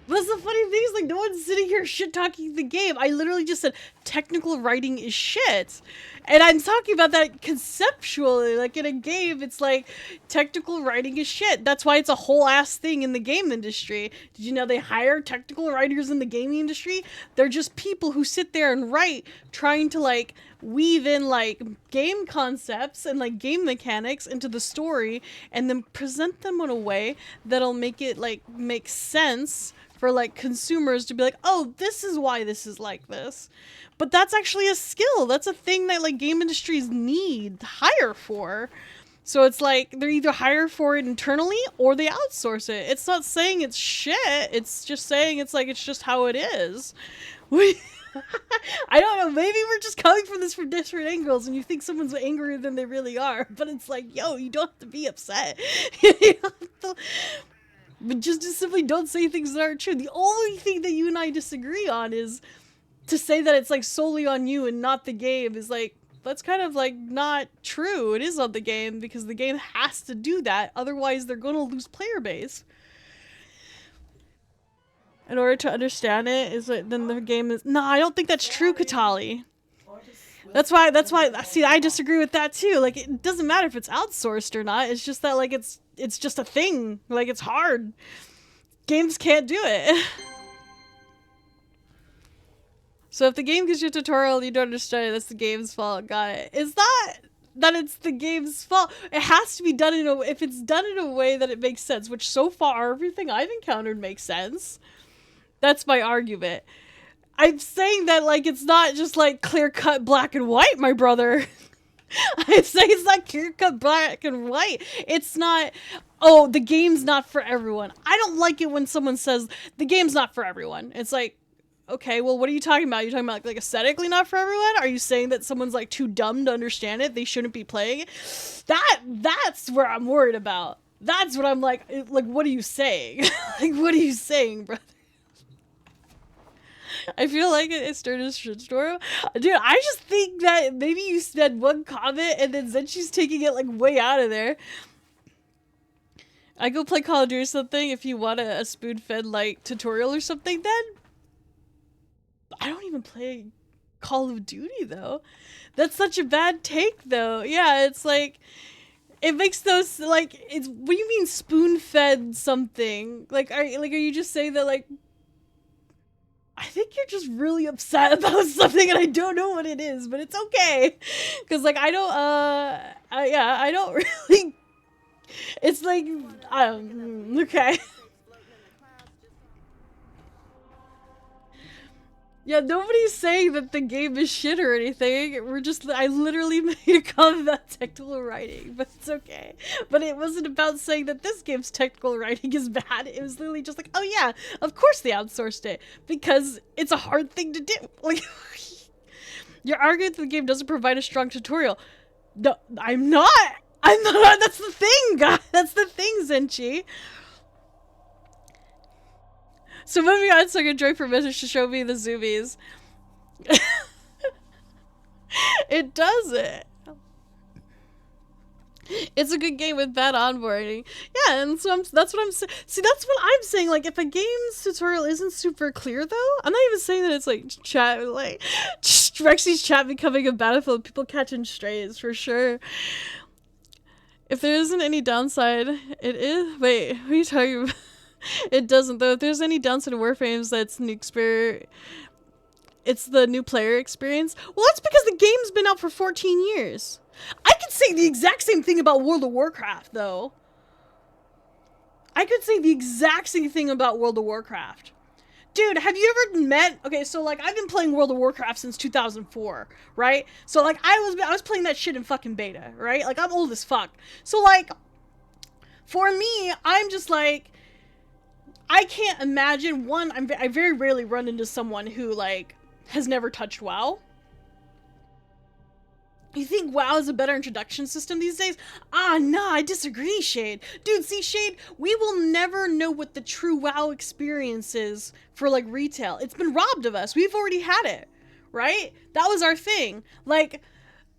That's the funny thing is, like, no one's sitting here shit-talking the game. I literally just said technical writing is shit. And I'm talking about that conceptually. Like, in a game, it's like, technical writing is shit. That's why it's a whole-ass thing in the game industry. Did you know they hire technical writers in the gaming industry? They're just people who sit there and write, trying to, like, weave in, like, game concepts and, like, game mechanics into the story, and then present them in a way that'll make it, like, make sense for, like, consumers to be like, oh, this is why this is like this. But that's actually a skill. That's a thing that, like, game industries need to hire for. So it's like, they're either hire for it internally or they outsource it. It's not saying it's shit. It's just saying it's like, it's just how it is. I don't know, maybe we're just coming from this from different angles and you think someone's angrier than they really are. But it's like, yo, you don't have to be upset. You don't have to... But just simply don't say things that aren't true. The only thing that you and I disagree on is to say that it's, like, solely on you and not the game is, like, that's kind of, like, not true. It is on the game because the game has to do that. Otherwise, they're going to lose player base. In order to understand it, is like, then the game is... No, I don't think that's true, Katali. That's why, see, I disagree with that too. Like, it doesn't matter if it's outsourced or not. It's just that, like, it's just a thing. Like, it's hard. Games can't do it. So if the game gives you a tutorial, you don't understand it, that's the game's fault. Got it. It's not that it's the game's fault. It has to be done in a... If it's done in a way that it makes sense, which so far, everything I've encountered makes sense. That's my argument. I'm saying that, like, it's not just, like, clear-cut black and white, my brother. I'm saying it's not clear-cut black and white. It's not, oh, the game's not for everyone. I don't like it when someone says, the game's not for everyone. It's like, okay, well, what are you talking about? Are you talking about, like, aesthetically not for everyone? Are you saying that someone's, like, too dumb to understand it? They shouldn't be playing it? That's where I'm worried about. That's what I'm like, what are you saying? Like, what are you saying, brother? I feel like it started a shitstorm. Dude, I just think that maybe you said one comment and then Zenshi's taking it like way out of there. I go play Call of Duty or something if you want a spoon-fed like tutorial or something then. I don't even play Call of Duty though. That's such a bad take though. Yeah, it's like it makes those like it's what do you mean spoon-fed something? Like are you just saying that like I think you're just really upset about something and I don't know what it is, but it's okay. Cause like I don't really it's like okay. Yeah, nobody's saying that the game is shit or anything. I literally made a comment about technical writing, but it's okay. But it wasn't about saying that this game's technical writing is bad. It was literally just like, oh yeah, of course they outsourced it. Because it's a hard thing to do. Like, you're arguing that the game doesn't provide a strong tutorial. No, I'm not. That's the thing, guys. That's the thing, Zenchi. So moving on, so I can join for message to show me the zoomies. It does it. It's a good game with bad onboarding. Yeah, and so that's what I'm saying. See, that's what I'm saying. Like, if a game's tutorial isn't super clear, though, I'm not even saying that it's like chat, like Rexi's chat becoming a battlefield, people catching strays for sure. If there isn't any downside, it is. Wait, what are you talking about? It doesn't though. If there's any downside to Warframes, that's it's the new player experience. Well, that's because the game's been out for 14 years. I could say the exact same thing about World of Warcraft, though. I could say the exact same thing about World of Warcraft. Dude, have you ever met... Okay, so, like, I've been playing World of Warcraft since 2004, right? So, like, I was playing that shit in fucking beta, right? Like, I'm old as fuck. So, like, for me, I'm just, like... I can't imagine, one, I very rarely run into someone who, like, has never touched WoW. You think WoW is a better introduction system these days? Ah, nah, I disagree, Shade. Dude, see, Shade, we will never know what the true WoW experience is for, like, retail. It's been robbed of us. We've already had it, right? That was our thing. Like,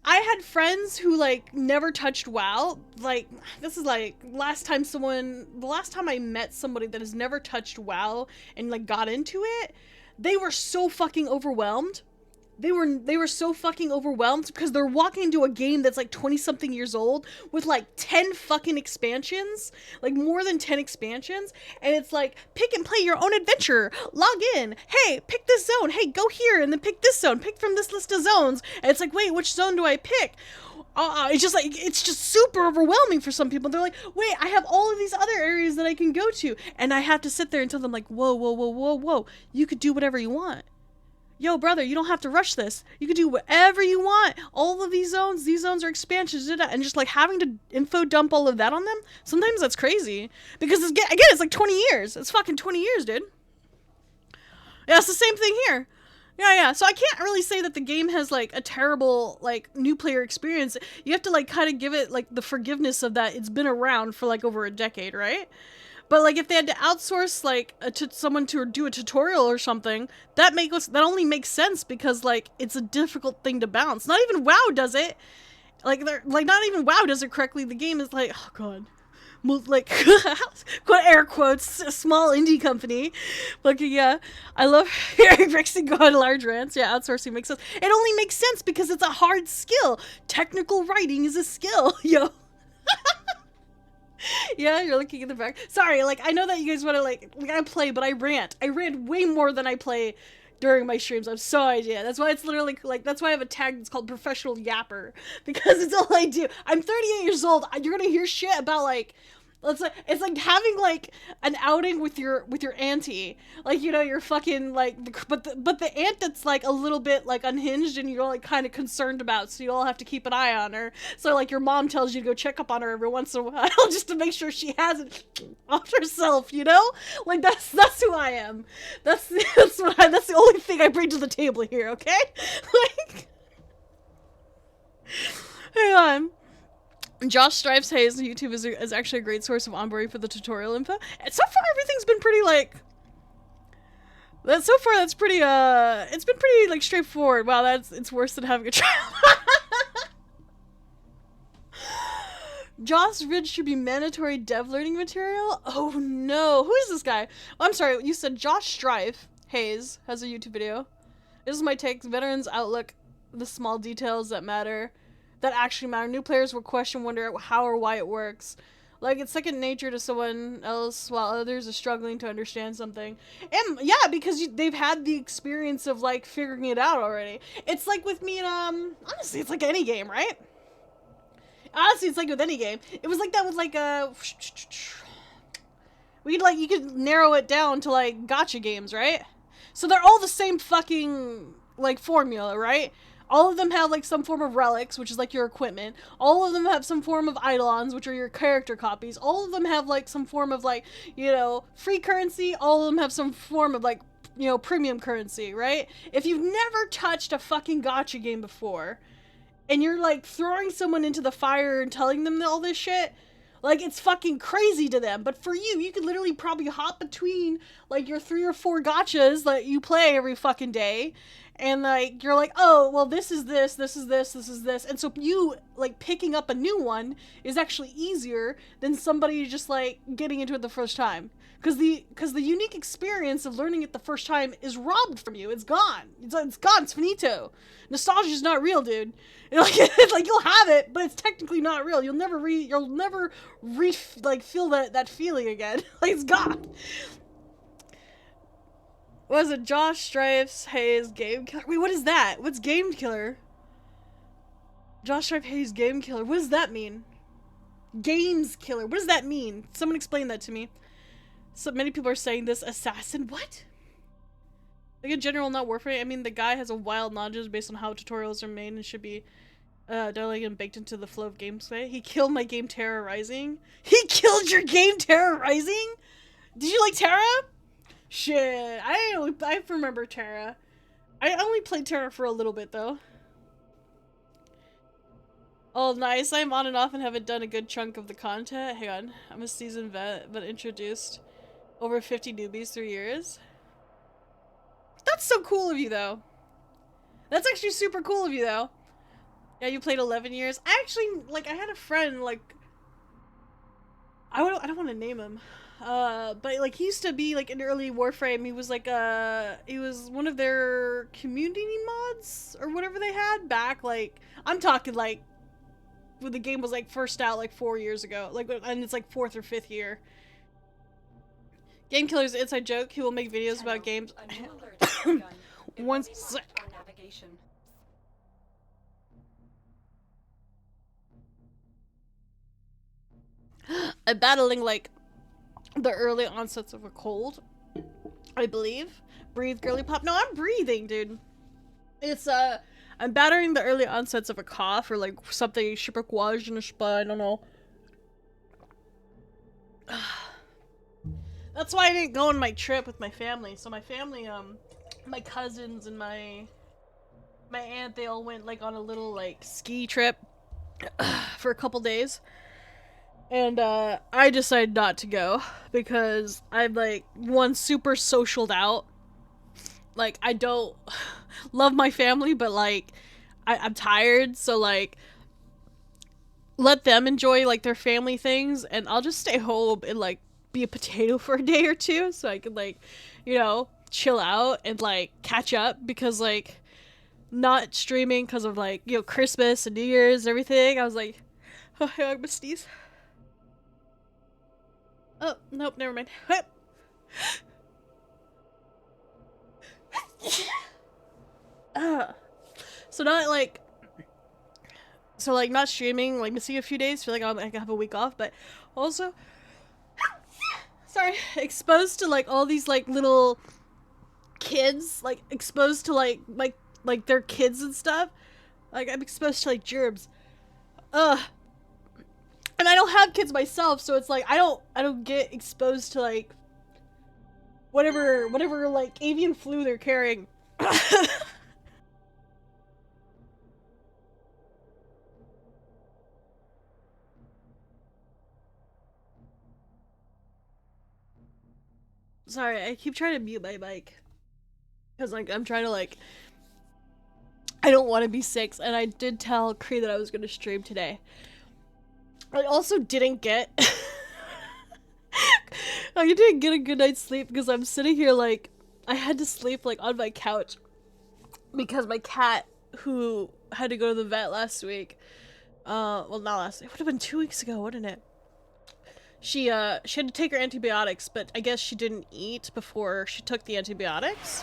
I had friends who, like, never touched WoW. Like, this is, like, the last time I met somebody that has never touched WoW and, like, got into it, they were so fucking overwhelmed. They were so fucking overwhelmed because they're walking into a game that's like 20-something years old with like 10 fucking expansions, like more than 10 expansions, and it's like, pick and play your own adventure, log in, hey, pick this zone, hey, go here, and then pick this zone, pick from this list of zones, and it's like, wait, which zone do I pick? It's just super overwhelming for some people. They're like, wait, I have all of these other areas that I can go to, and I have to sit there and tell them like, whoa, you could do whatever you want. Yo, brother, you don't have to rush this. You can do whatever you want. All of these zones are expansions, and just like having to info dump all of that on them, sometimes that's crazy. Because it's like 20 years. It's fucking 20 years, dude. Yeah, it's the same thing here. Yeah. So I can't really say that the game has like a terrible like new player experience. You have to like kind of give it like the forgiveness of that it's been around for like over a decade, right? But, like, if they had to outsource, like, someone to do a tutorial or something, that only makes sense because, like, it's a difficult thing to balance. Not even WoW does it. Not even WoW does it correctly. The game is like, oh, God. Like, quote air quotes, a small indie company. Like, yeah, I love hearing Verexi go on large rants. Yeah, outsourcing makes sense. It only makes sense because it's a hard skill. Technical writing is a skill, yo. Yeah, you're looking in the back. Sorry, like, I know that you guys want to, like I play, but I rant. I rant way more than I play during my streams. I'm sorry, yeah. That's why it's literally, like, that's why I have a tag that's called Professional Yapper. Because it's all I do. I'm 38 years old. You're gonna hear shit about, like, it's like having, like, an outing with your auntie. Like, you know, you're fucking, like, but the aunt that's, like, a little bit, like, unhinged and you're, like, kind of concerned about, so you all have to keep an eye on her. So, like, your mom tells you to go check up on her every once in a while just to make sure she hasn't off herself, you know? Like, that's who I am. That's the only thing I bring to the table here, okay? Like, hang on. Josh Stripes Hayes on YouTube is actually a great source of onboarding for the tutorial info. And so far, everything's been pretty, like, That so far that's pretty it's been pretty like straightforward. Wow, it's worse than having a child. Joss Ridge should be mandatory dev learning material? Oh no. Who is this guy? Oh, I'm sorry, you said Josh Strife Hayes has a YouTube video. This is my take. Veterans outlook, the small details that matter, that actually matter. New players will question, wonder how or why it works. Like, it's second nature to someone else while others are struggling to understand something. And, yeah, because they've had the experience of, like, figuring it out already. It's like with me in, honestly, it's like any game, right? Honestly, it's like with any game. It was like that with, like, you could narrow it down to, like, gacha games, right? So they're all the same fucking, like, formula, right? All of them have, like, some form of relics, which is, like, your equipment. All of them have some form of eidolons, which are your character copies. All of them have, like, some form of, like, you know, free currency. All of them have some form of, like, you know, premium currency, right? If you've never touched a fucking gacha game before, and you're, like, throwing someone into the fire and telling them all this shit, like, it's fucking crazy to them. But for you, you could literally probably hop between, like, your 3 or 4 gachas that you play every fucking day. And, like, you're like, oh, well, this is this, this is this, this is this. And so you, like, picking up a new one is actually easier than somebody just, like, getting into it the first time. Because the unique experience of learning it the first time is robbed from you. It's gone. It's gone. It's finito. Nostalgia's not real, dude. Like, like, you'll have it, but it's technically not real. You'll never like, feel that feeling again. Like, it's gone. What is it? Josh Strife's Hayes Game Killer? Wait, what is that? What's Game Killer? Josh Strife Hayes Game Killer. What does that mean? Games Killer. What does that mean? Someone explain that to me. So many people are saying this assassin. What? Like, in general, not Warframe. I mean, the guy has a wild knowledge based on how tutorials are made and should be dialing and baked into the flow of gameplay. He killed my game Terra Rising. He killed your game Terra Rising? Did you like Terra? Shit, I remember Terra. I only played Terra for a little bit though. Oh, nice. I'm on and off and haven't done a good chunk of the content. Hang on. I'm a seasoned vet, but introduced over 50 newbies through years. That's so cool of you though. That's actually super cool of you though. Yeah, you played 11 years. I actually, like, I had a friend, like, I don't want to name him. But, like, he used to be, like, in early Warframe. He was, like, he was one of their community mods or whatever they had back, like, I'm talking, like, when the game was, like, first out, like, 4 years ago. Like, and it's, like, 4th or 5th year. Game Killer's an inside joke. He will make videos Tenno, about games. a new alert has begun. It Once. will be marked on navigation. I'm battling, like, the early onsets of a cold, I believe. Breathe, girly pop. No, I'm breathing, dude. It's, I'm battering the early onsets of a cough or, like, something, shipraquage in a spa, I don't know. That's why I didn't go on my trip with my family. So my family, my cousins and my aunt, they all went, like, on a little, like, ski trip for a couple days. And, I decided not to go because I'm, like, one, super socialed out. Like, I don't love my family, but, like, I'm tired, so, like, let them enjoy, like, their family things, and I'll just stay home and, like, be a potato for a day or two so I can, like, you know, chill out and, like, catch up because, like, not streaming because of, like, you know, Christmas and New Year's and everything. I was like, oh, I miss these. Oh, nope, never mind. So not like, so like not streaming, like missing a few days, feel like I have a week off, but also, sorry, exposed to like all these like little kids, like exposed to like their kids and stuff. Like I'm exposed to like germs. And I don't have kids myself, so it's like I don't get exposed to like whatever like avian flu they're carrying. Sorry, I keep trying to mute my mic. Because, like, I'm trying to, like, I don't want to be sick, and I did tell Cree that I was going to stream today. I also didn't get... I didn't get a good night's sleep because I'm sitting here, like, I had to sleep, like, on my couch because my cat, who had to go to the vet last week, well, not last week, it would have been 2 weeks ago, wouldn't it? She had to take her antibiotics, but I guess she didn't eat before she took the antibiotics.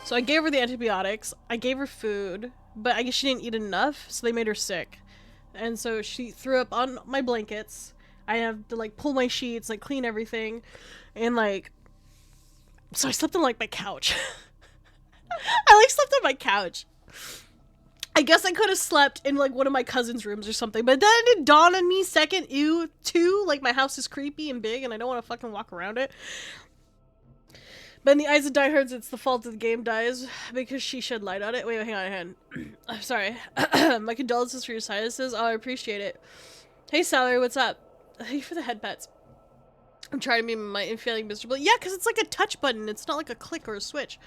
So I gave her the antibiotics, I gave her food, but I guess she didn't eat enough, so they made her sick. And so she threw up on my blankets. I have to, like, pull my sheets, like, clean everything, and, like, so I slept on, like, my couch. I, like, slept on my couch. I guess I could have slept in, like, one of my cousin's rooms or something, but then it didn't dawn on me too, like, my house is creepy and big, and I don't want to fucking walk around it. But in the eyes of diehards, it's the fault of the game dies, because she shed light on it. Wait, hang on. I'm sorry. My condolences for your sinuses. Oh, I appreciate it. Hey, Salary, what's up? Thank you for the head pets. I'm trying to be my feeling miserable. Yeah, because it's like a touch button. It's not like a click or a switch.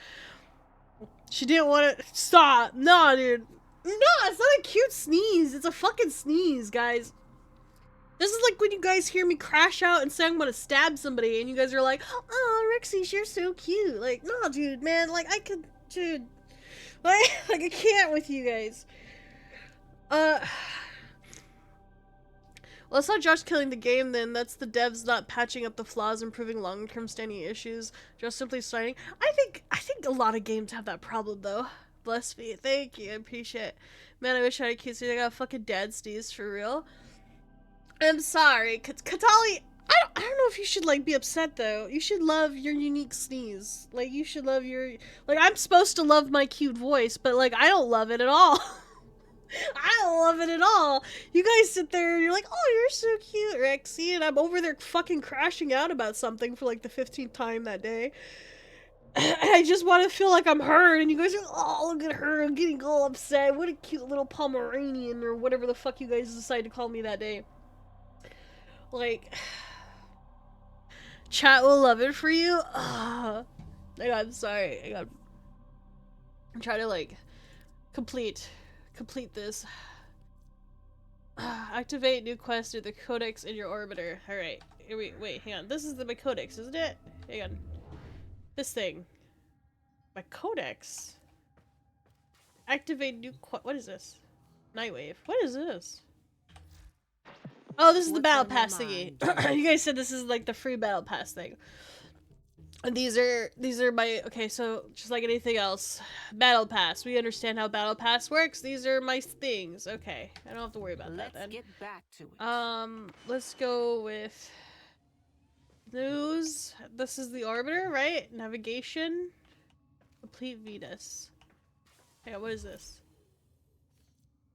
She didn't want to... Stop. No, dude. No, it's not a cute sneeze. It's a fucking sneeze, guys. This is like when you guys hear me crash out and say I'm gonna stab somebody, and you guys are like, "Oh, Rexy, you're so cute." Like, no, dude, man. Like, I could, dude. Like I can't with you guys. Well, it's not Josh killing the game, then. That's the devs not patching up the flaws, improving long-term standing issues. Just simply starting. I think a lot of games have that problem, though. Bless me. Thank you. I appreciate it. Man, I wish I had a cute sneeze. I got a fucking dad sneeze, for real. I'm sorry. Katali, I don't know if you should, like, be upset, though. You should love your unique sneeze. Like, you should love your... Like, I'm supposed to love my cute voice, but, like, I don't love it at all. I don't love it at all. You guys sit there and you're like, "Oh, you're so cute, Rexy," and I'm over there fucking crashing out about something for like the 15th time that day. I just want to feel like I'm heard, and you guys are, "Oh, look at her, I'm getting all upset. What a cute little Pomeranian," or whatever the fuck you guys decide to call me that day. Like, chat will love it for you. I'm sorry. I'm trying to, like, complete this. Activate new quest through the codex in your orbiter. Alright. Wait, hang on. This is my codex, isn't it? Hang on. This thing. My codex? Activate new what is this? Nightwave. What is this? Oh, this is the battle pass thingy. You guys said this is like the free battle pass thing. And these are my, okay, so just like anything else, battle pass. We understand how battle pass works. These are my things. Okay, I don't have to worry about that then. Let's get back to it. Let's go with news. This is the orbiter, right? Navigation. Complete Venus. Hey, what is this?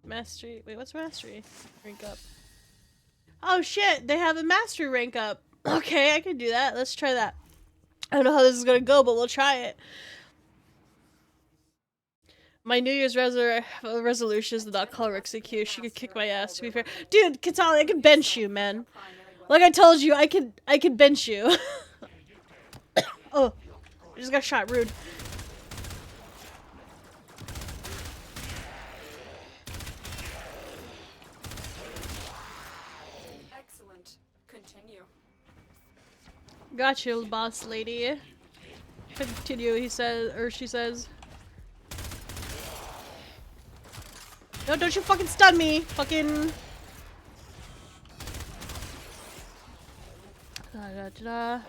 Mastery. Wait, what's mastery? Rank up. Oh shit, they have a mastery rank up. Okay, I can do that. Let's try that. I don't know how this is gonna go, but we'll try it. My New Year's resolution is to not call Verexi Q. She could kick my ass, to be fair. Dude, Katali, I can bench you, man. Like I told you, I can bench you. Oh, I just got shot. Rude. Excellent. Continue. Got you, boss lady. Continue, he says, or she says. No, don't you fucking stun me! Fucking. Da-da-da-da.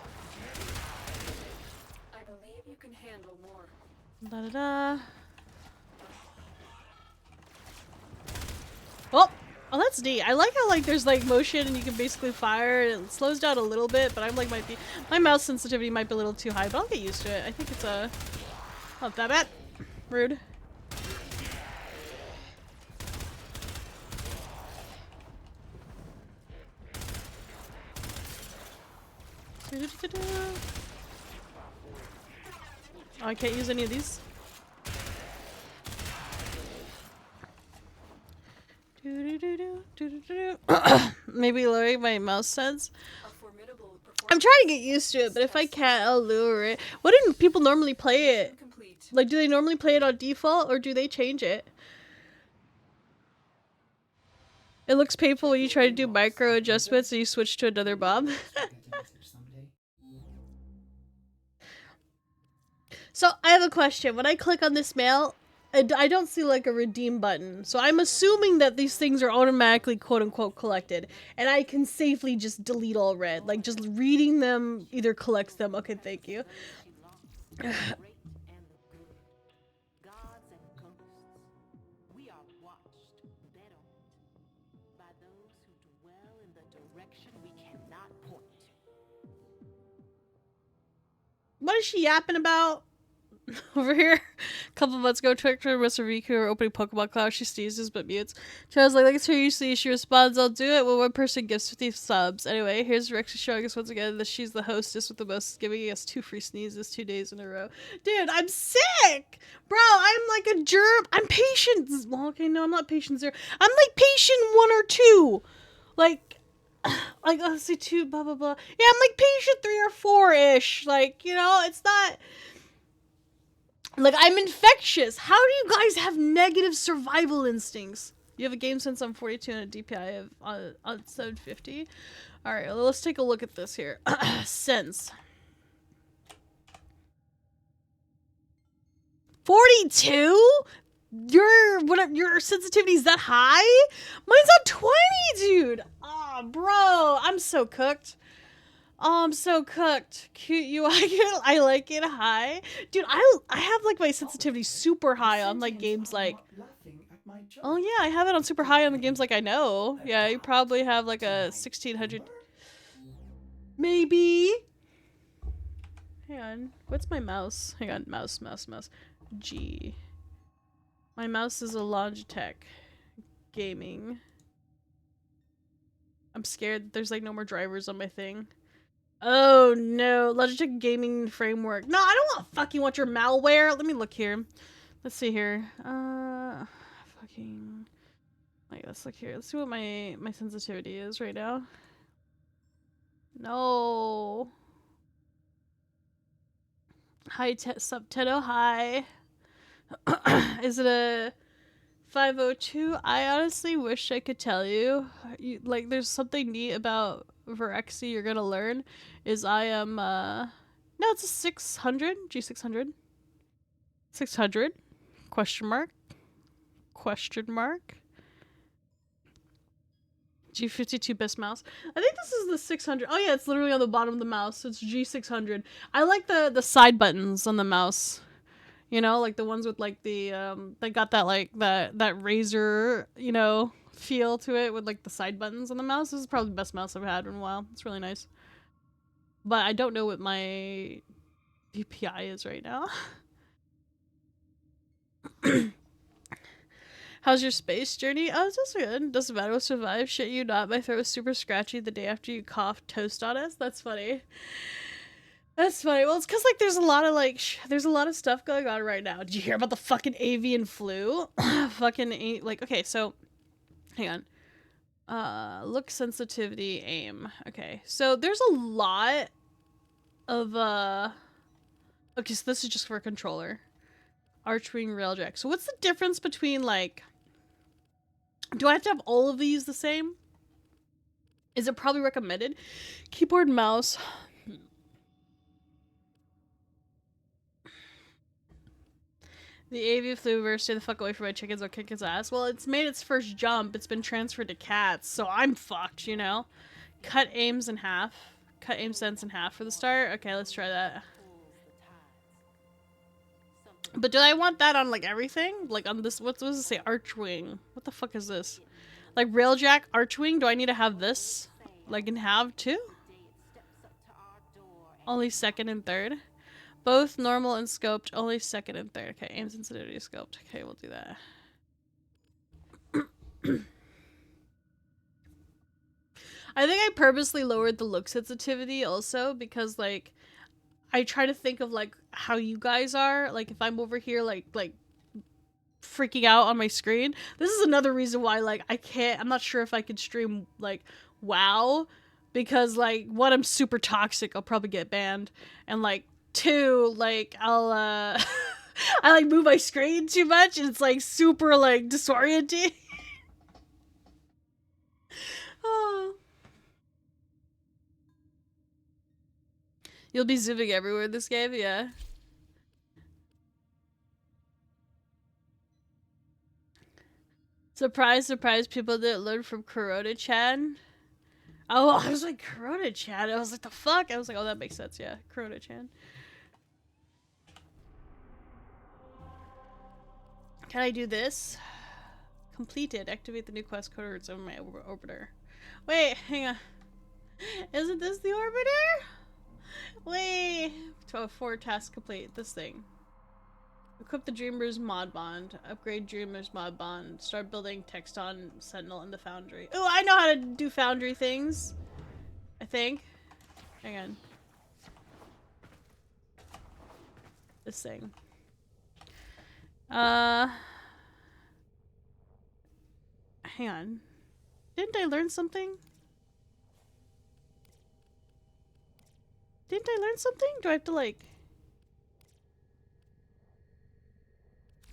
I believe you can handle more. Da-da-da. Oh, that's neat. I like how, like, there's, like, motion and you can basically fire. It slows down a little bit, but I'm, like, my mouse sensitivity might be a little too high, but I'll get used to it. I think it's, not that bad. Rude. Oh, I can't use any of these. Maybe lowering my mouse sense. A formidable I'm trying to get used to it, but if I can't, I'll lure it. What do people normally play it? Like, do they normally play it on default, or do they change it? It looks painful when you try to do micro adjustments and you switch to another bomb. So, I have a question. When I click on this mail, I don't see like a redeem button. So I'm assuming that these things are automatically quote unquote collected. And I can safely just delete all red. Like just reading them either collects them. Okay, thank you. What is she yapping about? Over here, a couple months ago, Twitter was Riku or opening Pokemon Cloud. She sneezes but mutes. So I was like, look at her usually. She responds, I'll do it when one person gives 50 subs. Anyway, here's Verexi showing us once again that she's the hostess with the most, giving us 2 free sneezes 2 days in a row. Dude, I'm sick! Bro, I'm like a germ. I'm patient. Well, okay, no, I'm not patient 0. I'm like patient 1 or 2. Like, let's see, 2, blah, blah, blah. Yeah, I'm like patient 3 or 4-ish. Like, you know, it's not... Like, I'm infectious. How do you guys have negative survival instincts? You have a game sense on 42 and a DPI of on 750. Alright, well, let's take a look at this here. Sense. 42? Your sensitivity is that high? Mine's on 20, dude. Ah, oh, bro. I'm so cooked. Oh, I'm so cooked. Cute UI. I like it high. Dude, I have like my sensitivity super high on like games like... Oh yeah, I have it on super high on the games like I know. Yeah, you probably have like a 1600... Maybe? Hang on. What's my mouse? Hang on. Mouse. G. My mouse is a Logitech Gaming. I'm scared there's like no more drivers on my thing. Oh no, Logitech Gaming Framework. No, I don't fucking want your malware. Let me look here. Let's see here. Fucking... Wait, let's look here. Let's see what my sensitivity is right now. No. Hi, Tenno, hi. Is it a 502? I honestly wish I could tell you. Like, there's something neat about Verexi you're gonna learn. Is I am, no, it's a 600. G600. 600? Question mark? Question mark? G52 best mouse. I think this is the 600. Oh yeah, it's literally on the bottom of the mouse. So it's G600. I like the side buttons on the mouse. You know, like the ones with like the they got that like that razor, you know, feel to it with like the side buttons on the mouse. This is probably the best mouse I've had in a while. It's really nice. But I don't know what my DPI is right now. How's your space journey? Oh, it's also good. Doesn't matter, we'll survive. Shit you not. My throat was super scratchy the day after you coughed toast on us. That's funny. That's funny. Well, it's because, like, there's a lot of, like, there's a lot of stuff going on right now. Did you hear about the fucking avian flu? Fucking, like, okay, so, hang on. Look, sensitivity, aim. Okay, so there's a lot of, okay, so this is just for a controller. Archwing, railjack. So what's the difference between, like, do I have to have all of these the same? Is it probably recommended? Keyboard, mouse. The avian flu virus, stay the fuck away from my chickens, I'll kick its ass. Well, it's made its first jump. It's been transferred to cats, so I'm fucked, you know? Cut aims in half. Cut aim sense in half for the start. Okay, let's try that. But do I want that on, like, everything? Like, on this, what does it say? Archwing. What the fuck is this? Like, railjack, archwing? Do I need to have this? Like, in half, too? Only second and third. Both normal and scoped. Only second and third. Okay, aim sensitivity scoped. Okay, we'll do that. I think I purposely lowered the look sensitivity also because, like, I try to think of, like, how you guys are. Like, if I'm over here, like freaking out on my screen. This is another reason why, like, I'm not sure if I could stream, like, WoW. because like one, I'm super toxic, I'll probably get banned, and like two, like I'll I like move my screen too much and it's like super like disorienting. Oh. You'll be zipping everywhere in this game, yeah. Surprise, surprise, people didn't learn from Corona-chan. Oh, I was like, Corona-chan? I was like, the fuck? I was like, oh, that makes sense, yeah. Corona-chan. Can I do this? Completed. Activate the new quest codes on my orbiter. Wait, hang on. Isn't this the orbiter? Wait. 4 tasks complete. This thing. Equip the Dreamer's mod bond. Upgrade Dreamer's mod bond. Start building text on Sentinel in the Foundry. Oh, I know how to do Foundry things. I think. Hang on. This thing. Hang on. Didn't I learn something? Didn't I learn something? Do I have to like...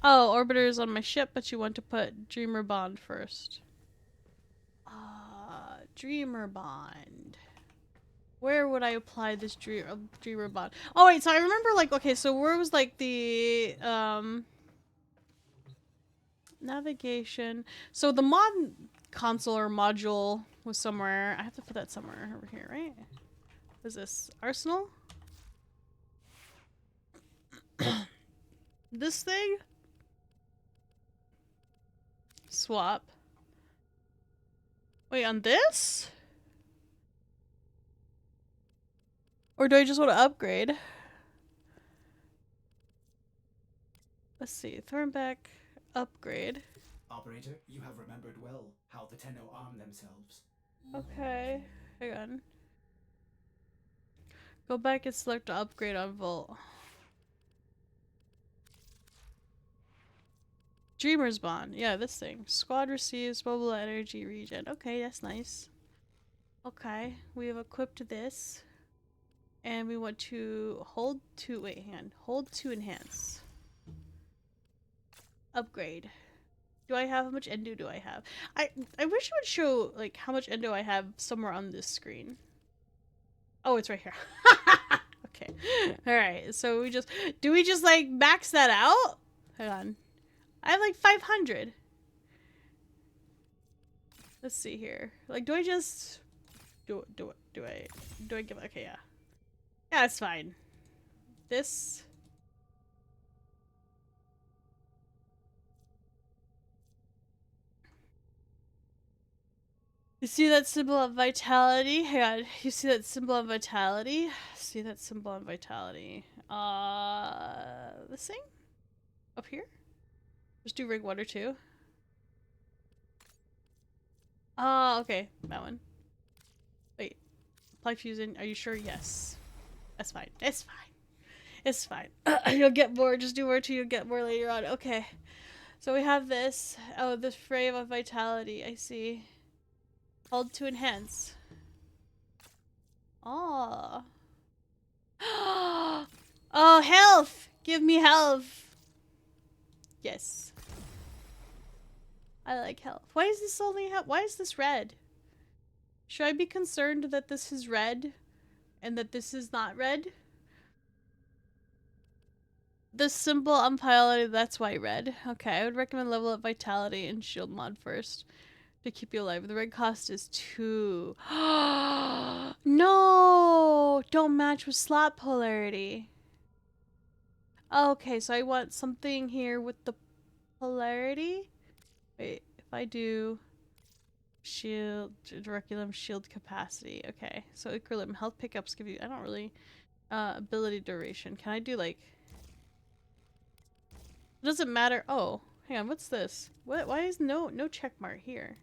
Oh, orbiter is on my ship, but you want to put Dreamer Bond first. Dreamer Bond. Where would I apply this Dreamer Bond? Oh wait, so I remember like, okay, so where was like the, navigation. So the mod console or module was somewhere. I have to put that somewhere over here, right? What is this? Arsenal? This thing? Swap. Wait, on this? Or do I just want to upgrade? Let's see. Thornback, upgrade. Operator, you have remembered well how the Tenno arm themselves. Okay. Hang on. Go back and select upgrade on Volt. Dreamer's Bond. Yeah, this thing. Squad receives mobile energy regen. Okay, that's nice. Okay, we have equipped this. And we want to hold to, wait, hang on. Hold to enhance. Upgrade. Do I have, how much endo do I have? I wish it would show, like, how much endo I have somewhere on this screen. Oh, it's right here. Okay. Alright, so do we just, like, max that out? Hang on. I have, like, 500. Let's see here. Like, do I just... Do I give... Okay, yeah. Yeah, it's fine. This... You see that symbol of vitality? Hang on. You see that symbol of vitality? See that symbol of vitality. This thing? Up here? Just do rig 1 or 2. Okay. That one. Wait. Apply fusion. Are you sure? Yes. That's fine. It's fine. It's fine. You'll get more. Just do more 2. You'll get more later on. Okay. So we have this. Oh, this frame of vitality. I see. Hold to enhance. Oh. Oh, health! Give me health. Yes. I like health. Why is this only why is this red? Should I be concerned that this is red and that this is not red? The symbol on vitality, that's why red. Okay, I would recommend level up vitality and shield mod first to keep you alive. The red cost is 2. No! Don't match with slot polarity. Okay, so I want something here with the polarity. Wait, if I do shield, curriculum, shield capacity. Okay, so equilibrium health pickups give you, I don't really, ability duration. Can I do like, it doesn't matter. Oh, hang on, what's this? What, why is no check mark here?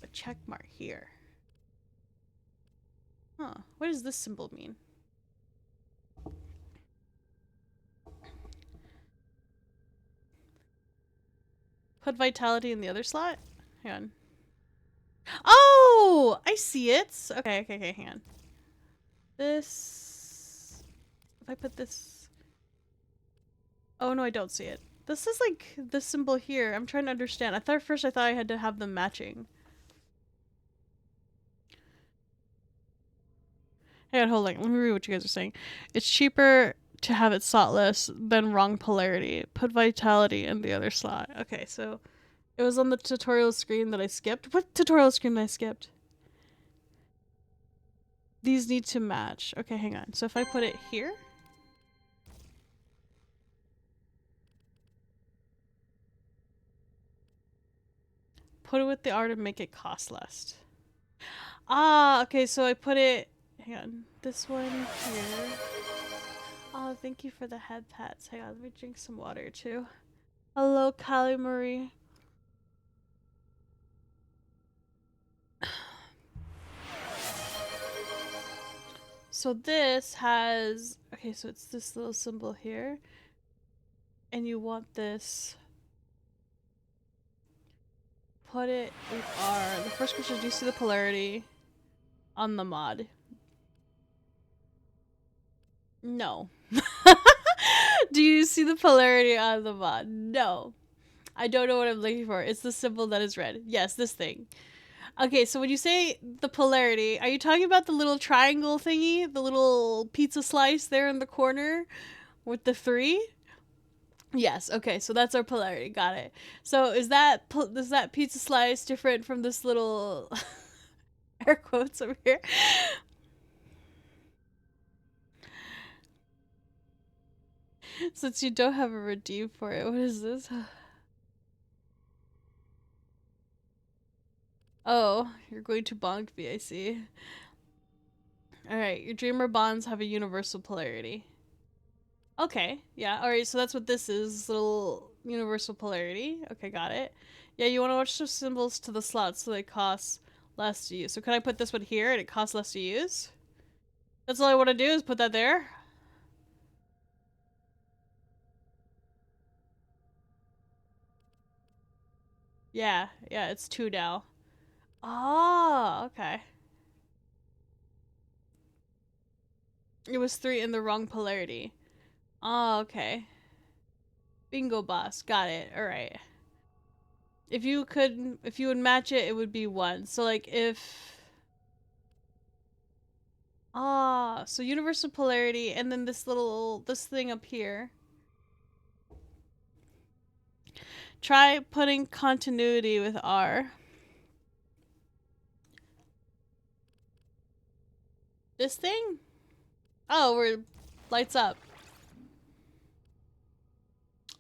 A check mark here. Huh, what does this symbol mean? Put vitality in the other slot? Hang on. Oh, I see it. Okay, okay, okay, hang on. This, if I put this, oh no, I don't see it. This is like this symbol here. I'm trying to understand. I thought first I thought I had to have them matching. Hang on, hold on. Let me read what you guys are saying. It's cheaper to have it slot less than wrong polarity. Put vitality in the other slot. Okay, so it was on the tutorial screen that I skipped. What tutorial screen did I skipped? These need to match. Okay, hang on. So if I put it here. Put it with the R to make it cost less. Ah, okay, so I put it, hang on, this one here. Oh, thank you for the head pats. Hang on, let me drink some water too. Hello, Callie Marie. So this has, okay, so it's this little symbol here. And you want this. Put it with R. The first question is, do you see the polarity on the mod? No. Do you see the polarity on the mod? No. I don't know what I'm looking for. It's the symbol that is red. Yes, this thing. Okay, so when you say the polarity, are you talking about the little triangle thingy? The little pizza slice there in the corner with the 3? Yes, okay, so that's our polarity. Got it. So is that pizza slice different from this little air quotes over here? Since you don't have a redeem for it, what is this? Oh, you're going to bonk me, I see. Alright, your dreamer bonds have a universal polarity. Okay, yeah, alright, so that's what this is, little universal polarity. Okay, got it. Yeah, you want to watch the symbols to the slots so they cost less to use. So can I put this one here and it costs less to use? That's all I want to do is put that there? Yeah, yeah, it's 2 now. Oh, okay. It was 3 in the wrong polarity. Oh, okay. Bingo boss. Got it. Alright. If you would match it, it would be 1. So like if... Ah, so universal polarity and then this thing up here. Try putting continuity with R. This thing? Oh, we're lights up.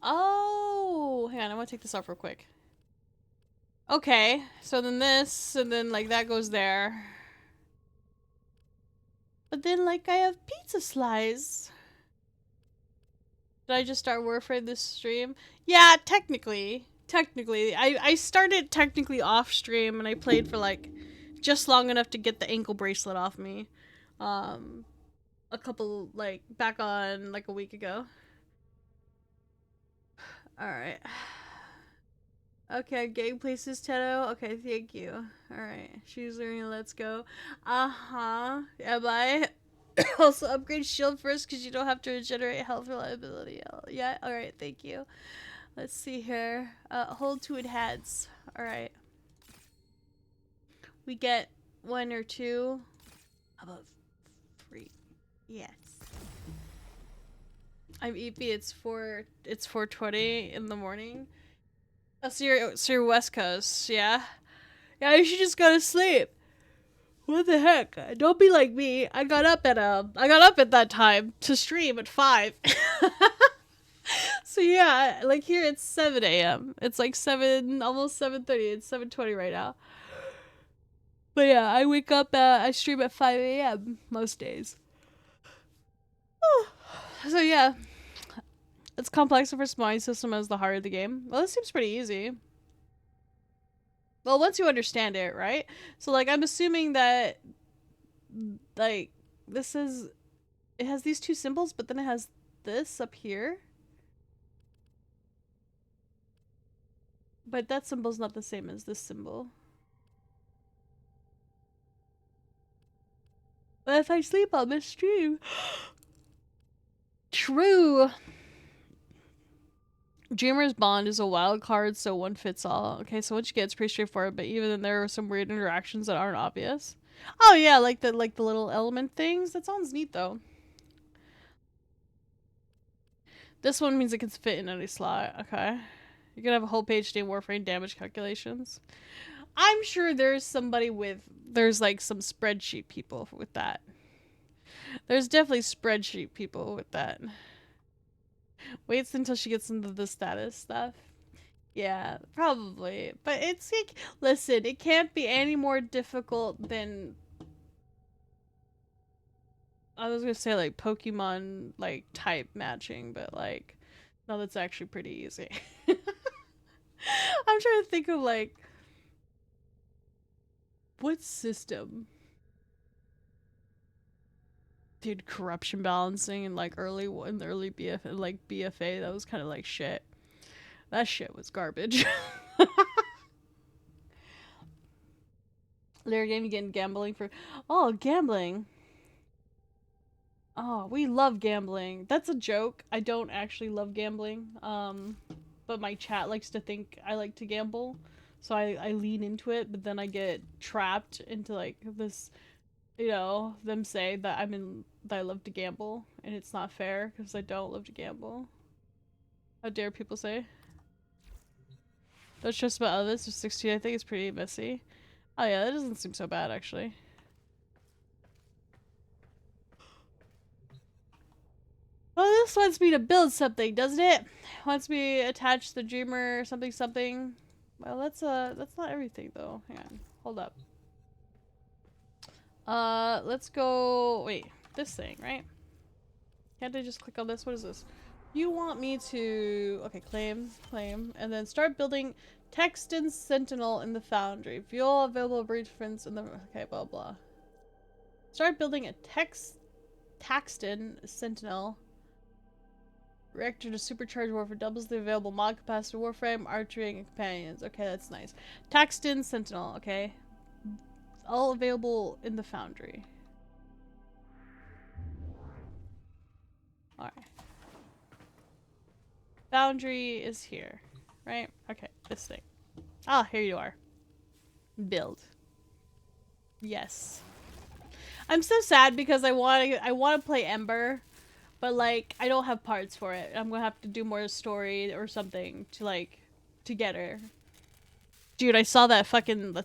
Oh, hang on, I want to take this off real quick. Okay, so then this, and then like that goes there. But then like I have pizza slice. Did I just start Warframe this stream? Yeah, technically. Technically. I started technically off stream and I played for like just long enough to get the ankle bracelet off me. A couple, like, back on like a week ago. Alright. Okay, gameplay says Tenno. Okay, thank you. Alright, she's learning, let's go. Uh-huh. Am I? Also upgrade shield first because you don't have to regenerate health reliability. Yeah, alright, thank you. Let's see here. Hold to enhance. Alright. We get 1 or 2. How about 3? Yes. I'm EP, it's 4:20 in the morning. Oh, so you're West Coast, yeah? Yeah, you should just go to sleep. What the heck? Don't be like me. I got up at that time to stream at 5. So yeah, like here it's 7 a.m. It's like 7, almost 7:30. It's 7:20 right now. But yeah, I wake up, I stream at 5 a.m. most days. So yeah, it's complex the first mind system as the heart of the game. Well, this seems pretty easy. Well, once you understand it, right? So like, I'm assuming that, like, this is, it has these 2 symbols, but then it has this up here. But that symbol's not the same as this symbol. if I sleep on this stream. True. Dreamer's Bond is a wild card, so one fits all. Okay, so what you get is pretty straightforward, but even then there are some weird interactions that aren't obvious. Oh yeah, like the little element things. That sounds neat though. This one means it can fit in any slot. Okay. You're gonna have a whole page named Warframe damage calculations. I'm sure there's somebody there's like some spreadsheet people with that. There's definitely spreadsheet people with that. Waits until she gets into the status stuff. Yeah, probably. But it's like, listen, it can't be any more difficult than, I was gonna say like Pokemon like type matching, but like, no, that's actually pretty easy. I'm trying to think of like, what system did corruption balancing in like in the early BFA, that was kind of like shit. That shit was garbage. Later game, you getting gambling for... Oh, gambling. Oh, we love gambling. That's a joke. I don't actually love gambling. But my chat likes to think I like to gamble. So I lean into it, but then I get trapped into like this, you know, them say that that I love to gamble, and it's not fair because I don't love to gamble. How dare people say? Don't stress about others. Just 16, I think it's pretty messy. Oh yeah, that doesn't seem so bad actually. Well, this wants me to build something, doesn't it? Wants me to attach the dreamer something something. Well, that's not everything though. Hang on, hold up. Let's go. Wait, this thing, right? Can't I just click on this? What is this? You want me to... Okay, claim, and then start building Texton Sentinel in the Foundry. View all available blueprints in the... Okay, blah, blah. Start building a Taxton Sentinel. Reactor to supercharge warfare doubles the available mod capacity, Warframe, archery, and companions. Okay, that's nice. Taxton Sentinel, okay. All available in the Foundry. Alright. Foundry is here, right? Okay, this thing. Ah, here you are. Build. Yes. I'm so sad because I want to play Ember, but like I don't have parts for it. I'm gonna have to do more story or something to get her. Dude, I saw that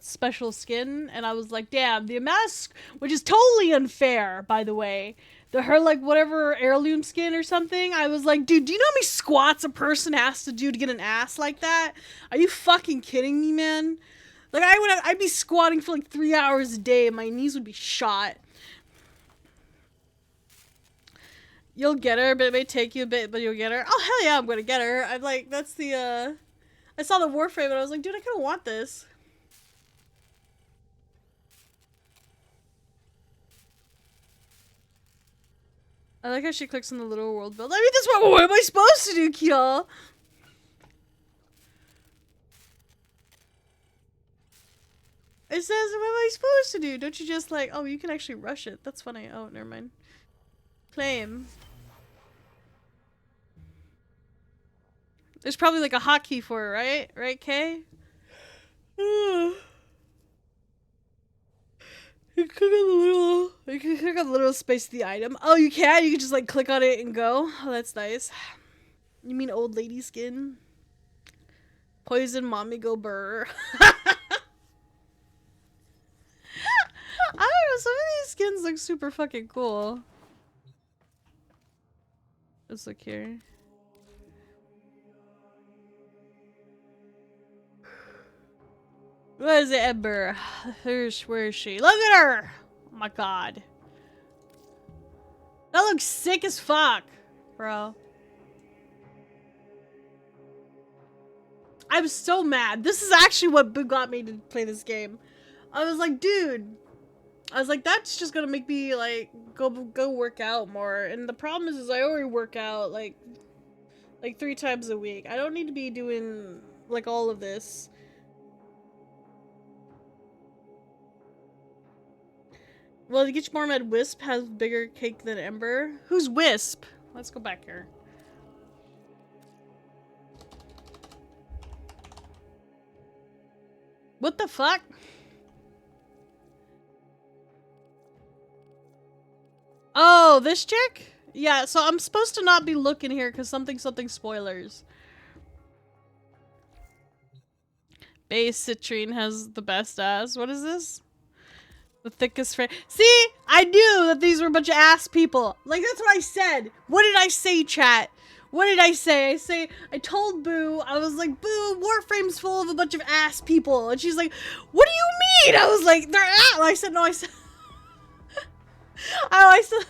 special skin and I was like, damn, the amount, which is totally unfair, by the way. Her like whatever heirloom skin or something. I was like, dude, do you know how many squats a person has to do to get an ass like that? Are you fucking kidding me, man? Like I'd be squatting for like 3 hours a day and my knees would be shot. You'll get her, but it may take you a bit, but you'll get her. Oh hell yeah, I'm gonna get her. I'm like, that's the I saw the Warframe and I was like, dude, I kinda want this. I like how she clicks on the little world build. I mean, that's what am I supposed to do, Kiel? It says, what am I supposed to do? Don't you just like, oh, you can actually rush it. That's funny. Oh, never mind. Claim. There's probably like a hotkey for it, right? Right, Kay? You can click on the little space of the item. Oh, you can? You can just like click on it and go? Oh, that's nice. You mean old lady skin? Poison mommy go burr. I don't know, some of these skins look super fucking cool. Let's look here. What is it, Ember? Where is she? Look at her! Oh my god. That looks sick as fuck, bro. I'm so mad. This is actually what got me to play this game. I was like, dude. I was like, that's just gonna make me like go work out more. And the problem is I already work out like 3 times a week. I don't need to be doing like all of this. Well, to get you more med, Wisp has bigger cake than Ember. Who's Wisp? Let's go back here. What the fuck? Oh, this chick? Yeah, so I'm supposed to not be looking here because something spoilers. Base Citrine has the best ass. What is this? The thickest frame. See? I knew that these were a bunch of ass people. Like, that's what I said. What did I say, chat? What did I say? I told Boo, I was like, Boo, Warframe's full of a bunch of ass people. And she's like, what do you mean? I was like, they're ass. I said, no, I said... oh, I said...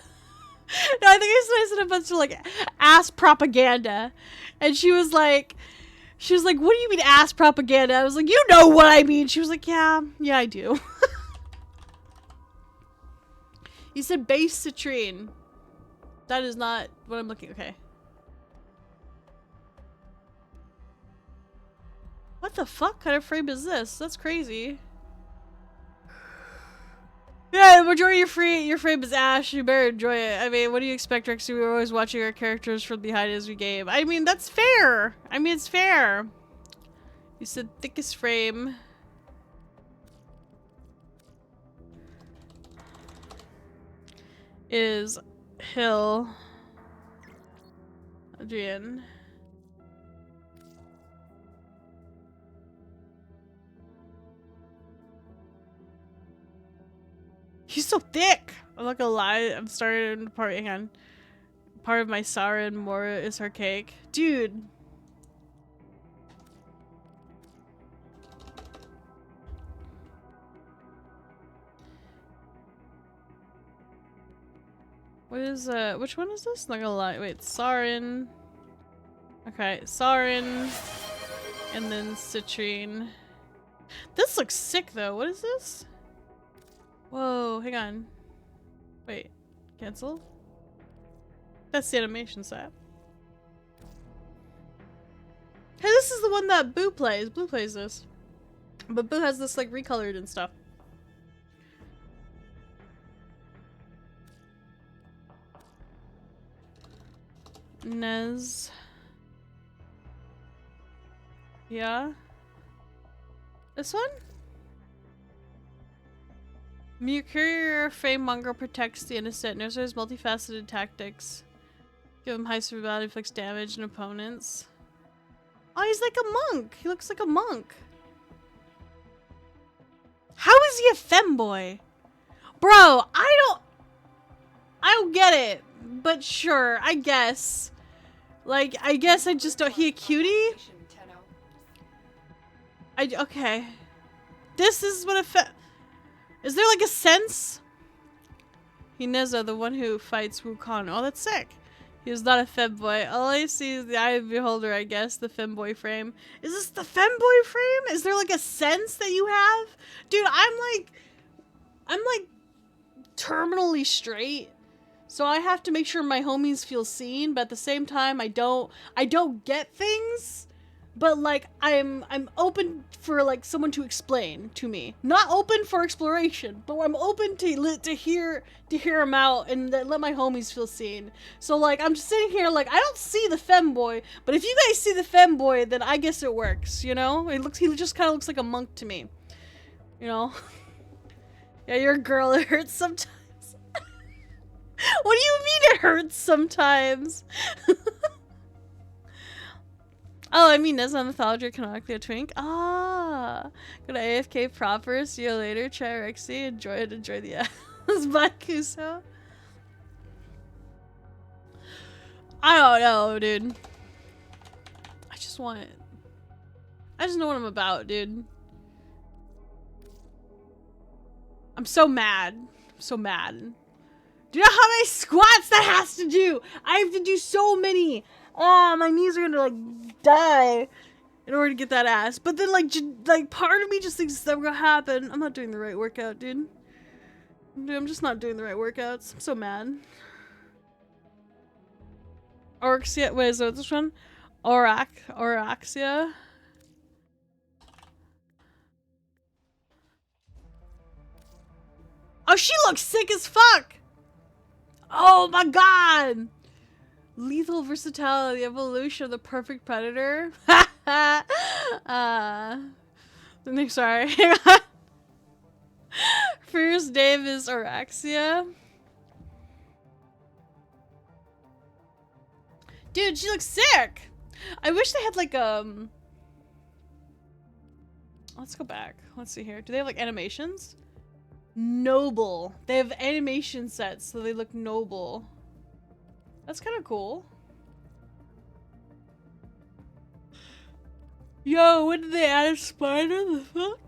No, I think I said a bunch of, like, ass propaganda. And she was like, what do you mean ass propaganda? I was like, you know what I mean. She was like, yeah, I do. You said base citrine. That is not what I'm looking, okay. What the fuck kind of frame is this? That's crazy. Yeah, the majority of your frame is ash. You better enjoy it. I mean, what do you expect, Rexy? We're always watching our characters from behind as we game. I mean, that's fair. I mean, it's fair. You said thickest frame. Is Hill Adrian. He's so thick. I'm not gonna lie. I'm starting to hang on. Part of my Sarah and Mora is her cake. Dude. What is, which one is this? Not gonna lie. Wait, Sarin. Okay, Sarin. And then Citrine. This looks sick, though. What is this? Whoa, hang on. Wait, cancel? That's the animation set. Hey, this is the one that Boo plays. Boo plays this. But Boo has this, like, recolored and stuff. Nez. Yeah. This one? Mercurial Framemonger protects the innocent. Knows his multifaceted tactics. Give him high survivability, inflicts damage on opponents. Oh, he's like a monk. He looks like a monk. How is he a femboy? Bro, I don't get it. But sure, I guess. Like, I guess I just don't. He a cutie? Okay. This is what is there like a sense? Hineza, the one who fights Wukong. Oh, that's sick. He is not a femboy. All I see is the eye of the beholder, I guess. The femboy frame. Is this the femboy frame? Is there like a sense that you have? Dude, I'm like terminally straight. So I have to make sure my homies feel seen, but at the same time I don't get things. But like I'm open for like someone to explain to me. Not open for exploration, but I'm open to hear them out and let my homies feel seen. So like I'm just sitting here like I don't see the femboy, but if you guys see the femboy, then I guess it works, you know? He just kind of looks like a monk to me. You know? Yeah, you're a girl, it hurts sometimes. What do you mean it hurts sometimes? Oh, I mean, as a mythology canonically a twink. Ah, go to AFK proper. See you later. Try Rexy. Enjoy the ass. Bye, Kuso. I don't know, dude. I just know what I'm about, dude. I'm so mad. I'm so mad. Do you know how many squats that has to do? I have to do so many. Oh, my knees are gonna like die in order to get that ass. But then like part of me just thinks it's never gonna happen. I'm not doing the right workout, dude. I'm just not doing the right workouts. I'm so mad. Orexia, wait, is that this one? Oraxia. Oh, she looks sick as fuck! Oh my god! Lethal versatility, evolution of the perfect predator. Sorry. First name is Orexia. Dude, she looks sick! I wish they had like, let's go back. Let's see here. Do they have like animations? Noble. They have animation sets, so they look noble. That's kind of cool. Yo, when did they add a spider? The fuck?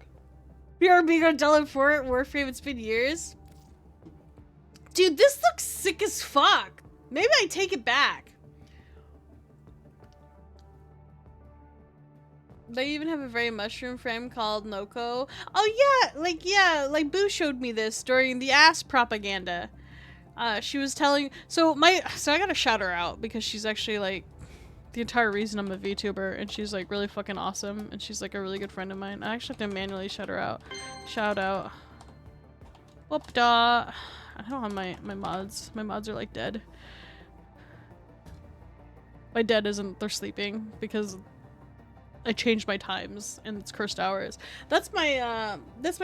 BRB gonna tell him for it. Warframe, it's been years. Dude, this looks sick as fuck. Maybe I take it back. They even have a very mushroom frame called Noko. Oh yeah, like Boo showed me this during the ass propaganda. She was telling, so I gotta shout her out because she's actually like the entire reason I'm a VTuber, and she's like really fucking awesome, and she's like a really good friend of mine. I actually have to manually shout her out. Shout out. Whoop da. I don't have my mods. My mods are like dead. My dead isn't, they're sleeping because I changed my times and it's cursed hours. That's my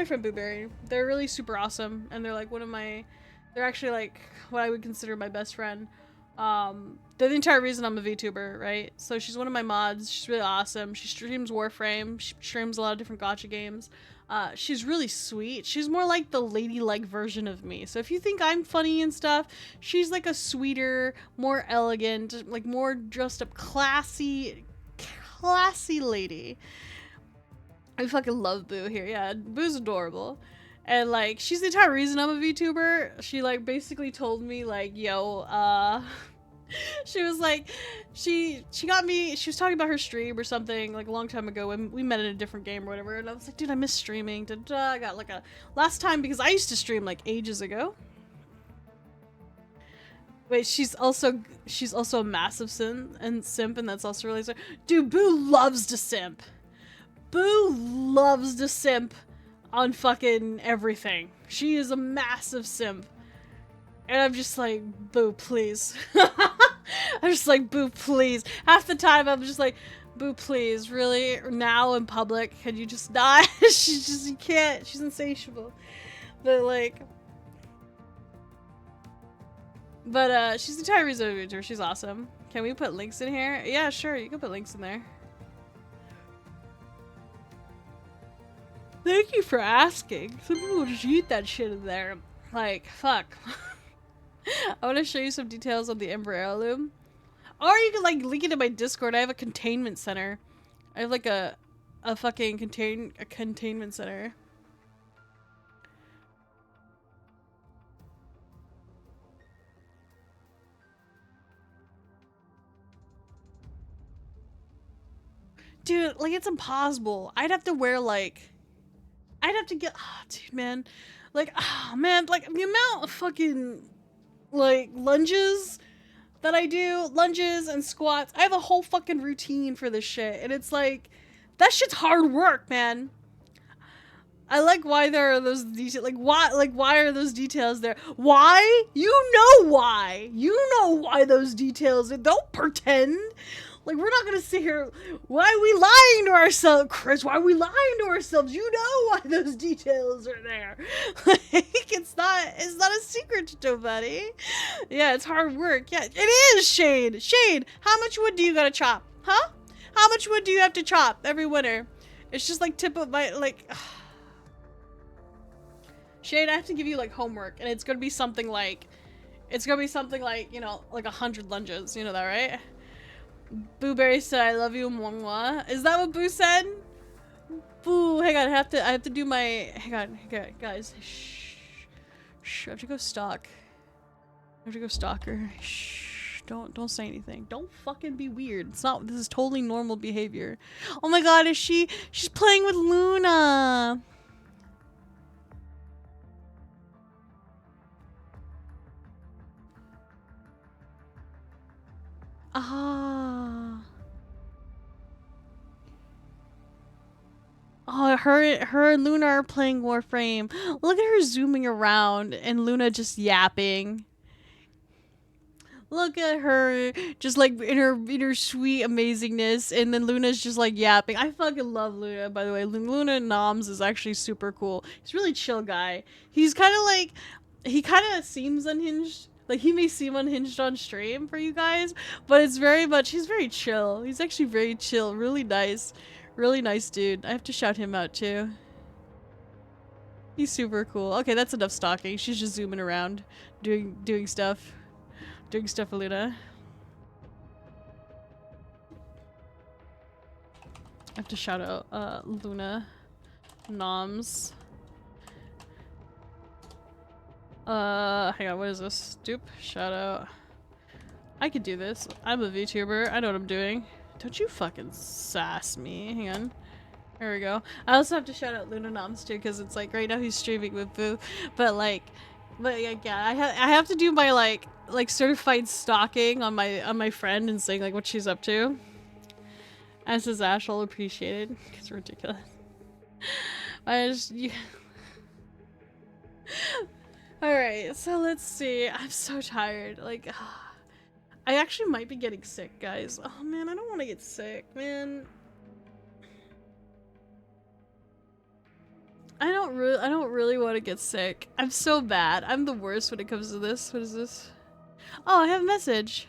friend Booberry. They're really super awesome, and they're like they're actually like what I would consider my best friend. They're the entire reason I'm a VTuber, right? So she's one of my mods. She's really awesome. She streams Warframe. She streams a lot of different gacha games. She's really sweet. She's more like the ladylike version of me. So if you think I'm funny and stuff, she's like a sweeter, more elegant, like more dressed up classy lady. I fucking love Boo here. Yeah, Boo's adorable. And like, she's the entire reason I'm a VTuber. She like basically told me like, yo, she was like, she got me, she was talking about her stream or something like a long time ago when we met in a different game or whatever, and I was like, dude, I miss streaming. I got like a last time, because I used to stream like ages ago. Wait, she's also a massive simp, and that's also really, dude, Boo loves to simp. Boo loves to simp on fucking everything. She is a massive simp. And I'm just like, Boo, please. I'm just like, Boo, please. Half the time I'm just like, Boo, please, really? Now in public, can you just not? She's just, you can't. She's insatiable. But like, she's the entire reason of VTuber. She's awesome. Can we put links in here? Yeah, sure, you can put links in there. Thank you for asking. Some people just eat that shit in there. Like, fuck. I want to show you some details on the Ember Heirloom. Or you can like link it in my Discord. I have a containment center. I have like a fucking containment center. Dude, like it's impossible. I'd have to wear like, I'd have to get, oh, dude, man. Like, oh, man, like the amount of fucking like lunges that I do, lunges and squats. I have a whole fucking routine for this shit, and it's like, that shit's hard work, man. I like why there are those details. Like why are those details there? Why? You know why. You know why those details. Don't pretend. Like, we're not gonna sit here. Why are we lying to ourselves, Chris? Why are we lying to ourselves? You know why those details are there. Like, it's not a secret to nobody. Yeah, it's hard work. Yeah, it is, Shade. Shade, how much wood do you gotta chop? Huh? How much wood do you have to chop every winter? It's just like tip of my, like... Shade, I have to give you, like, homework, and it's gonna be something like, you know, like 100 lunges. You know that, right? Booberry said, "I love you, mwah." Is that what Boo said? Boo, hang on, I have to do my, hang on, guys. Shh. I have to go stalk. I have to go stalk her. Shh. Don't say anything. Don't fucking be weird. It's not, this is totally normal behavior. Oh my god, she's playing with Luna. Ah. Oh, her and Luna are playing Warframe. Look at her zooming around and Luna just yapping. Look at her, just like in her sweet amazingness, and then Luna's just like yapping. I fucking love Luna, by the way. Luna Noms is actually super cool. He's a really chill guy. He's kind of like, he kind of seems unhinged. Like, he may seem unhinged on stream for you guys, but it's very much, he's very chill. He's actually very chill, really nice dude. I have to shout him out too. He's super cool. Okay, that's enough stalking. She's just zooming around, doing stuff. Doing stuff for Luna. I have to shout out Luna Noms. Hang on, what is this? Dupe? Shout out. I could do this. I'm a VTuber. I know what I'm doing. Don't you fucking sass me. Hang on. There we go. I also have to shout out Luna Noms too, because it's like right now he's streaming with Boo. But like yeah, I have to do my like certified stalking on my friend and saying like what she's up to. As his Ash, I'll appreciate it. It's ridiculous. Alright, so let's see. I'm so tired. Like, I actually might be getting sick, guys. Oh man, I don't want to get sick, man. I don't really want to get sick. I'm so bad. I'm the worst when it comes to this. What is this? Oh, I have a message.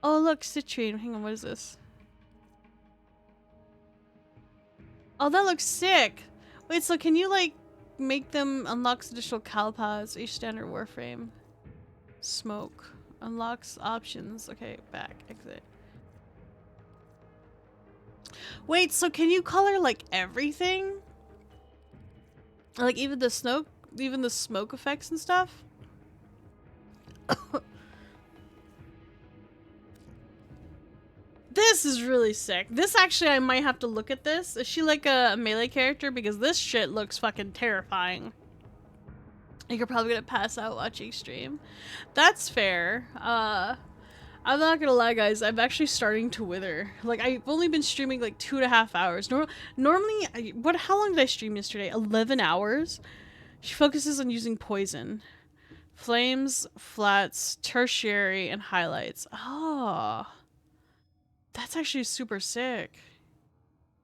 Oh, look, citrine. Hang on, what is this? Oh, that looks sick. Wait, so can you, like, make them unlocks additional calpods, each standard Warframe? Smoke. Unlocks options. Okay, back. Exit. Wait, so can you color, like, everything? Like, even the smoke effects and stuff? This is really sick. This actually, I might have to look at this. Is she like a melee character? Because this shit looks fucking terrifying. You're probably gonna pass out watching stream. That's fair. I'm not gonna lie, guys. I'm actually starting to wither. Like, I've only been streaming like 2.5 hours. Normally, how long did I stream yesterday? 11 hours? She focuses on using poison. Flames, flats, tertiary, and highlights. Oh. That's actually super sick.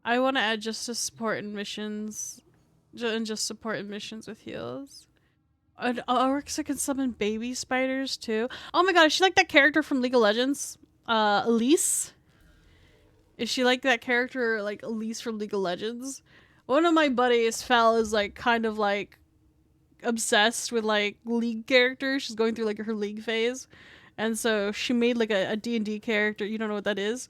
I want to add just to support in missions. And just support in missions with heals. Oryxa can summon baby spiders too. Oh my god, is she like that character from League of Legends? Elise? Is she like that character, like Elise from League of Legends? One of my buddies, Fel, is like kind of like obsessed with like League characters. She's going through like her League phase. And so she made like a D&D character. You don't know what that is?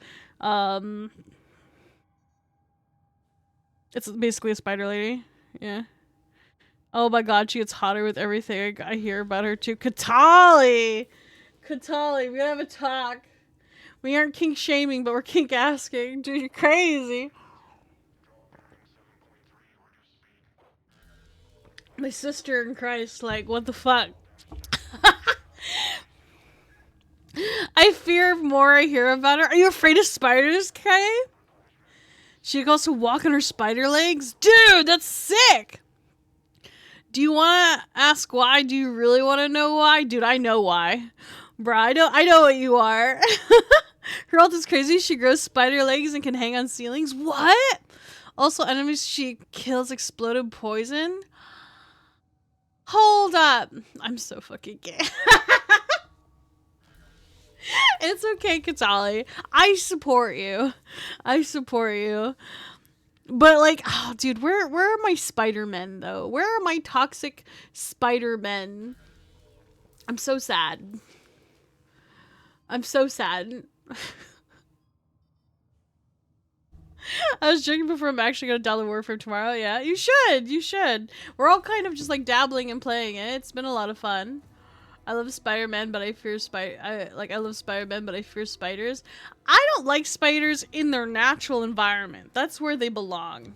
It's basically a spider lady. Yeah. Oh my god, she gets hotter with everything I hear about her too. Katali! Katali, we gotta have a talk. We aren't kink shaming, but we're kink asking. Dude, you're crazy. My sister in Christ, like, what the fuck? I fear more I hear about her. Are you afraid of spiders, Kay? She can also walk on her spider legs? Dude, that's sick! Do you want to ask why? Do you really want to know why? Dude, I know why. Bruh, I know what you are. Her ult is crazy. She grows spider legs and can hang on ceilings. What? Also, enemies she kills exploded poison? Hold up. I'm so fucking gay. It's okay, Katali. I support you. I support you. But like, oh dude, where are my Spider-Men though? Where are my toxic Spider-Men? I'm so sad. I'm so sad. I was drinking before I'm actually gonna download Warframe tomorrow. Yeah, you should. You should. We're all kind of just like dabbling and playing it. It's been a lot of fun. I love Spider-Man, but I fear I love Spider-Man, but I fear spiders. I don't like spiders in their natural environment. That's where they belong.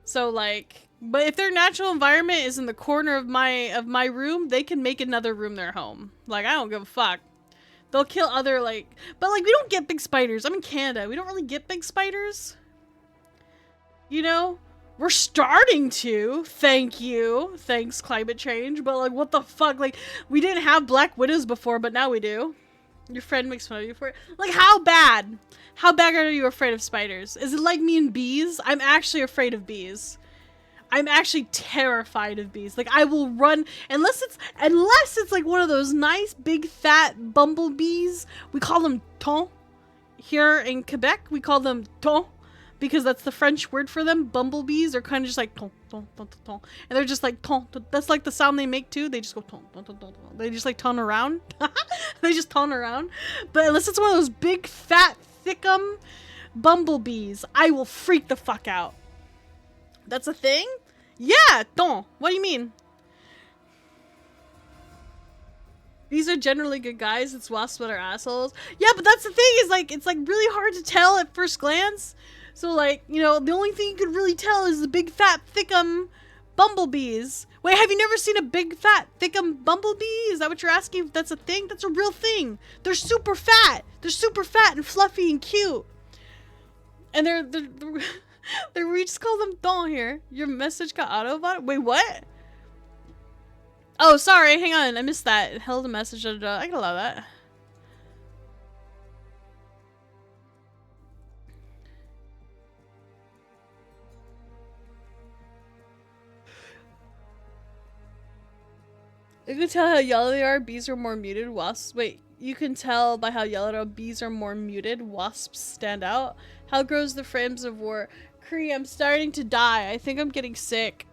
So like, but if their natural environment is in the corner of my room, they can make another room their home. Like, I don't give a fuck. They'll kill other but like we don't get big spiders. I'm in Canada. We don't really get big spiders. You know? We're starting to. Thank you. Thanks, climate change. But, like, what the fuck? Like, we didn't have Black Widows before, but now we do. Your friend makes fun of you for it. Like, how bad? How bad are you afraid of spiders? Is it like me and bees? I'm actually afraid of bees. I'm actually terrified of bees. Like, I will run unless it's like one of those nice big fat bumblebees. We call them ton. Here in Quebec, we call them ton because that's the French word for them. Bumblebees are kind of just like ton, ton, ton, ton, ton. And they're just like ton, ton. That's like the sound they make too. They just go ton, ton, ton, ton, ton. They just like ton around. They just ton around. But unless it's one of those big fat thickum bumblebees, I will freak the fuck out. That's a thing? Yeah, ton. What do you mean? These are generally good guys. It's wasps that are assholes. Yeah, but that's the thing is like, it's like really hard to tell at first glance. So like, you know, the only thing you could really tell is the big fat thickum bumblebees. Wait, have you never seen a big fat thickum bumblebee? Is that what you're asking? If that's a thing? That's a real thing. They're super fat. They're super fat and fluffy and cute. And they're we just call them don here. Your message got auto-bot? Wait, what? Oh, sorry. Hang on. I missed that. It held a message. I can allow that. You can tell how yellow they are. Bees are more muted. Wasps. Wait. You can tell by how yellow they are. Bees are more muted. Wasps stand out. How grows the frames of war? Cree, I'm starting to die. I think I'm getting sick.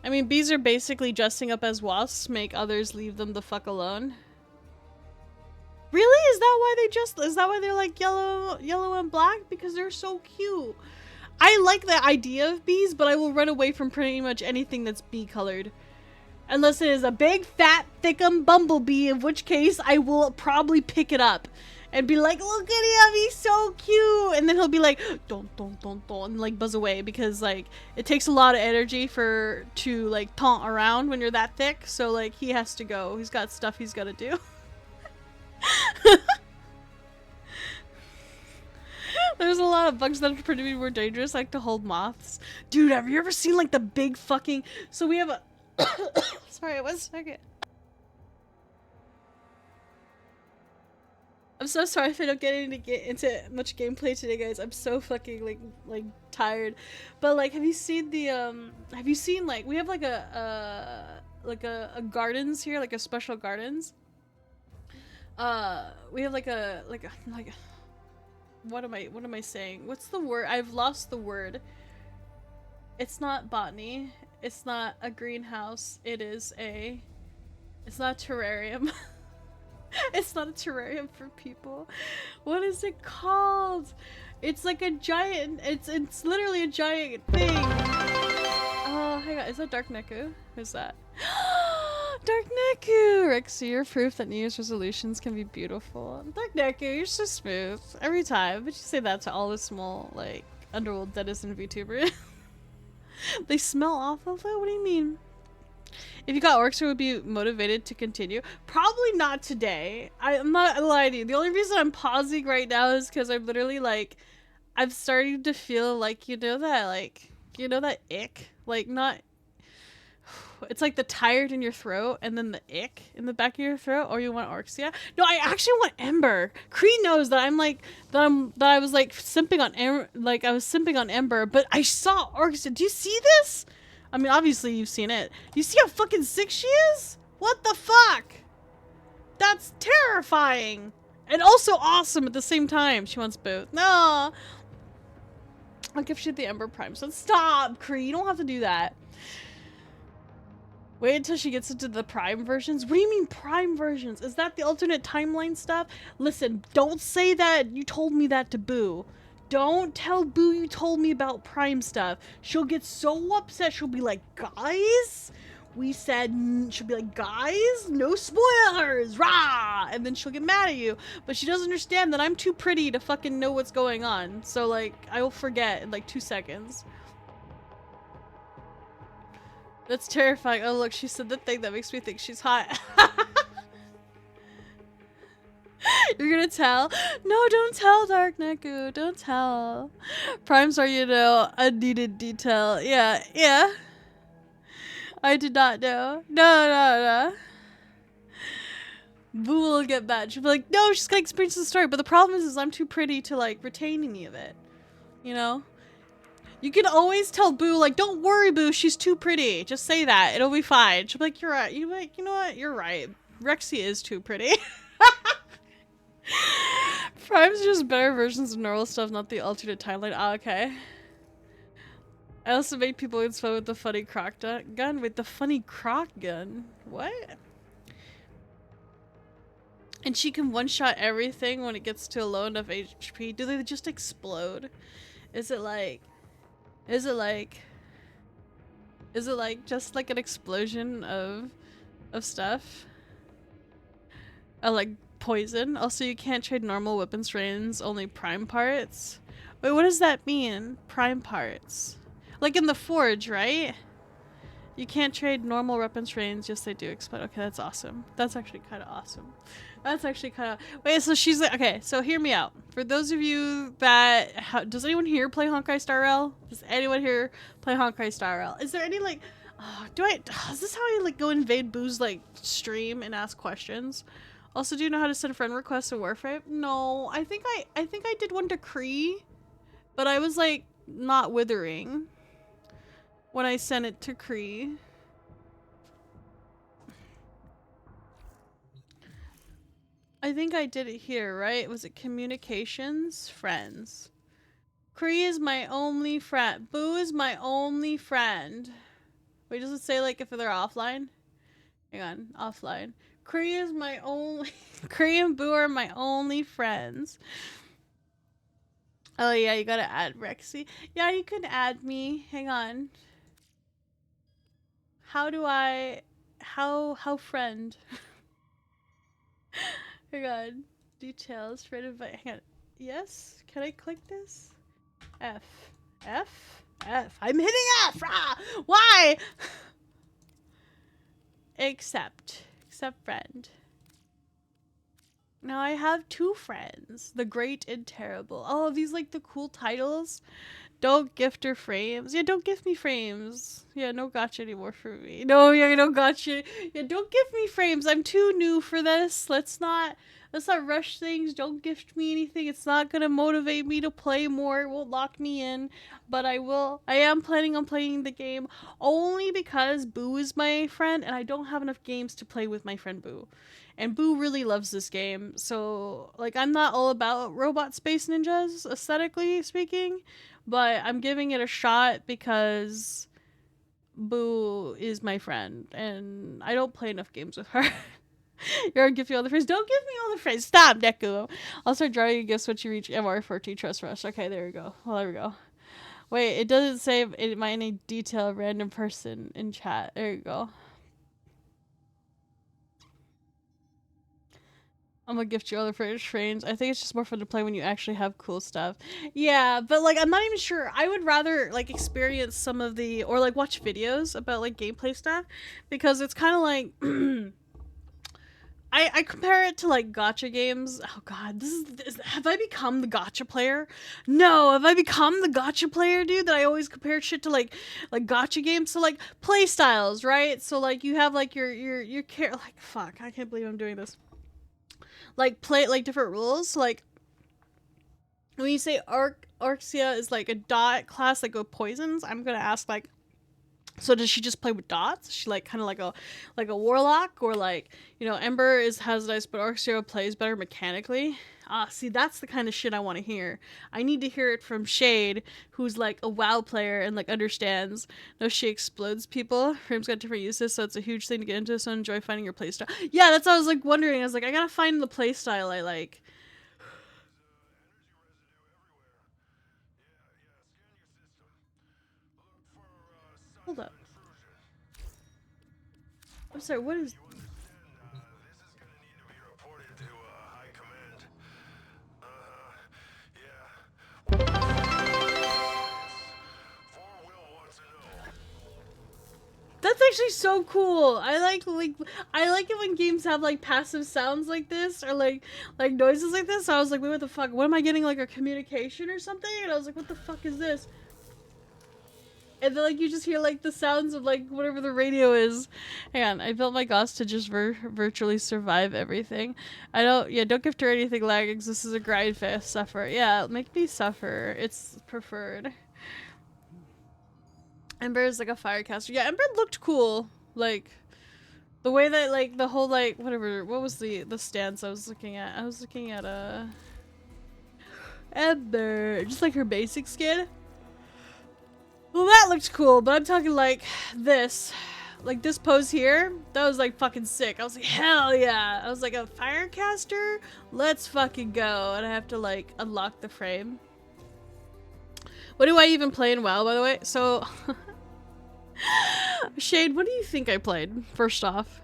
I mean, bees are basically dressing up as wasps, make others leave them the fuck alone. Really? Is that why they're like yellow and black? Because they're so cute. I like the idea of bees, but I will run away from pretty much anything that's bee colored. Unless it is a big, fat, thickum bumblebee, in which case I will probably pick it up. And be like, look at him, he's so cute. And then he'll be like, don't, and like buzz away because like it takes a lot of energy to like taunt around when you're that thick. So like he has to go. He's got stuff he's got to do. There's a lot of bugs that are pretty more dangerous, like to hold moths. Dude, have you ever seen like the big fucking? So we have a. Sorry, 1 second. I'm so sorry if I don't get into much gameplay today, guys. I'm so fucking like tired. But like, have you seen like we have like a gardens here, like a special gardens. We have like a what am I saying? What's the word? I've lost the word. It's not botany. It's not a greenhouse. It's not a terrarium. It's not a terrarium for people. What is it called? It's like a giant. It's literally a giant thing. Oh, hang on. Is that Dark Neku? Who's that? Dark Neku! Rexy, you're proof that New Year's resolutions can be beautiful. Dark Neku, you're so smooth. Every time. But you say that to all the small, like, Underworld Denizen VTubers. They smell awful though? What do you mean? If you got orcs, who would be motivated to continue? Probably not today. I'm not lying to you. The only reason I'm pausing right now is because I'm literally like, I'm starting to feel like, you know that ick? Like not, it's like the tired in your throat and then the ick in the back of your throat. Or you want orcs, yeah? No, I actually want Ember. Cree knows that I'm like, that I was like simping on Ember, like I was simping on Ember, but I saw orcs. Do you see this? I mean, obviously you've seen it. You see how fucking sick she is? What the fuck? That's terrifying. And also awesome at the same time. She wants both. No. I'll give you the Ember Prime. So stop, Cree. You don't have to do that. Wait until she gets into the Prime versions. What do you mean Prime versions? Is that the alternate timeline stuff? Listen, don't say that you told me that to Boo. Don't tell Boo you told me about Prime stuff. She'll get so upset. She'll be like, guys? We said, she'll be like, guys? No spoilers! Rah! And then she'll get mad at you. But she doesn't understand that I'm too pretty to fucking know what's going on. So, like, I will forget in like 2 seconds. That's terrifying. Oh, look, she said the thing that makes me think she's hot. You're gonna tell? No, don't tell, Dark Neku. Don't tell. Primes are, you know, unneeded detail. Yeah, yeah. I did not know. No. Boo will get mad. She'll be like, no, she's gonna experience the story. But the problem is I'm too pretty to, like, retain any of it. You know? You can always tell Boo, like, don't worry, Boo, she's too pretty. Just say that. It'll be fine. She'll be like, you're right. You're like, you know what? You're right. Rexy is too pretty. Prime's just better versions of normal stuff, not the alternate timeline. Ah, okay. I also make people get fun with the funny croc gun. With the funny croc gun? What? And she can one-shot everything when it gets to a low enough HP. Do they just explode? Is it like just like an explosion of stuff? Like poison? Also, you can't trade normal weapon strains, only prime parts. Wait, what does that mean? Prime parts. Like in the forge, right? You can't trade normal weapon strains. Yes, they do explode. Okay, that's awesome. That's actually kind of awesome. That's actually kind of... Wait, so she's like... Okay, so hear me out. For those of you that... does anyone here play Honkai Star Rail? Does anyone here play Honkai Star Rail? Is there any, like... is this how I, like, go invade Boo's, like, stream and ask questions? Also, do you know how to send friend requests in Warframe? No, I think I did one to Kree, but I was, like, not withering when I sent it to Kree. I think I did it here, right? Was it communications? Friends. Kree is my only friend. Boo is my only friend. Wait, does it say, like, if they're offline? Hang on, offline. Kree is my only... Kree and Boo are my only friends. Oh yeah, you gotta add Verexi. Yeah, you can add me. Hang on. How do I... How friend? Hang on. Details. Friend invite. Hang on. Yes? Can I click this? F. F? F. I'm hitting F! Ah! Why? Accept. Accept friend. Now I have 2 friends. The Great and Terrible. Oh, these like the cool titles. Don't gift her frames. Yeah, don't gift me frames. Yeah, no gotcha anymore for me. No, yeah, no gotcha. Yeah, don't gift me frames. I'm too new for this. Let's not rush things. Don't gift me anything. It's not gonna motivate me to play more. It won't lock me in. But I am planning on playing the game only because Boo is my friend and I don't have enough games to play with my friend Boo. And Boo really loves this game. So, like, I'm not all about robot space ninjas, aesthetically speaking. But I'm giving it a shot because Boo is my friend. And I don't play enough games with her. You're gonna give me all the frames. Don't give me all the frames. Stop, Neku. I'll start drawing gifts once you reach MR14 Trust Rush. Okay, there we go. Well, there we go. Wait, it doesn't say it might any detail random person in chat. There you go. I'm gonna gift you all the British frames. I think it's just more fun to play when you actually have cool stuff. Yeah, but like I'm not even sure. I would rather like experience some of the or like watch videos about like gameplay stuff because it's kind of like I compare it to like gacha games. Oh god, have I become the gacha player? No, have I become the gacha player, dude? That I always compare shit to like gacha games. So like play styles, right? So like you have like your like fuck, I can't believe I'm doing this. Like play like different rules. Like when you say Arxia is like a dot class that go poisons, I'm gonna ask like, so does she just play with dots? Is she like kind of like a warlock, or like, you know, Ember has dice but Arxia plays better mechanically? See, that's the kind of shit I want to hear. I need to hear it from Shade, who's like a WoW player and like understands. No, she explodes people. Frame's got different uses, so it's a huge thing to get into, so enjoy finding your playstyle. Yeah, that's what I was like wondering. I was like, I gotta find the playstyle I like. Hold up. I'm sorry, what is... actually so cool. I like it when games have like passive sounds like this or like noises like this. So I was like, wait, what the fuck? What am I getting, like a communication or something? And I was like, what the fuck is this? And then like you just hear like the sounds of like whatever the radio is. Hang on, I built my Gauss to just virtually survive everything. Don't give her anything lagging. This is a grind fest. Suffer. Yeah, make me suffer. It's preferred. Ember is like a firecaster. Yeah, Ember looked cool. Like the way that like the whole like whatever. What was the stance I was looking at? I was looking at Ember, just like her basic skin. Well, that looked cool, but I'm talking like this pose here. That was like fucking sick. I was like, hell yeah! I was like, a firecaster? Let's fucking go! And I have to like unlock the frame. What do I even play in WoW, by the way? So, Shade, what do you think I played? First off,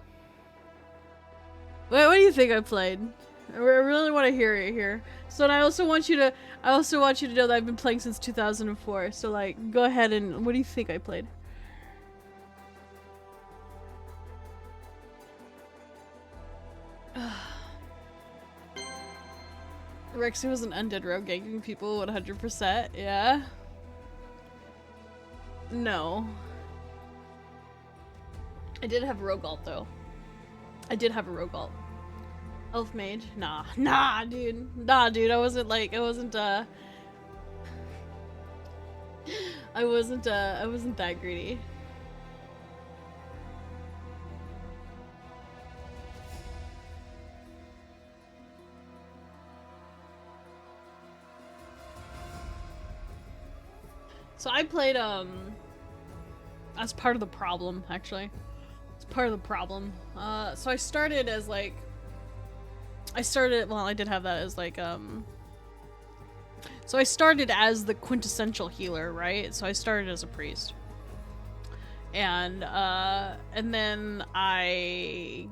what do you think I played? I really want to hear it here. So, and I also want you to know that I've been playing since 2004. So, like, go ahead and what do you think I played? Verexi was an undead rogue ganking people 100%. Yeah. No. I did have a rogue alt though. I did have a rogue alt. Elf mage? Nah, dude. I wasn't that greedy. So I played, as part of the problem, actually. It's part of the problem. So I started as, like, well, I did have that as, like, so I started as the quintessential healer, right? So I started as a priest. And then I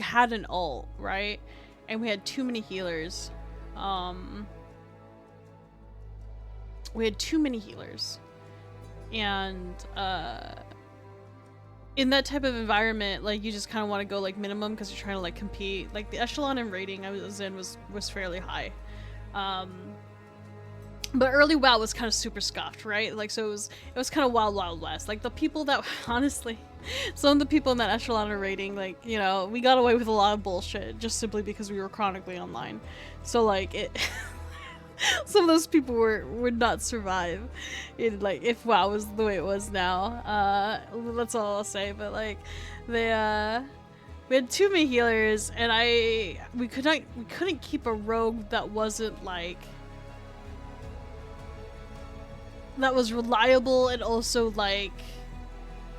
had an ult, right? And we had too many healers. And in that type of environment, like, you just kind of want to go like minimum because you're trying to like compete. Like the echelon and rating I was in was fairly high, but early WoW was kind of super scuffed, right? Like, so it was kind of wild west. Like the people that honestly, some of the people in that echelon or rating, like, you know, we got away with a lot of bullshit just simply because we were chronically online. So like it. Some of those people would not survive in, like, if WoW was the way it was now. That's all I'll say. But like, we had too many healers, and we couldn't keep a rogue that wasn't like, that was reliable, and also like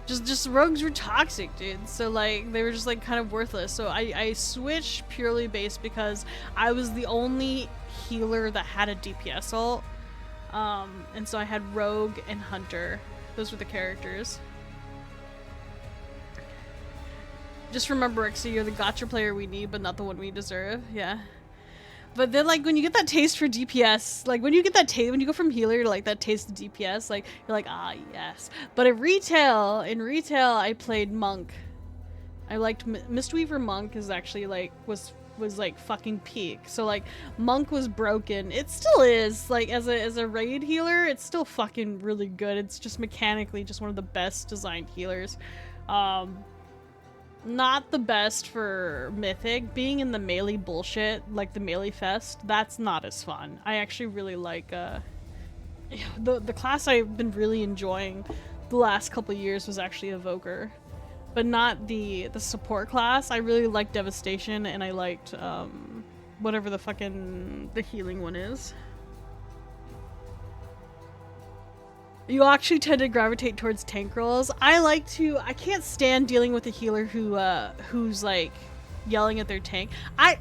just rogues were toxic, dude. So like they were just like kind of worthless. So I switched purely based because I was the only healer that had a DPS ult, and so I had rogue and hunter. Those were the characters. Just remember, Verexi, you're the gotcha player we need, but not the one we deserve. Yeah. But then, like, when you get that taste for DPS, like, when you get that taste, when you go from healer to, like, that taste of DPS, like, you're like, ah, yes. But in retail, I played monk. I liked Mistweaver monk is actually, like, was like fucking peak. So like monk was broken. It still is, like, as a raid healer, it's still fucking really good. It's just mechanically just one of the best designed healers. Not the best for mythic. Being in the melee bullshit, like the melee fest, that's not as fun. I actually really like the class I've been really enjoying the last couple years was actually Evoker. But not the support class. I really liked Devastation, and I liked whatever the fucking the healing one is. You actually tend to gravitate towards tank roles. I can't stand dealing with a healer who's like yelling at their tank.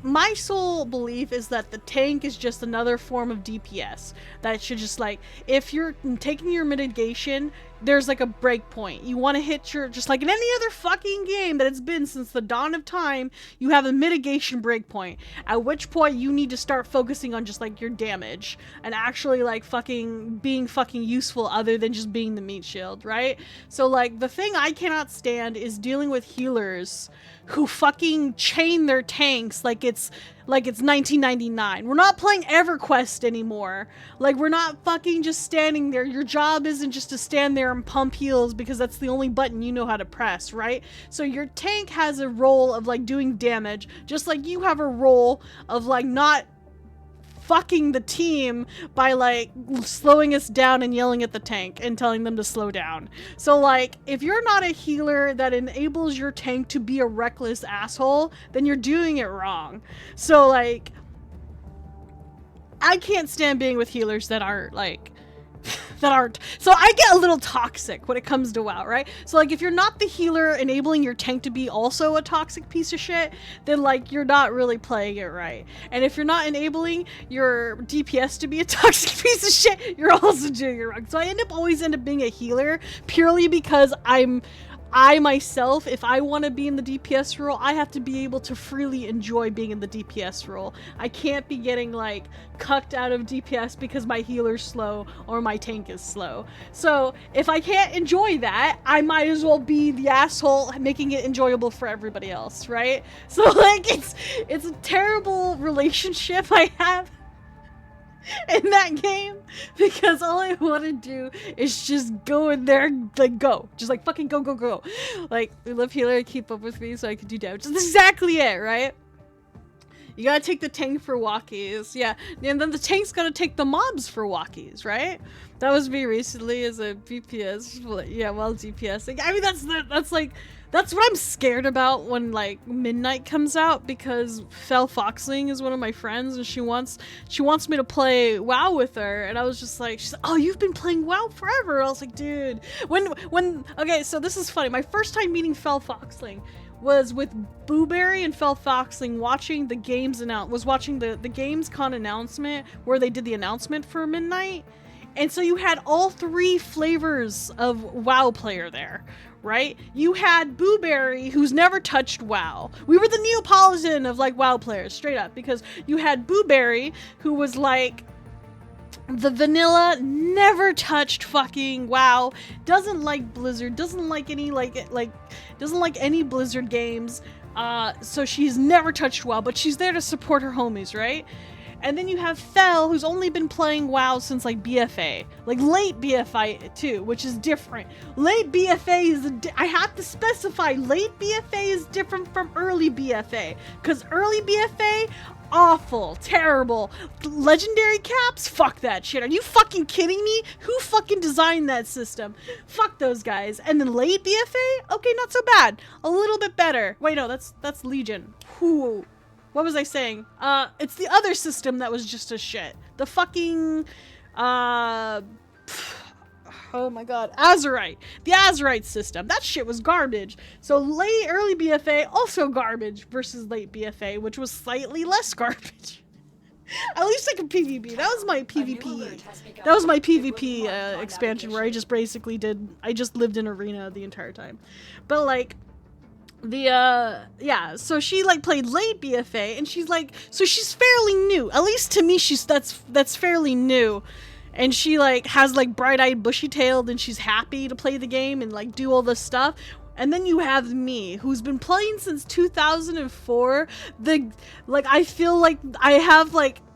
My sole belief is that the tank is just another form of DPS. That should just, like, if you're taking your mitigation, there's like a break point. You want to hit your, just like in any other fucking game that it's been since the dawn of time, you have a mitigation break point, at which point you need to start focusing on just like your damage and actually like fucking being fucking useful other than just being the meat shield, right? So like the thing I cannot stand is dealing with healers who fucking chain their tanks like it's 1999. We're not playing EverQuest anymore. Like, we're not fucking just standing there. Your job isn't just to stand there and pump heals because that's the only button you know how to press, right? So your tank has a role of like doing damage, just like you have a role of like not fucking the team by like slowing us down and yelling at the tank and telling them to slow down. So like, if you're not a healer that enables your tank to be a reckless asshole, then you're doing it wrong. So like, I can't stand being with healers that aren't like so I get a little toxic when it comes to WoW, right? So like, if you're not the healer enabling your tank to be also a toxic piece of shit, then like, you're not really playing it right. And if you're not enabling your DPS to be a toxic piece of shit, you're also doing it wrong. So I always end up being a healer purely because I myself, if I want to be in the DPS role, I have to be able to freely enjoy being in the DPS role. I can't be getting like cucked out of DPS because my healer's slow or my tank is slow. So if I can't enjoy that, I might as well be the asshole making it enjoyable for everybody else, right? So like, it's a terrible relationship I have in that game, because all I want to do is just go in there, like go, just like fucking go. Like, we love healer, keep up with me so I can do damage. That's exactly it, right? You gotta take the tank for walkies, yeah, and then the tank's gotta take the mobs for walkies, right? That was me recently as a BPS, yeah, well, DPS. Like, I mean, that's what I'm scared about when like Midnight comes out, because Fel Foxling is one of my friends and she wants me to play WoW with her, and I was just like, she's like, oh, you've been playing WoW forever. I was like, dude, okay, so this is funny. My first time meeting Fel Foxling was with Booberry and Fel Foxling watching the games watching the Gamescom announcement where they did the announcement for Midnight. And so you had all three flavors of WoW player there, right? You had Booberry, who's never touched WoW. We were the Neapolitan of like WoW players, straight up, because you had Booberry, who was like the vanilla, never touched fucking WoW, doesn't like Blizzard, doesn't like any doesn't like any Blizzard games. So she's never touched WoW, but she's there to support her homies, right? And then you have Fel, who's only been playing WoW since like BFA, like late BFA too, which is different. Late BFA is I have to specify, late BFA is different from early BFA, because early BFA, awful, terrible. Legendary caps, fuck that shit. Are you fucking kidding me? Who fucking designed that system? Fuck those guys. And then late BFA, okay, not so bad, a little bit better. Wait, no, that's Legion. Whoo. What was I saying? It's the other system that was just a shit. The fucking, oh my god, Azerite. The Azerite system. That shit was garbage. So early BFA, also garbage, versus late BFA, which was slightly less garbage. At least like a PvP. That was my PvP. That was my PvP expansion where I just basically I just lived in arena the entire time. But like, yeah, so she like played late BFA, and she's like, so she's fairly new, at least to me. That's fairly new, and she like has like bright-eyed, bushy-tailed, and she's happy to play the game and like do all this stuff. And then you have me, who's been playing since 2004. I feel like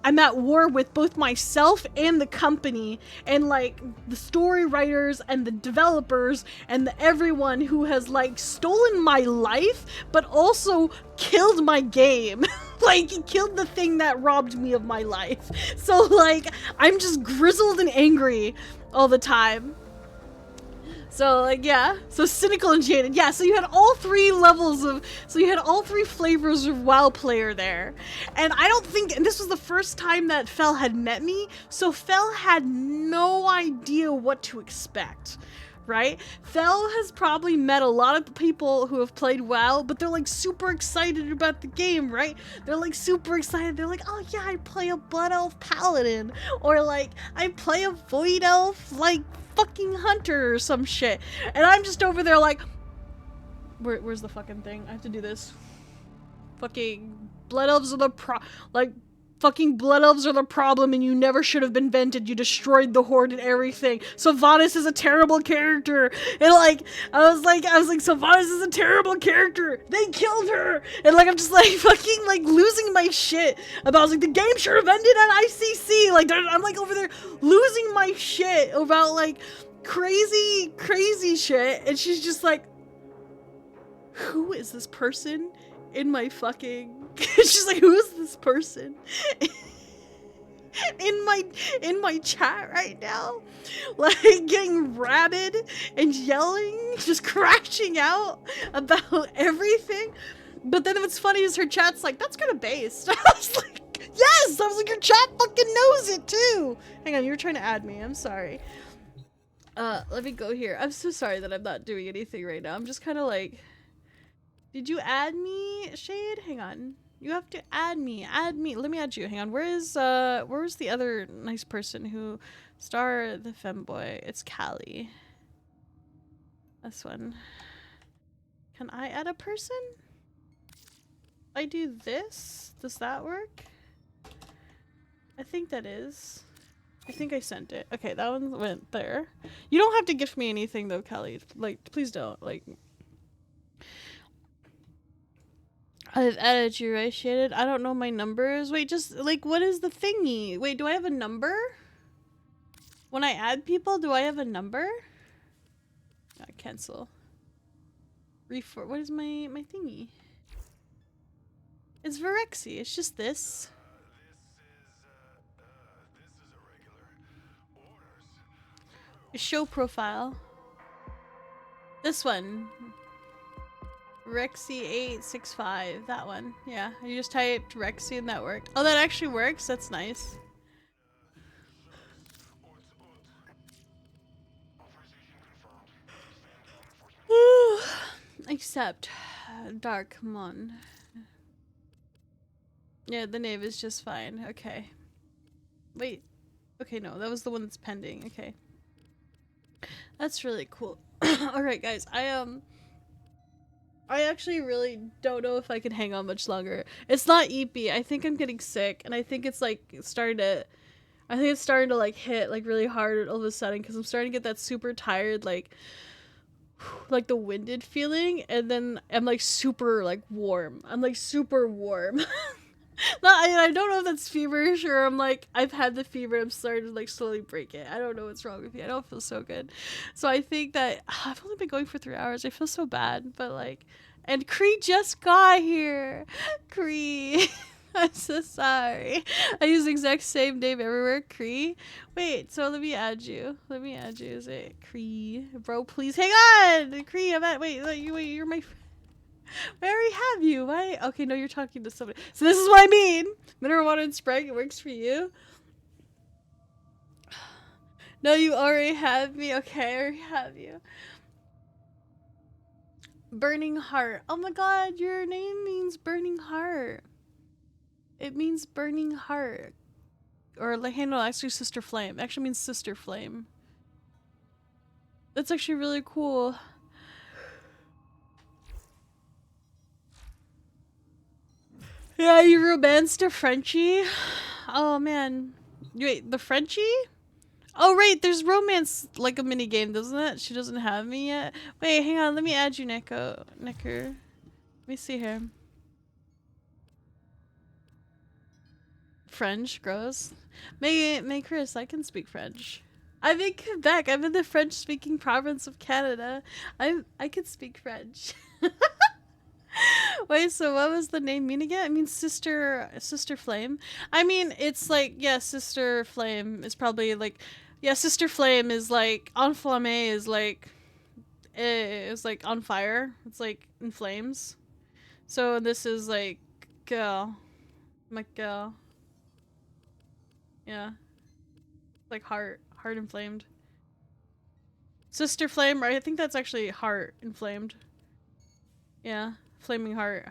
I'm at war with both myself and the company, and like the story writers and the developers and everyone who has like stolen my life, but also killed my game. Like, killed the thing that robbed me of my life. So like, I'm just grizzled and angry all the time. So like, yeah, so cynical and jaded. Yeah, so you had all three flavors of WoW player there. And I don't think, and this was the first time that Fel had met me, so Fel had no idea what to expect, right? Fel has probably met a lot of people who have played WoW, but they're like super excited about the game, right? They're like super excited. They're like, oh yeah, I play a Blood Elf Paladin, or like, I play a Void Elf, like, fucking hunter or some shit. And I'm just over there like, where's the fucking thing? I have to do this. Fucking blood elves are the fucking blood elves are the problem, and you never should have been invented. You destroyed the horde and everything. Sylvanas is a terrible character. And like, I was like, Sylvanas is a terrible character. They killed her. And like, I'm just like fucking like losing my shit about, I was like, the game should have ended at ICC. Like, I'm like over there losing my shit about like crazy shit. And she's just like, who is this person in my fucking... She's like, who is this person in my chat right now? Like, getting rabid and yelling, just crashing out about everything. But then what's funny is her chat's like, that's kind of based. I was like, yes! I was like, your chat fucking knows it too! Hang on, you were trying to add me. I'm sorry. Let me go here. I'm so sorry that I'm not doing anything right now. I'm just kind of like... Did you add me, Shade? Hang on. You have to add me. Add me. Let me add you. Hang on. Where's the other nice person who star the femboy? It's Callie. This one. Can I add a person? I do this? Does that work? I think that is. I think I sent it. Okay, that one went there. You don't have to gift me anything though, Callie. Like, please don't. Like, I've added you, right, Shaded? I don't know my numbers. Wait, just, like, what is the thingy? Wait, do I have a number? When I add people, do I have a number? Cancel. What is my thingy? It's Verexi. It's just this. Show profile. This one. Verexi 865, that one. Yeah, you just typed Rexy and that worked. Oh, that actually works? That's nice. Except Dark Mon. Yeah, the name is just fine. Okay. Wait. Okay, no, that was the one that's pending. Okay. That's really cool. Alright, guys, I actually really don't know if I can hang on much longer. It's not eepy. I think I'm getting sick, and I think it's like starting to like hit like really hard all of a sudden, because I'm starting to get that super tired like the winded feeling, and then I'm like super like warm. I'm like super warm. I don't know if that's feverish or I'm like, I've had the fever, I'm starting to like slowly break it. I don't know what's wrong with me. I don't feel so good. So I think that I've only been going for 3 hours. I feel so bad, but like, and Cree just got here. Cree. I'm so sorry. I use the exact same name everywhere. Cree. Wait, so let me add you. Let me add you. Is it Cree? Bro, please hang on. Cree, you're my... I already have you. Why? Okay, no, you're talking to somebody. So this is what I mean. Mineral water and Sprite, it works for you. No, you already have me. Okay, I already have you. Burning Heart. Oh my god, your name means Burning Heart. It means Burning Heart. Or, like, hey, no, actually Sister Flame. It actually means Sister Flame. That's actually really cool. Yeah, you romanced a Frenchie? Oh, man. Wait, the Frenchie? Oh, right, there's romance, like a mini game, doesn't it? She doesn't have me yet. Wait, hang on, let me add you, Nicker. Let me see here. French, gross. May Chris, I can speak French. I'm in Quebec. I'm in the French-speaking province of Canada. I can speak French. Wait, so what was the name mean again? I mean, Sister Flame. I mean, it's like, yeah, Sister Flame is probably like, yeah, Sister Flame is like, enflammé is like on fire. It's like in flames. So this is like, girl. My girl. Yeah. Like heart inflamed. Sister Flame, right? I think that's actually heart inflamed. Yeah. Flaming Heart.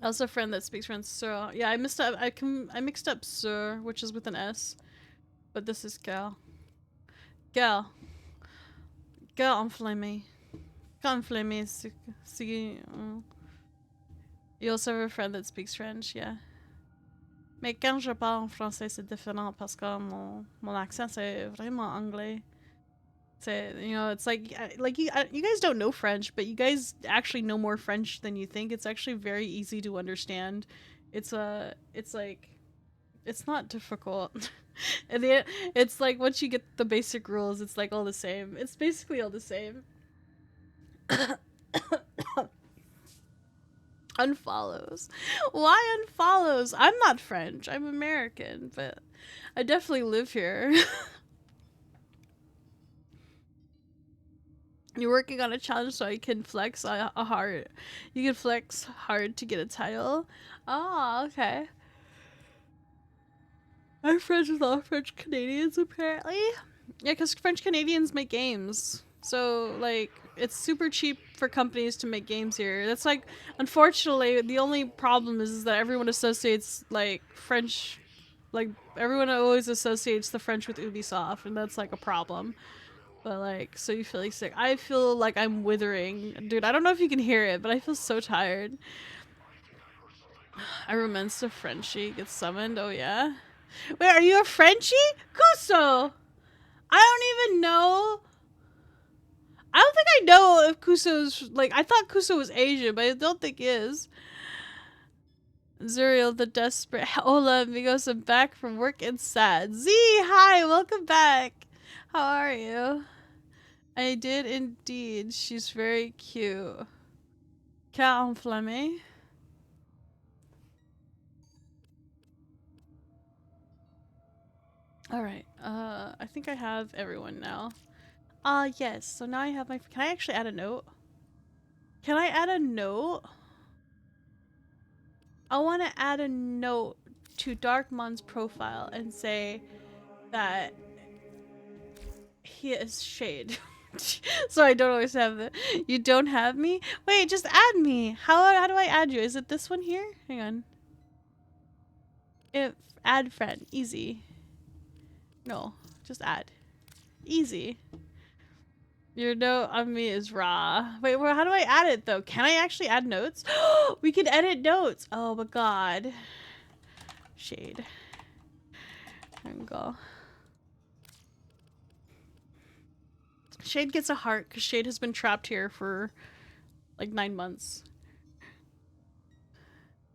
Also a friend that speaks French, so yeah, I mixed up Sir, which is with an S. But this is Gal. Girl. Girl, enflammé. Enflammé. You also have a friend that speaks French, yeah. Mais quand je parle en français, c'est différent parce que mon accent, c'est vraiment anglais. C'est, you know, it's like you guys don't know French, but you guys actually know more French than you think. It's actually very easy to understand. It's like, it's not difficult. And it's like once you get the basic rules, it's like all the same. It's basically all the same. Unfollows. Why unfollows? I'm not French. I'm American, but I definitely live here. You're working on a challenge so I can flex a hard. You can flex hard to get a title. Oh, okay. I'm friends with all French Canadians, apparently. Yeah, because French Canadians make games. So, like, it's super cheap for companies to make games here. That's like, unfortunately, the only problem is that everyone associates, like, French, like, everyone always associates the French with Ubisoft, and that's, like, a problem. But, like, so you feel like sick. I feel like I'm withering. Dude, I don't know if you can hear it, but I feel so tired. I romance a Frenchie gets summoned. Oh, yeah? Wait, are you a Frenchie? Kuso! I don't even know. I don't think I know if Kuso's, like, I thought Kuso was Asian, but I don't think he is. Zuriel the Desperate. Hola, amigos, I'm back from work and sad. Z, hi, welcome back. How are you? I did indeed. She's very cute. Cat enflammé. Alright, I think I have everyone now. Yes, so now I have my... Can I actually add a note? Can I add a note? I want to add a note to Darkmon's profile and say that he is shade. So I don't always have the... You don't have me? Wait, just add me. How do I add you? Is it this one here? Hang on. Add friend. Easy. No, just add. Easy. Your note on me is raw. Wait, well, how do I add it though? Can I actually add notes? We can edit notes. Oh my god. Shade. There we go. Shade gets a heart because Shade has been trapped here for like 9 months.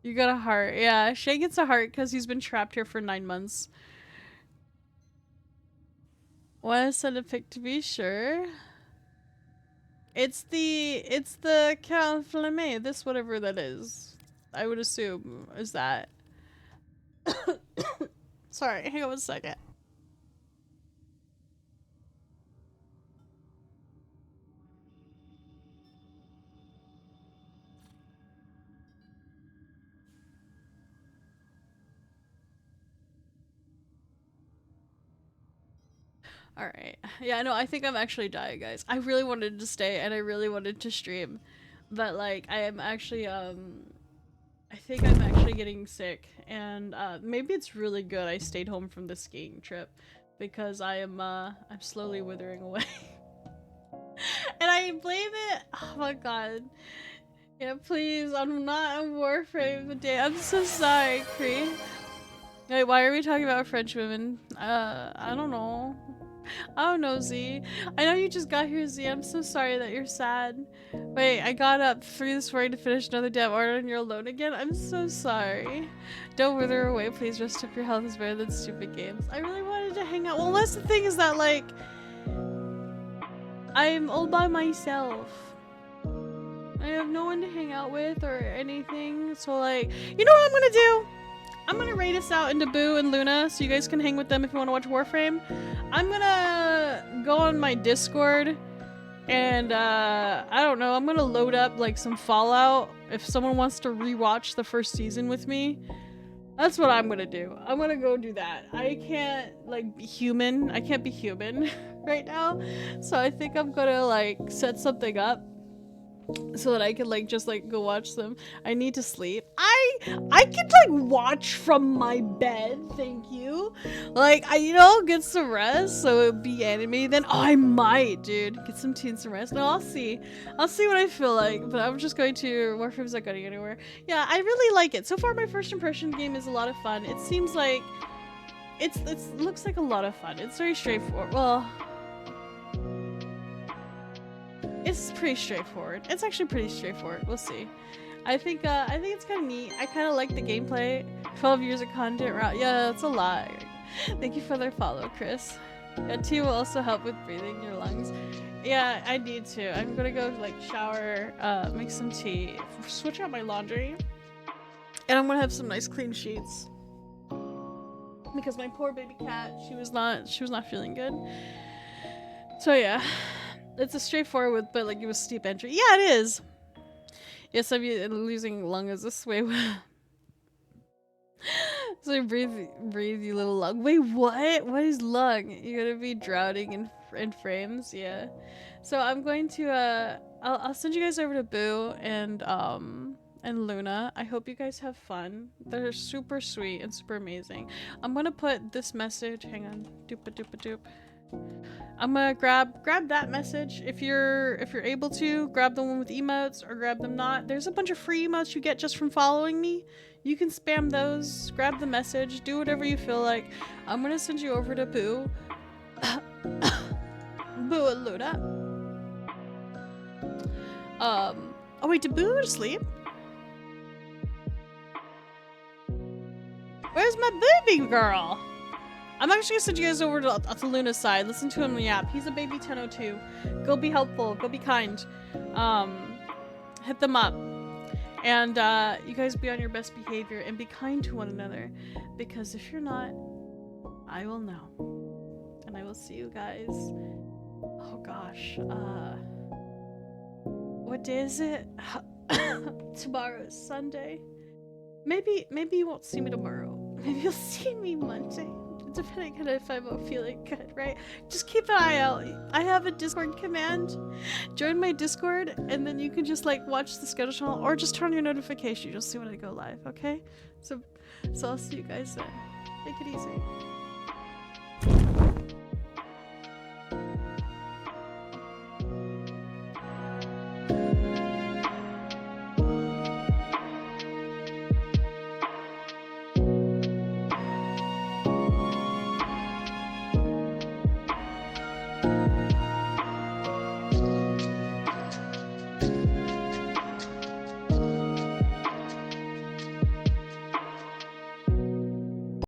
You got a heart. Yeah, Shade gets a heart because he's been trapped here for 9 months. Want to send a pic to be sure? It's the Count Flamme, this whatever that is. I would assume is that. Sorry, hang on 1 second. Alright. Yeah, no, I think I'm actually dying, guys. I really wanted to stay and I really wanted to stream. But, like, I am actually, I think I'm actually getting sick. And, maybe it's really good I stayed home from the skiing trip. Because I'm slowly withering away. And I blame it. Oh my god. Yeah, please, I'm not on Warframe today. I'm so sorry, Cree. Wait, why are we talking about French women? I don't know. I don't know, Z. I know you just got here, Z. I'm so sorry that you're sad. Wait, I got up 3 this morning to finish another damn order and you're alone again? I'm so sorry. Don't wither away, please. Rest up, your health is better than stupid games. I really wanted to hang out. Well, that's the thing is that, like, I'm all by myself. I have no one to hang out with or anything. So, like, you know what I'm gonna do? I'm gonna raid us out into Boo and Luna so you guys can hang with them if you want to watch Warframe. I'm gonna go on my Discord and I don't know, I'm gonna load up like some Fallout if someone wants to rewatch the first season with me. That's what I'm gonna do. I'm gonna go do that. I can't like be human. I can't be human right now. So I think I'm gonna like set something up so that I can like just like go watch them. I need to sleep. I I could like watch from my bed, thank you. Like I get some rest, so it'd be anime. Then I might, dude, get some tea and some rest. No, I'll see what I feel like. But I'm just going to Warframe's not going anywhere. Yeah, I really like it so far. My first impression game is a lot of fun. It seems like it looks like a lot of fun. It's very straightforward. Well, it's pretty straightforward. It's actually pretty straightforward. We'll see. I think it's kind of neat. I kind of like the gameplay. 12 years of content. Yeah, that's a lot. Thank you for the follow, Chris. Yeah, tea will also help with breathing your lungs. Yeah, I need to. I'm gonna go like shower, make some tea, switch out my laundry, and I'm gonna have some nice clean sheets. Because my poor baby cat, she was not feeling good. So yeah, it's a straightforward, but like it was steep entry. Yeah, it is. Yes, I'm losing lungs this way. So breathe, you little lung. Wait, what? What is lung? You're gonna be drowning in frames, yeah. So I'm going to I'll send you guys over to Boo and Luna. I hope you guys have fun. They're super sweet and super amazing. I'm gonna put this message. Hang on. Doop. I'm gonna grab that message. If you're able to, grab the one with emotes or grab them not. There's a bunch of free emotes you get just from following me. You can spam those, grab the message, do whatever you feel like. I'm gonna send you over to Boo. Boo and Luna. Oh wait, did Boo go to sleep? Where's my baby girl? I'm actually gonna send you guys over to Luna's side. Listen to him yap. He's a baby Tenno too. Go be helpful. Go be kind. Hit them up. And you guys be on your best behavior and be kind to one another. Because if you're not, I will know. And I will see you guys. Oh gosh. What day is it? Tomorrow is Sunday. Maybe you won't see me tomorrow. Maybe you'll see me Monday. Depending on if I'm feeling good, right? Just keep an eye out. I have a Discord command. Join my Discord, and then you can just like watch the schedule channel, or just turn on your notification. You'll see when I go live, okay? So I'll see you guys then. Take it easy.